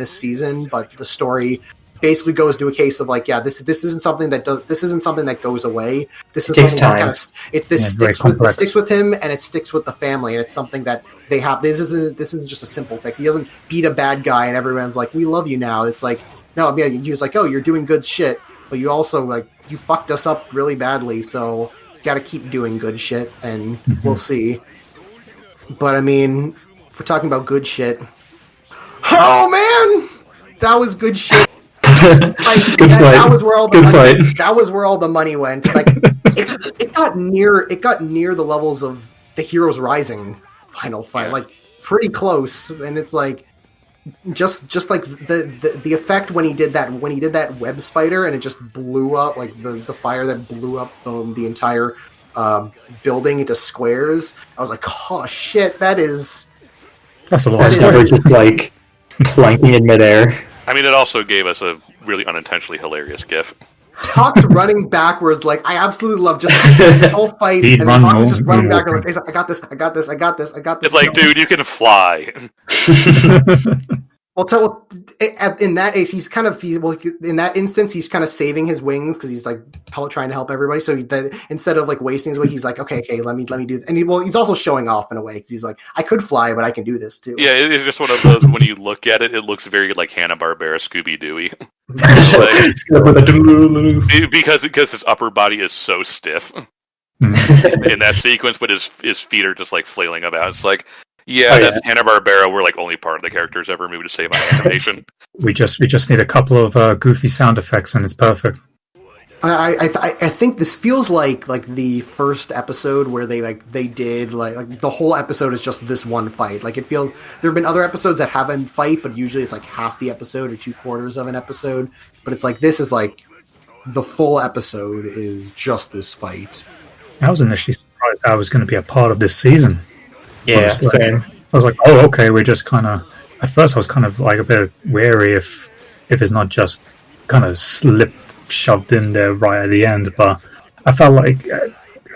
season, but the story basically goes to a case of like, yeah, this isn't something that goes away. This is something that kind of sticks with him, and it sticks with the family, and it's something that they have. This isn't just a simple thing. He doesn't beat a bad guy and everyone's like, we love you now. It's like, no, I mean, he was like, oh, you're doing good shit, but you also like, you fucked us up really badly, so you got to keep doing good shit, and we'll see. But I mean, if we're talking about good shit, oh man, that was good shit. That was where all the money went. Like it got near the levels of the Heroes Rising final fight, like pretty close. And it's like just like the effect when he did that web spider and it just blew up, like the fire that blew up the entire building into squares. I was like, oh shit, that's a lot of squares just like planking in midair. I mean, it also gave us a really unintentionally hilarious gif. Hawk's running backwards, like, I absolutely love just this whole fight, and then Hawk's is just running backwards, like, I got this. It's like, dude, you can fly. Well, in that case, in that instance, he's kind of saving his wings because he's like trying to help everybody. So instead of like wasting his way, he's like, okay, let me do it. And he's also showing off in a way because he's like, I could fly, but I can do this too. Yeah, it's just one of those. When you look at it, it looks very like Hanna-Barbera Scooby Dooey. because his upper body is so stiff in that sequence, but his feet are just like flailing about. It's like. Yeah, that's Hanna-Barbera. We're like only part of the characters ever moved to save on animation. We just need a couple of goofy sound effects and it's perfect. I think this feels like the first episode where they did the whole episode is just this one fight. Like it feels there have been other episodes that have a fight, but usually it's like half the episode or 3/4 of an episode. But it's like this is like the full episode is just this fight. I was initially surprised that I was going to be a part of this season. Yeah, same. I was like, oh, okay, we're just kind of... At first I was kind of like a bit wary if it's not just kind of shoved in there right at the end, but I felt like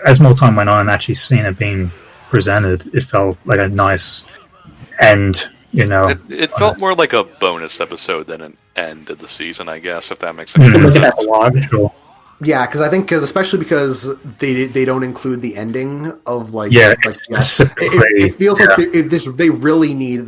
as more time went on and actually seeing it being presented, it felt like a nice end, you know. It felt more like a bonus episode than an end of the season, I guess, if that makes any sense. Like an epilogue. Sure. Yeah, especially because they don't include the ending of specifically. It feels like they really need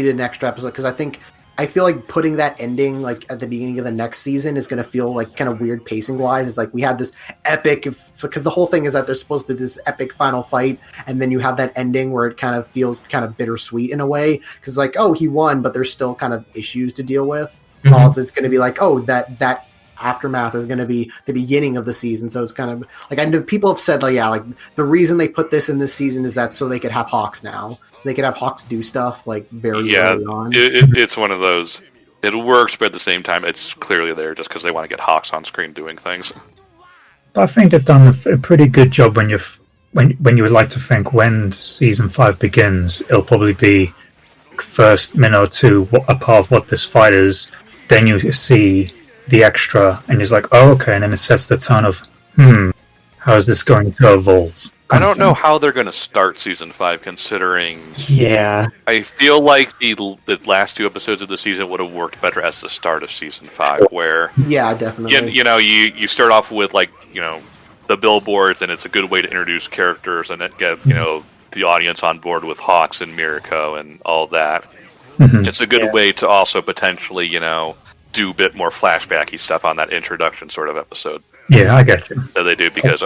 an extra episode because I think I feel like putting that ending like at the beginning of the next season is going to feel like kind of weird pacing wise. It's like we had this epic, because the whole thing is that there's supposed to be this epic final fight, and then you have that ending where it kind of feels kind of bittersweet in a way, because like, oh, he won, but there's still kind of issues to deal with. It's going to be like, oh, that aftermath is going to be the beginning of the season, so it's kind of like, I know people have said like, yeah, like the reason they put this in this season is that so they could have Hawks now, so they could have Hawks do stuff like very early on. It's one of those. It works, but at the same time, it's clearly there just because they want to get Hawks on screen doing things. I think they've done a pretty good job when you would like to think when season 5 begins, it'll probably be first minute or two a part of what this fight is. Then you see the extra, and he's like, oh, okay, and then it sets the tone of, how is this going to evolve? I don't know how they're going to start season 5, considering. Yeah, I feel like the last 2 episodes of the season would have worked better as the start of season 5, where yeah, definitely. You start off with like the billboards, and it's a good way to introduce characters and get the audience on board with Hawks and Mirko and all that. It's a good way to also potentially do a bit more flashbacky stuff on that introduction sort of episode. Yeah, I get you. That they do because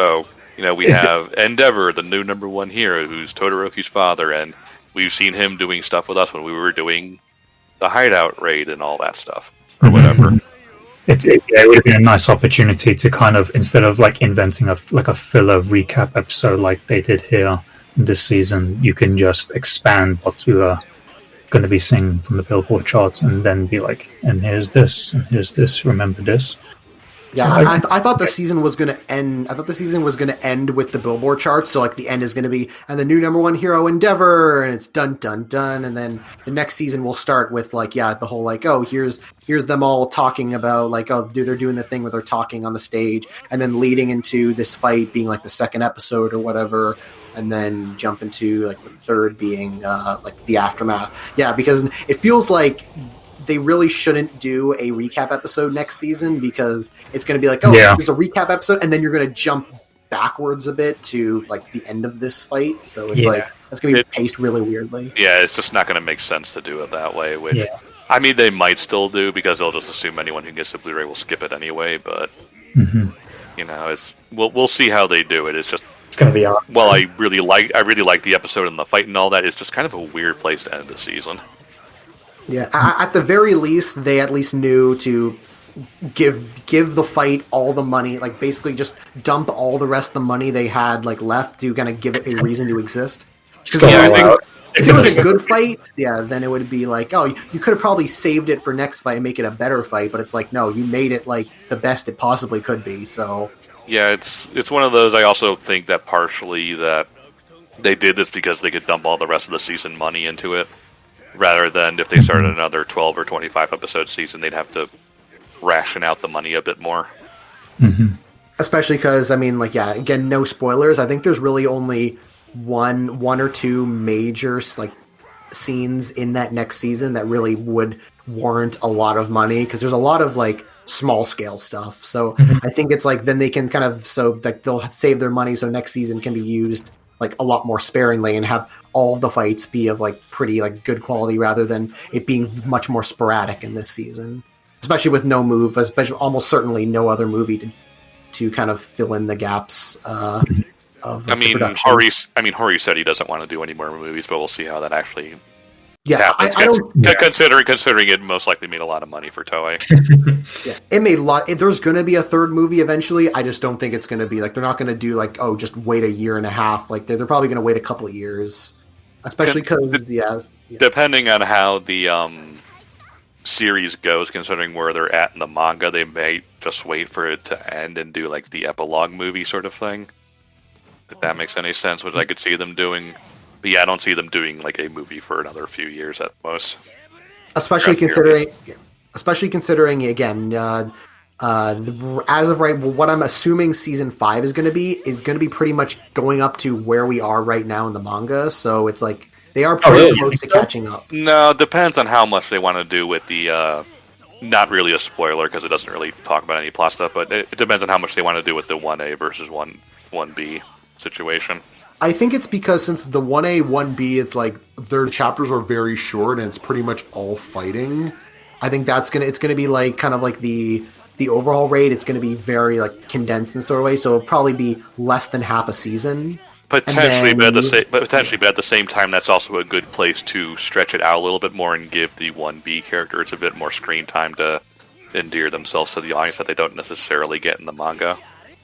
we have Endeavor, the new number 1 hero, who's Todoroki's father, and we've seen him doing stuff with us when we were doing the Hideout raid and all that stuff, or whatever. It would have been a nice opportunity to kind of, instead of like inventing a filler recap episode like they did here this season, you can just expand what we are going to be seeing from the Billboard charts, and then be like, and here's this, remember this. Yeah, I thought the season was going to end. I thought the season was going to end with the Billboard charts. So like the end is going to be, and the new number 1 hero Endeavor, and it's dun dun dun, and then the next season will start with like, the whole like, oh, here's them all talking about like, oh, they're doing the thing where they're talking on the stage, and then leading into this fight being like the second episode or whatever, and then jump into like the third being like the aftermath. Yeah, because it feels like they really shouldn't do a recap episode next season, because it's going to be like, there's a recap episode, and then you're going to jump backwards a bit to like the end of this fight. So it's like it's going to be paced really weirdly. Yeah, it's just not going to make sense to do it that way. Which I mean, they might still do, because they'll just assume anyone who gets the Blu-ray will skip it anyway. But we'll see how they do it. It's just. It's going to be odd. Well, I really like the episode and the fight and all that. It's just kind of a weird place to end the season. Yeah, at the very least, they at least knew to give the fight all the money, like basically just dump all the rest of the money they had like left to kind of give it a reason to exist. Because if it was a good fight, then it would be like, oh, you could have probably saved it for next fight and make it a better fight, but it's like, no, you made it like the best it possibly could be. So yeah, it's one of those. I also think that partially that they did this because they could dump all the rest of the season money into it, rather than if they started another 12 or 25 episode season, they'd have to ration out the money a bit more. Especially because, I mean, like, again, no spoilers. I think there's really only one or two major like scenes in that next season that really would warrant a lot of money, because there's a lot of like small scale stuff. So I think it's like then they can kind of they'll save their money so next season can be used like a lot more sparingly and have all of the fights be of like pretty like good quality, rather than it being much more sporadic in this season, especially with no move, especially almost certainly no other movie to kind of fill in the gaps of the production. Hori said he doesn't want to do any more movies, but we'll see how that actually happens. Considering it most likely made a lot of money for Toei. It made a lot. If there's going to be a third movie eventually, I just don't think it's going to be like, they're not going to do like, oh, just wait a year and a half. Like they're probably going to wait a couple of years, especially because depending on how the series goes, considering where they're at in the manga, they may just wait for it to end and do like the epilogue movie sort of thing. If that makes any sense, which I could see them doing. But yeah, I don't see them doing like a movie for another few years at most. Especially considering again, as of right, what I'm assuming season 5 is going to be pretty much going up to where we are right now in the manga. So it's like they are pretty close to catching up. No, it depends on how much they want to do with the. Not really a spoiler because it doesn't really talk about any plot stuff, but it depends on how much they want to do with the 1A versus 1B situation. I think it's because since the 1A, 1B, it's like their chapters are very short and it's pretty much all fighting. I think it's gonna be like kind of like the overhaul rate. It's gonna be very like condensed in sort of way, so it'll probably be less than half a season. Potentially, And but then- at the same time, that's also a good place to stretch it out a little bit more and give the 1B characters a bit more screen time to endear themselves to the audience that they don't necessarily get in the manga.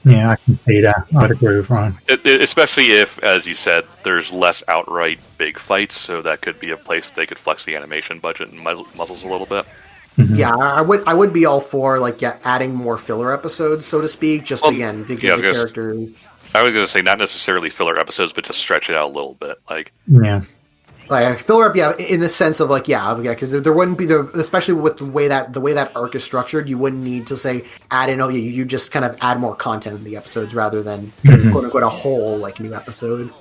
Yeah, I can see that. I'd agree with Ryan. Especially if, as you said, there's less outright big fights, so that could be a place they could flex the animation budget and muscles a little bit. Yeah, I would be all for like adding more filler episodes, so to speak, just again to give the character. I was going to say not necessarily filler episodes, but just stretch it out a little bit. Like, Yeah. Like filler up, yeah, in the sense of like, because there wouldn't be especially with the way that arc is structured, you wouldn't need to say add in. You just kind of add more content in the episodes rather than quote unquote a whole like new episode.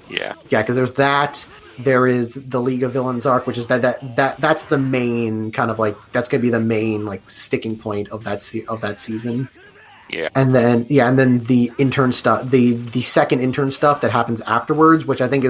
yeah, because there's that. There is the League of Villains arc, which is that's the main kind of like that's going to be the main like sticking point of that season. yeah. And then the intern stuff, the second intern stuff that happens afterwards, which I think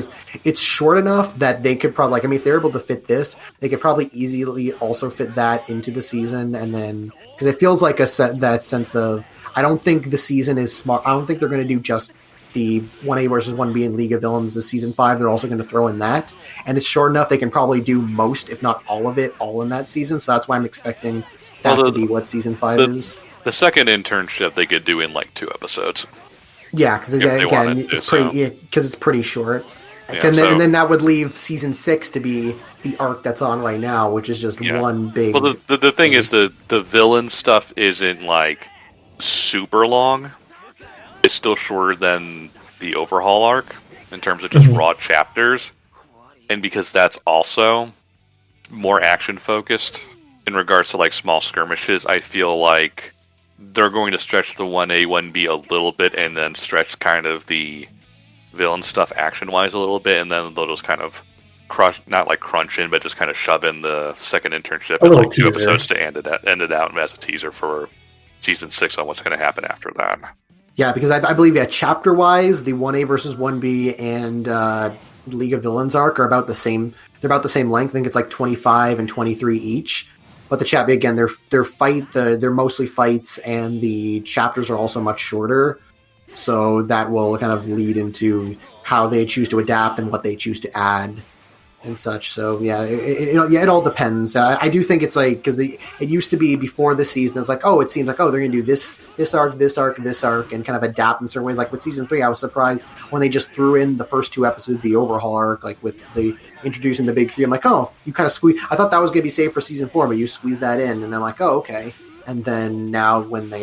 it's short enough that they could probably if they're able to fit this, they could probably easily also fit that into the season. And then because it feels like that sense of I don't think the season is smart. I don't think they're going to do just the 1A versus 1B in League of Villains this season 5. They're also going to throw in that, and it's short enough they can probably do most, if not all of it, all in that season. So that's why I'm expecting that to be what season 5 is. The second internship they could do in like 2 episodes. Yeah, because again, it's pretty short. Yeah, and then that would leave season 6 to be the arc that's on right now, which is just one big. Well, the thing is the villain stuff isn't like super long. It's still shorter than the overhaul arc in terms of just raw chapters, and because that's also more action focused in regards to like small skirmishes, I feel like they're going to stretch the 1A, 1B a little bit, and then stretch kind of the villain stuff action-wise a little bit, and then they'll just kind of not like crunch in, but just kind of shove in the second internship in like 2 episodes to end it out as a teaser for season 6 on what's going to happen after that. Yeah, because I believe chapter-wise, the 1A versus 1B and League of Villains arc are about the same. They're about the same length. I think it's like 25 and 23 each. But the chapter again, they're mostly fights, and the chapters are also much shorter. So that will kind of lead into how they choose to adapt and what they choose to add and such. So yeah, it all depends. I do think it's like because it used to be before the season. It's like it seems like they're going to do this arc, and kind of adapt in certain ways. Like with season 3, I was surprised when they just threw in the first 2 episodes, the overhaul arc, like with the introducing the big 3. I'm like, you kind of squeeze. I thought that was going to be saved for season 4, but you squeeze that in, and I'm like, okay. And then now when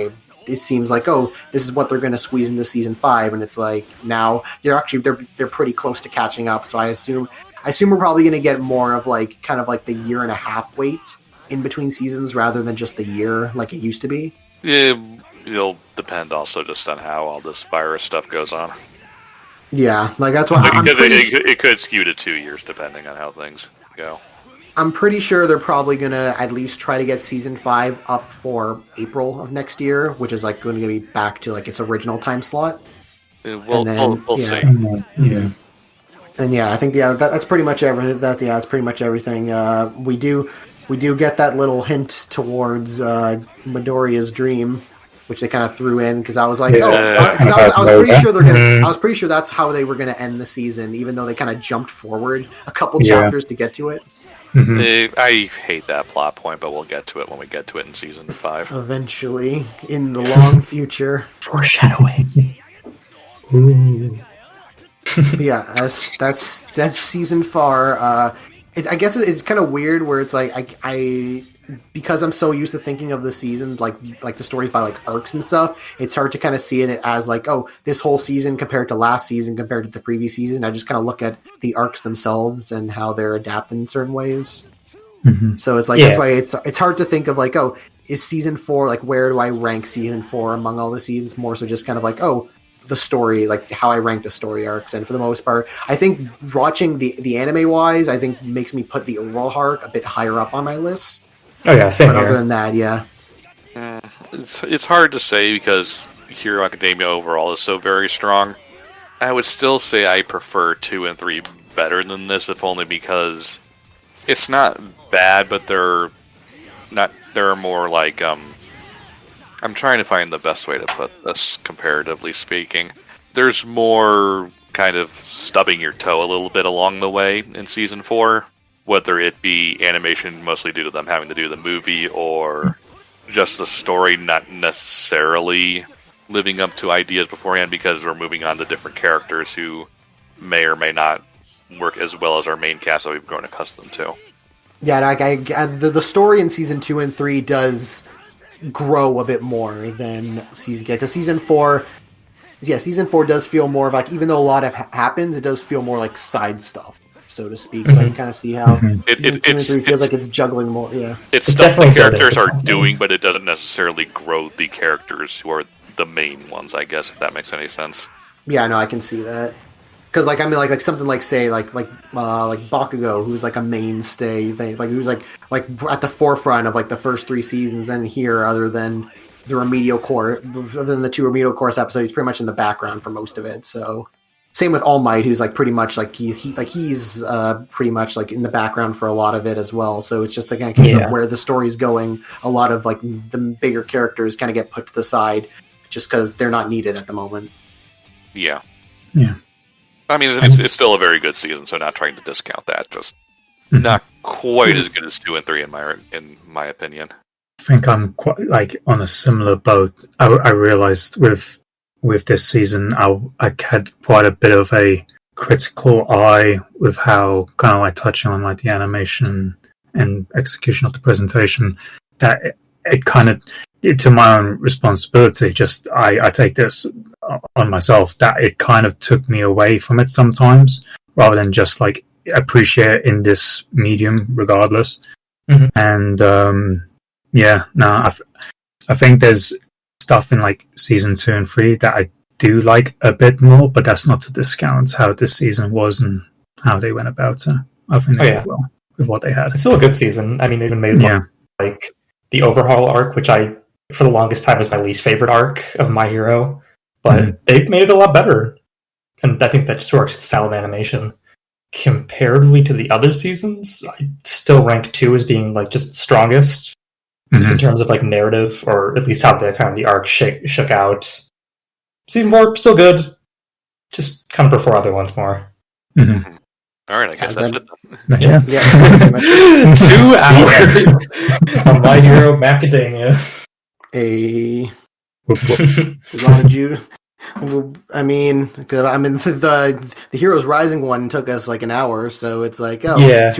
it seems like this is what they're going to squeeze into season 5, and it's like now they're pretty close to catching up. So I assume we're probably going to get more of like kind of like the year and a half wait in between seasons rather than just the year like it used to be. Yeah, it'll depend also just on how all this virus stuff goes on. Yeah, like that's why it could skew to 2 years depending on how things go. I'm pretty sure they're probably going to at least try to get season 5 up for April of next year, which is like going to be back to like its original time slot. We'll see. Yeah. And I think that's pretty much everything. That's pretty much everything. We do get that little hint towards Midoriya's dream, which they kind of threw in because I was like, I was pretty sure they're gonna. I was pretty sure that's how they were gonna end the season, even though they kind of jumped forward a couple chapters to get to it. I hate that plot point, but we'll get to it when we get to it in season 5. Eventually, in the long future. Foreshadowing. Ooh. Yeah, that's season 4. I guess it's kind of weird where it's like I because I'm so used to thinking of the seasons like the stories by like arcs and stuff. It's hard to kind of see it as like this whole season compared to last season compared to the previous season. I just kind of look at the arcs themselves and how they're adapted in certain ways. So it's like that's why it's hard to think of like is season 4 like where do I rank season 4 among all the seasons? More so just kind of like the story, like how I rank the story arcs. And for the most part, I think watching the anime wise, I think makes me put the overall arc a bit higher up on my list. Oh yeah, same But here. other than that, yeah. It's hard to say because Hero Academia overall is so very strong. I would still say I prefer 2 and 3 better than this, if only because it's not bad, but they're There are more like I'm trying to find the best way to put this, comparatively speaking. There's more kind of stubbing your toe a little bit along the way in Season 4, whether it be animation mostly due to them having to do the movie, or just the story not necessarily living up to ideas beforehand, because we're moving on to different characters who may or may not work as well as our main cast that we've grown accustomed to. Yeah, the story in Season 2 and 3 does grow a bit more than Season... because Season 4... Yeah, Season 4 does feel more of like, even though a lot of happens, it does feel more like side stuff, so to speak. So I can kind of see how Season 2 and 3 feels like it's juggling more, yeah. It's stuff the characters are doing, but it doesn't necessarily grow the characters who are the main ones, I guess, if that makes any sense. Yeah, no, I can see that. Because, like, I mean, like something like, say, like Bakugo, who's like a mainstay thing, like who's like at the forefront of like the first 3 seasons, and here, other than the remedial core, other than the 2 remedial course episodes, he's pretty much in the background for most of it. So, same with All Might, who's like pretty much like he's pretty much like in the background for a lot of it as well. So it's just the kind of case of where the story's going. A lot of like the bigger characters kind of get put to the side just because they're not needed at the moment. Yeah. Yeah. I mean, it's still a very good season, so not trying to discount that. Just not quite as good as 2 and 3 in my opinion. I think I'm quite like on a similar boat. I realized with this season, I had quite a bit of a critical eye with how, kind of like touching on like the animation and execution of the presentation, that it kind of, to my own responsibility, just I take this on myself, that it kind of took me away from it sometimes, rather than just like appreciate it in this medium regardless. And I think there's stuff in like Season 2 and 3 that I do like a bit more, but that's not to discount how this season was and how they went about it. I think they did well with what they had. It's still a good season. I mean, they even made like the overhaul arc, which for the longest time was my least favorite arc of My Hero, but they've made it a lot better. And I think that just works, the style of animation. Comparatively to the other seasons, I still rank 2 as being like just strongest, just in terms of like narrative, or at least how the arc shook out. Season 4 still good, just kind of prefer other ones more. All right, I guess that's it. Yeah. 2 hours on My Hero Macadamia. I mean, the Heroes Rising one took us like an hour, so it's like 2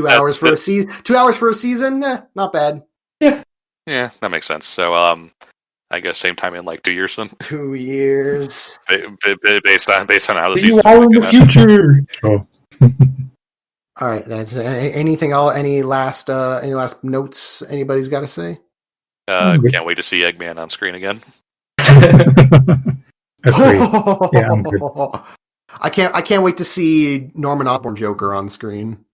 hours for a season. 2 hours for a season, not bad. Yeah, that makes sense. So, I guess same time in like 2 years then. 2 years. Based on how the You season. are in the future. Sure. All right, that's anything. Any last notes anybody's got to say? Can't wait to see Eggman on screen again. Yeah, I'm good. I can't wait to see Norman Osborn Joker on screen.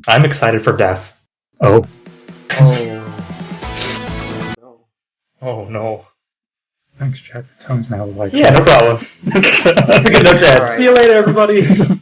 I'm excited for Death. Oh no. Thanks, Jack. The tone's now like... Yeah, no problem. Have a good night, Jack. Right. See you later, everybody.